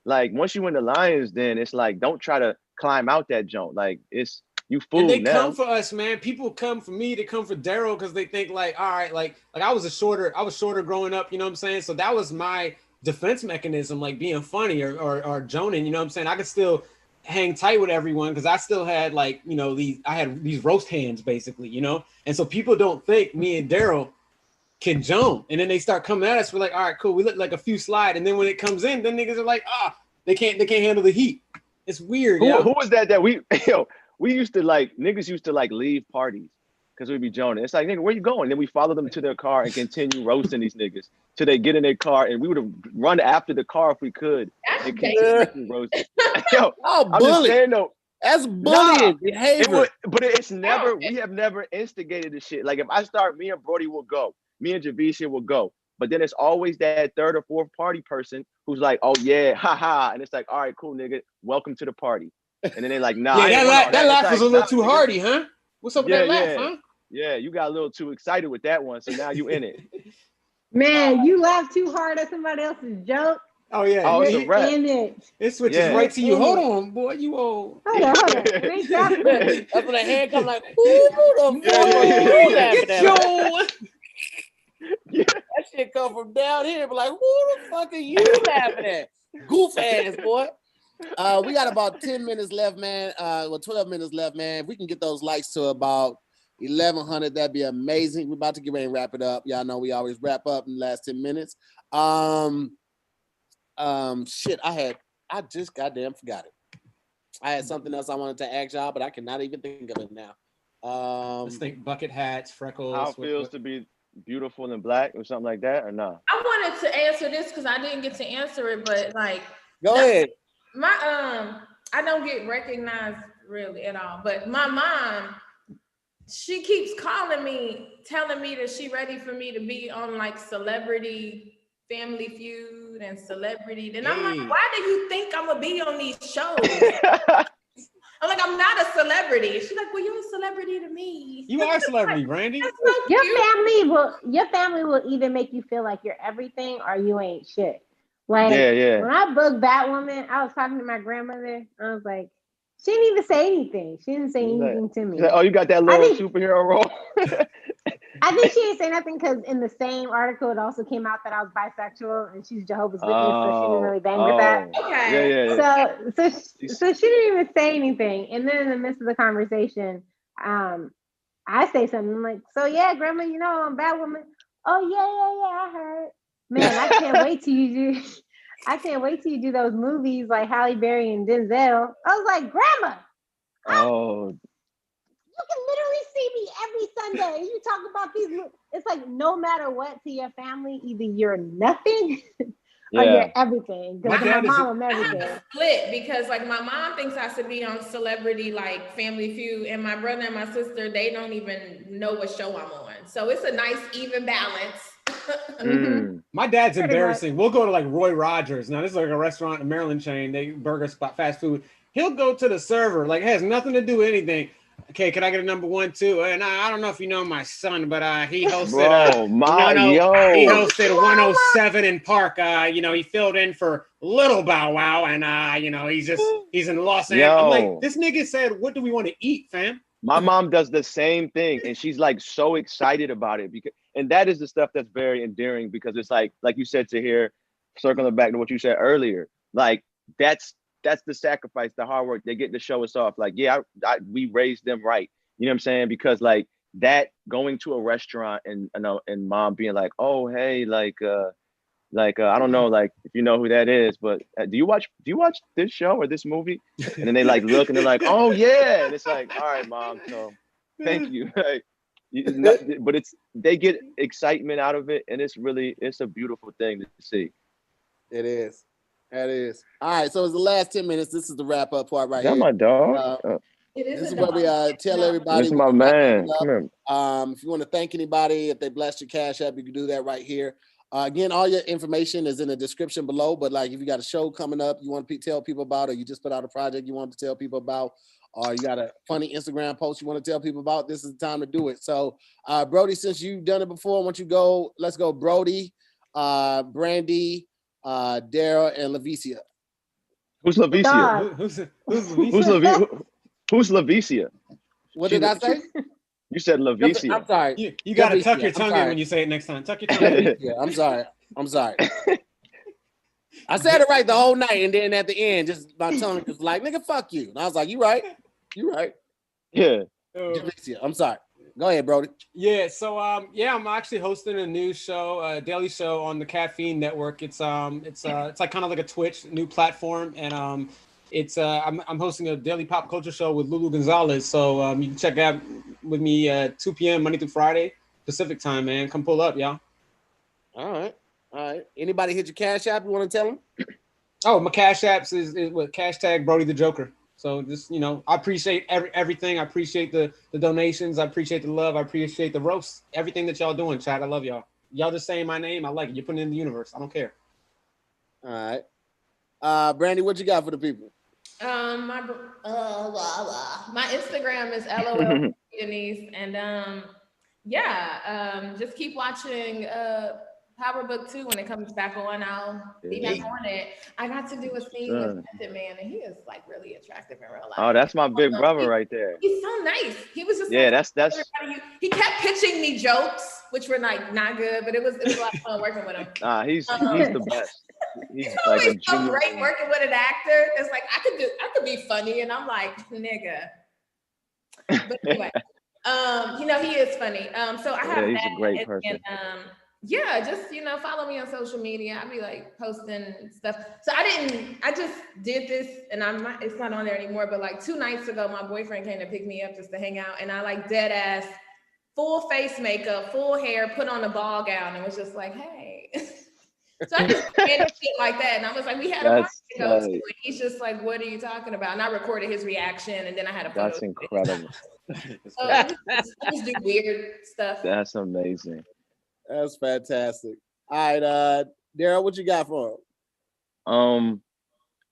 like once you in the Lions, then it's like don't try to climb out that joint. Like it's you fool. And they now. come for us, man. People come for me. They come for Daryl because they think like, all right, like I was shorter growing up. You know what I'm saying? So that was my defense mechanism, like being funny or joning. You know what I'm saying? I could still hang tight with everyone because I still had like I had these roast hands basically, And so people don't think me and Daryl can jump, and then they start coming at us. We're like, all right, cool. We look like a few slide, and then when it comes in, then niggas are like, they can't handle the heat. It's weird. Who was that we we used to like niggas used to like leave parties because we'd be joning. It's like, nigga, where you going? Then we follow them to their car and continue roasting these niggas till they get in their car, and we would have run after the car if we could. And continue roasting. Yo, I'm just saying though. That's bullying behavior. But it's never, we have never instigated this shit. Like if I start, me and Brody will go. Me and Javicia will go. But then it's always that third or fourth party person who's like, oh yeah, haha. And it's like, all right, cool, nigga. Welcome to the party. And then they're like, nah. Yeah, that laugh was a little too hardy, huh? What's up with that laugh, huh? Yeah, you got a little too excited with that one. So now you in it. Man, you laugh too hard at somebody else's joke. Oh yeah, it's a wrap. It switches right to you. Hold on, boy, you old. Hold on. Exactly. That's when the hand comes like, who that shit come from down here, but like, who the fuck are you laughing at? Goof ass boy. We got about 10 minutes left, man. 12 minutes left, man. If we can get those likes to about 1,100, that'd be amazing. We're about to get ready and wrap it up. Y'all know we always wrap up in the last 10 minutes. Shit, I just goddamn forgot it. I had something else I wanted to ask y'all, but I cannot even think of it now. Let's think bucket hats, freckles. How it feels to be beautiful and black or something like that, or no? I wanted to answer this because I didn't get to answer it, but like, go ahead. My I don't get recognized really at all, but my mom, she keeps calling me, telling me that she ready for me to be on like Celebrity, Family Feud, and Celebrity. And I'm like, why do you think I'm gonna be on these shows? I'm like, I'm not a celebrity. She's like, well, you're a celebrity to me. You are a celebrity, Brandy. So your family will either make you feel like you're everything or you ain't shit. Like when I booked Batwoman, I was talking to my grandmother. I was like, she didn't even say anything. She didn't say anything to me. Oh, you got that little superhero role? I think she didn't say nothing because in the same article, it also came out that I was bisexual and she's Jehovah's Witness, so she didn't really bang with that. Okay. So she didn't even say anything. And then in the midst of the conversation, I say something like, so yeah, grandma, I'm Batwoman. Oh, yeah, I heard. Man, I can't wait till you do. I can't wait till you do those movies like Halle Berry and Denzel. I was like, Grandma, Oh, you can literally see me every Sunday. And you talk about these. It's like no matter what to your family, either you're nothing or you're everything. Because my mom, I'm everything. I have a split because like my mom thinks I should be on Celebrity like Family Feud, and my brother and my sister, they don't even know what show I'm on. So it's a nice even balance. My dad's embarrassing. We'll go to like Roy Rogers. Now this is like a restaurant, a Maryland chain, they burger spot, fast food. He'll go to the server, like it has nothing to do with anything. Okay, can I get a number 1 too? And I don't know if you know my son, but he hosted he hosted 107 in Park. You know, he filled in for Little Bow Wow, and you know, he's in Los Angeles. I'm like, this nigga said, what do we want to eat, fam? My mom does the same thing, and she's like so excited about it because, and that is the stuff that's very endearing because it's like you said, Tahir, circling back to what you said earlier, like that's the sacrifice, the hard work. They get to show us off. Like, yeah, we raised them right. You know what I'm saying? Because like that, going to a restaurant and mom being like, oh hey, like I don't know, like if you know who that is, but do you watch this show or this movie? And then they like look and they're like, oh yeah, and it's like, all right, mom, so thank you. Like, but they get excitement out of it, and it's a beautiful thing to see. It is. That is. All right, so it's the last 10 minutes. This is the wrap up part right here. My dog. This is where we tell everybody. This is my man. Come here. If you want to thank anybody, if they blessed your Cash App, you can do that right here. Again, all your information is in the description below. But like, if you got a show coming up, you want to tell people about, or you just put out a project you want to tell people about, or you got a funny Instagram post you want to tell people about, this is the time to do it. So, Brody, since you've done it before, once you go, let's go. Brody, BRANDI, Daryl, and Javicia. Who's Javicia? Who's Javicia? What did I say? You said Javicia. I'm sorry. You got to tuck your tongue in when you say it next time. Tuck your tongue in. Yeah, I'm sorry. I said it right the whole night, and then at the end, just my tongue was like, "Nigga, fuck you." And I was like, "You right. Yeah. Javicia, I'm sorry. Go ahead, Brody. Yeah. So I'm actually hosting a new show, a daily show on the Caffeine Network. It's like kind of like a Twitch new platform, and I'm hosting a daily pop culture show with Lulu Gonzalez. So you can check out with me 2 p.m. Monday through Friday Pacific time, man. Come pull up, y'all. All right. Anybody hit your Cash App? You want to tell them? Oh, my Cash Apps is with hashtag BroadyTheJoker. So just, you know, I appreciate everything. I appreciate the donations. I appreciate the love. I appreciate the roasts. Everything that y'all doing, chat. I love y'all. Y'all just saying my name. I like it. You're putting it in the universe. I don't care. All right. BRANDI, what you got for the people? My Instagram is LOL Denise, and just keep watching Power Book 2 when it comes back on. I'll be back on it. I got to do a scene with Method Man, and he is like really attractive in real life. Oh, that's my big brother right there. He's so nice. He was just that's. He kept pitching me jokes, which were like not good, but it was a lot of fun working with him. He's the best. He's like always so great working with an actor. It's like I could be funny, and I'm like, nigga. But anyway, he is funny. So I have he's that, a great person. And just follow me on social media. I'll be like posting stuff. So I just did this, and it's not on there anymore. But like 2 nights ago, my boyfriend came to pick me up just to hang out, and I like dead ass, full face makeup, full hair, put on a ball gown, and was just like, hey. So I just did shit like that, and I was like, we had a party to go to, and he's just like, what are you talking about? And I recorded his reaction, and then I had a photo. That's incredible. Just do weird stuff. That's amazing. That's fantastic. All right, Daryl, what you got for him?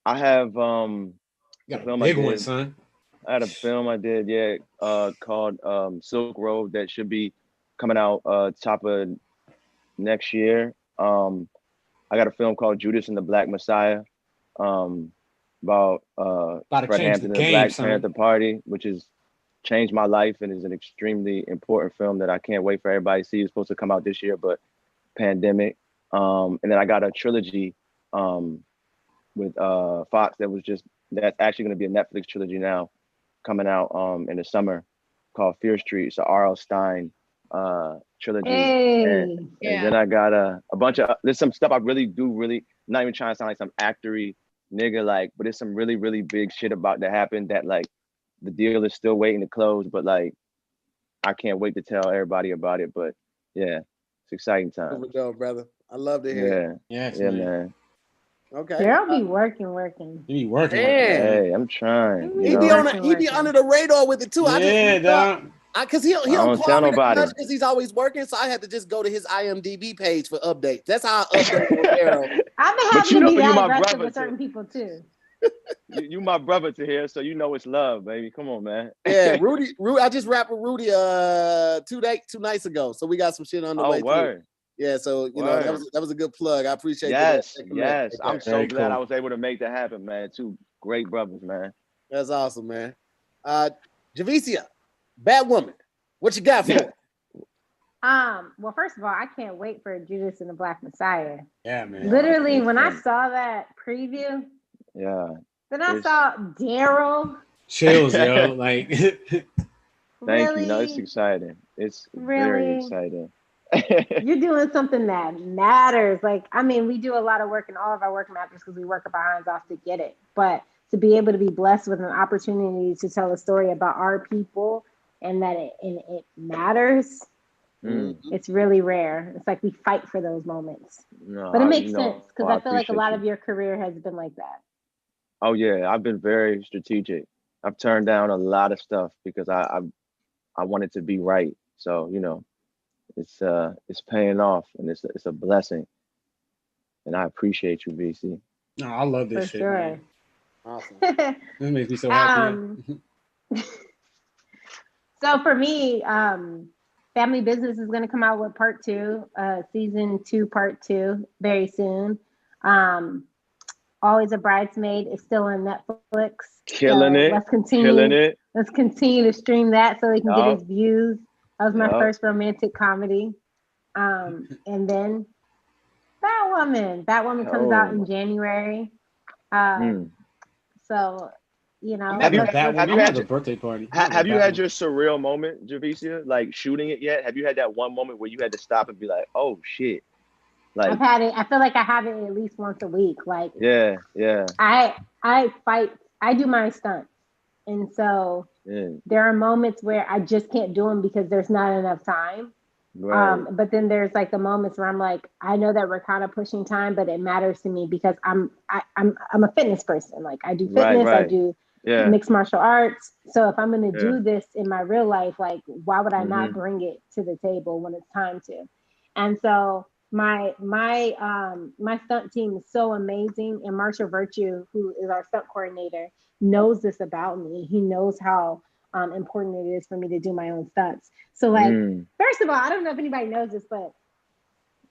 I have you got a big one, son. I had a film I did, called Silk Road that should be coming out top of next year. I got a film called Judas and the Black Messiah, about Fred Hampton and the Black Panther Party, which has changed my life and is an extremely important film that I can't wait for everybody to see. It's supposed to come out this year, but pandemic. And then I got a trilogy with Fox that's actually going to be a Netflix trilogy now, coming out in the summer, called Fear Street. It's a R.L. Stein trilogy. Hey. And then I got a bunch of, there's some stuff I really, not even trying to sound like some actory nigga, like, but there's some really, really big shit about to happen that like the deal is still waiting to close, but like I can't wait to tell everybody about it. But yeah, it's exciting time. Here we go, brother. I love to hear it. Yeah, man. Okay. Daryl be working. He be working. Hey, I'm trying. He be under the radar with it too. Yeah, dog. Because he don't tell nobody because he's always working, so I had to just go to his IMDb page for updates. That's how I update with Daryl. I've been having to be that aggressive with certain people too. You my brother to here, so you know it's love, baby. Come on, man. Yeah, Rudy. I just rapped with Rudy 2 nights ago, so we got some shit on the way too. Yeah, so you know that was a good plug. I appreciate yes. I'm so glad I was able to make that happen, man. 2 great brothers, man. That's awesome, man. Javicia, Batwoman, what you got for it? Well, first of all, I can't wait for Judas and the Black Messiah. Yeah, man. Literally, when I saw that preview, then I saw Daryl. Chills, yo. Like, thank you. No, it's exciting. It's very exciting. You're doing something that matters. Like, I mean, we do a lot of work, and all of our work matters because we work our behinds off to get it. But to be able to be blessed with an opportunity to tell a story about our people and that it matters, it's really rare. It's like we fight for those moments. No, but it makes sense because I feel like a lot of your career has been like that. Oh yeah, I've been very strategic. I've turned down a lot of stuff because I want it to be right. So you know, it's paying off, and it's a blessing. And I appreciate you, BC. No, I love this shit. Sure. Man. Awesome. This makes me so happy. So for me, Family Business is going to come out with part 2, season 2, part 2, very soon. Always a Bridesmaid is still on Netflix. Killing it. Let's continue to stream that so we can get his views. That was my first romantic comedy. And then Batwoman. Batwoman comes out in January. So, you know. Have you had a birthday party? Have you had your surreal moment, Javicia? Like shooting it yet? Have you had that one moment where you had to stop and be like, oh shit? Like I've had it. I feel like I have it at least once a week. Like yeah. I fight. I do my stunts, and so there are moments where I just can't do them because there's not enough time. Right. But then there's like the moments where I'm like, I know that we're kind of pushing time, but it matters to me because I'm a fitness person. Like I do fitness, I do mixed martial arts. So if I'm gonna do this in my real life, like why would I not bring it to the table when it's time to? And so my stunt team is so amazing, and Marshall Virtue, who is our stunt coordinator, knows this about me. He knows how important it is for me to do my own stunts. So like, first of all, I don't know if anybody knows this, but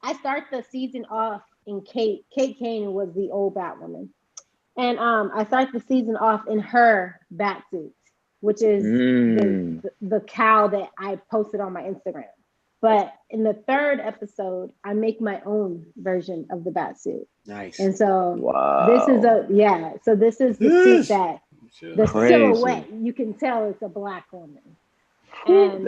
I start the season off in Kate Kane was the old Batwoman. And I start the season off in her Batsuit, which is the cow that I posted on my Instagram. But in the 3rd episode, I make my own version of the Batsuit. Nice. And so this is the suit that the silhouette, you can tell it's a Black woman. And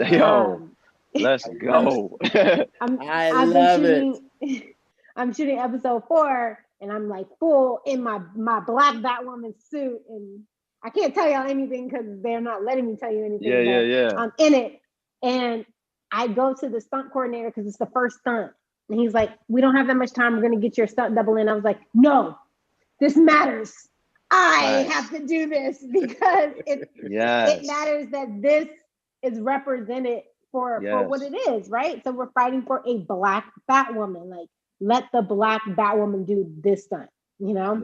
let's go. I love it. I'm shooting episode 4, and I'm like full in my Black Batwoman suit, and I can't tell y'all anything because they're not letting me tell you anything. Yeah. I'm in it, and I go to the stunt coordinator because it's the first stunt, and he's like, "We don't have that much time. We're gonna get your stunt double in." I was like, "No, this matters. I have to do this because it matters that this is represented for what it is, right? So we're fighting for a Black Batwoman. Like, let the Black Batwoman do this stunt, you know?"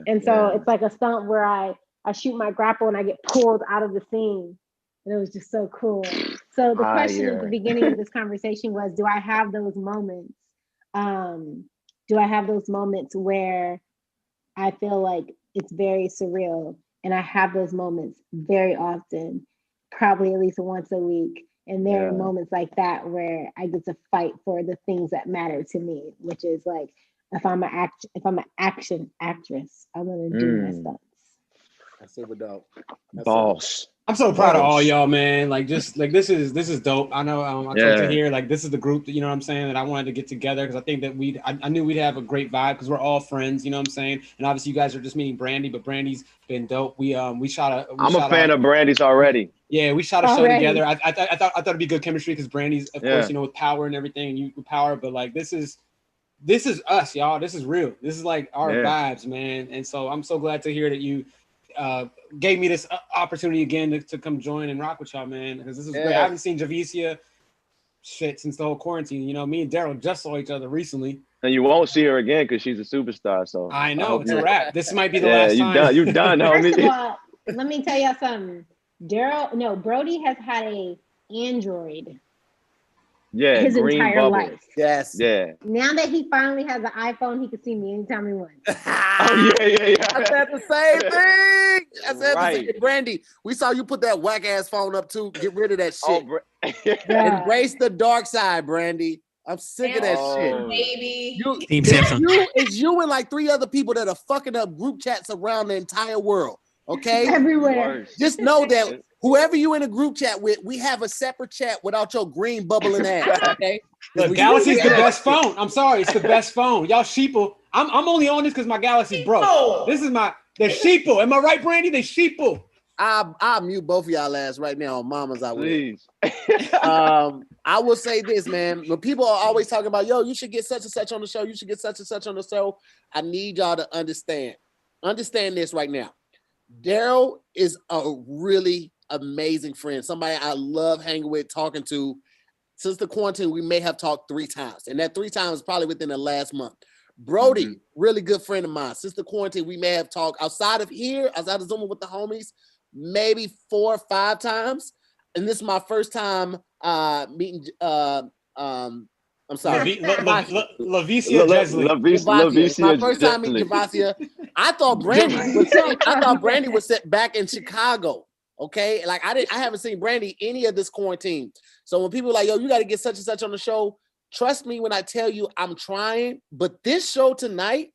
And so it's like a stunt where I shoot my grapple and I get pulled out of the scene. And it was just so cool. So the question at the beginning of this conversation was, do I have those moments? Do I have those moments where I feel like it's very surreal? And I have those moments very often, probably at least once a week. And there are moments like that where I get to fight for the things that matter to me, which is like, if I'm an action actress, I want to do my stunts. That's super dope. Boss. I'm so proud of all y'all, man. Like, just like this is dope. I know I told Tahir, like, this is the group that, you know what I'm saying, that I wanted to get together because I think that I knew we'd have a great vibe because we're all friends, you know what I'm saying? And obviously you guys are just meeting Brandy, but Brandy's been dope. I'm a fan of Brandy's already. Yeah, we shot a show together. I thought it'd be good chemistry because Brandy's, of course, you know, with power and everything, and you with power, but like this is us, y'all. This is real. This is like our vibes, man. And so I'm so glad to hear that you gave me this opportunity again to come join and rock with y'all, man, because this is great. I haven't seen Javicia since the whole quarantine. You know, me and Daryl just saw each other recently. And you won't see her again because she's a superstar. So I know it's a wrap. This might be the last time. You done, homie. First of all, let me tell y'all something. Brody has had a Android. His entire life. Yes. Yeah. Now that he finally has an iPhone, he can see me anytime he wants. Yeah. I said the same thing. I said the same. Brandy, we saw you put that whack ass phone up too. Get rid of that shit. Embrace the dark side, Brandy. I'm sick of that shit. Baby. It's you and like 3 other people that are fucking up group chats around the entire world. Okay? Everywhere. Just know that whoever you in a group chat with, we have a separate chat without your green bubbling ass. Okay? Look, Galaxy's the best phone. I'm sorry, it's the best phone. Y'all sheeple. I'm only on this because my Galaxy's broke. This is they're sheeple. Am I right, Brandy? They sheeple. I'll mute both of y'all ass right now on Mamas. I will. I will say this, man. When people are always talking about, yo, you should get such and such on the show. You should get such and such on the show. I need y'all to understand. Understand this right now. Daryl is a really amazing friend. Somebody I love hanging with, talking to. Since the quarantine, we may have talked 3 times. And that 3 times is probably within the last month. Brody, really good friend of mine. Since the quarantine, we may have talked outside of Zooming with the homies, maybe 4 or 5 times. And this is my first time meeting I'm sorry. Lavicia Jesley. My first time meeting Javicia. I thought Brandy was set back in Chicago. Okay, like I haven't seen Brandy any of this quarantine. So when people are like, yo, you got to get such and such on the show, trust me when I tell you I'm trying. But this show tonight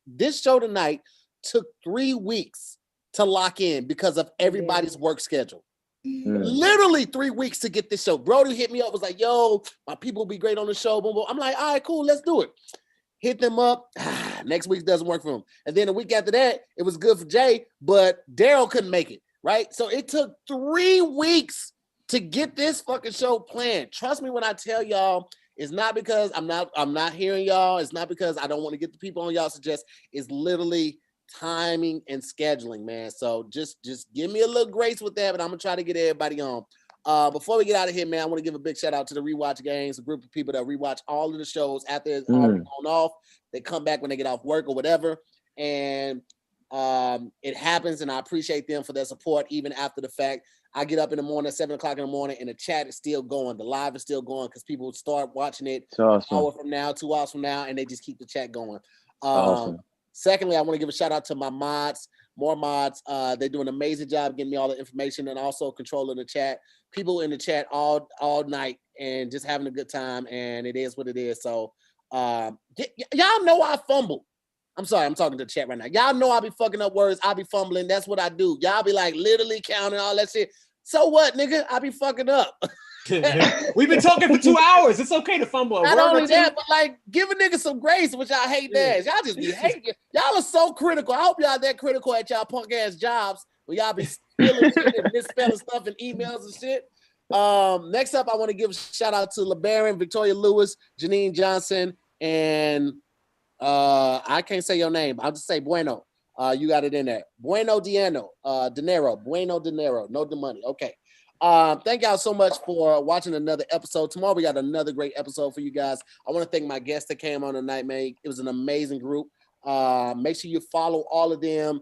took 3 weeks to lock in because of everybody's work schedule. Literally 3 weeks to get this show. Brody hit me up, was like, yo, my people will be great on the show. Boom, boom. I'm like, all right, cool, let's do it. Hit them up. Next week doesn't work for him. And then the week after that, it was good for Jay, but Daryl couldn't make it, right? So it took 3 weeks to get this fucking show planned. Trust me when I tell y'all, it's not because I'm not hearing y'all. It's not because I don't want to get the people on y'all suggest. It's literally timing and scheduling, man. So just give me a little grace with that, but I'm gonna try to get everybody on. Before we get out of here, man, I want to give a big shout out to the Rewatch Gangs, a group of people that rewatch all of the shows after it's already gone off. They come back when they get off work or whatever, and it happens, and I appreciate them for their support even after the fact. I get up in the morning, 7 o'clock in the morning, and the chat is still going. The live is still going because people start watching it an hour from now, 2 hours from now, and they just keep the chat going. Secondly, I want to give a shout out to my mods, MooreMods. They do an amazing job getting me all the information and also controlling the chat. People in the chat all night and just having a good time, and it is what it is. So y'all know I fumble. I'm sorry, I'm talking to the chat right now. Y'all know I be fucking up words. I be fumbling. That's what I do. Y'all be like literally counting all that shit. So what, nigga? I be fucking up. We've been talking for 2 hours. It's okay to fumble. Not only that, but like give a nigga some grace, which I hate that. Y'all just be hating. Y'all are so critical. I hope y'all that critical at y'all punk ass jobs where y'all be spilling shit and misspelling stuff in emails and shit. Next up, I want to give a shout out to LeBaron, Victoria Lewis, Janine Johnson, and I can't say your name. I'll just say Bueno. You got it in there. Bueno Dinero. Bueno Dinero. No the money. Okay. Thank y'all so much for watching another episode. Tomorrow we got another great episode for you guys. I want to thank my guests that came on tonight, man. It was an amazing group. Make sure you follow all of them.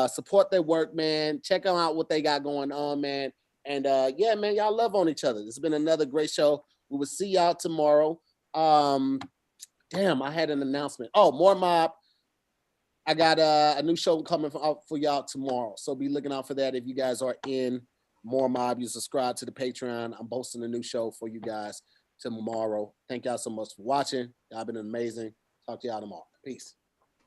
Support their work, man. Check them out what they got going on, man. And yeah, man, y'all love on each other. This has been another great show. We will see y'all tomorrow. Damn, I had an announcement. Oh, More Mob. I got a new show coming for y'all tomorrow. So be looking out for that if you guys are in More Mob. You subscribe to the Patreon. I'm posting a new show for you guys tomorrow. Thank y'all so much for watching. Y'all been amazing. Talk to y'all tomorrow. Peace.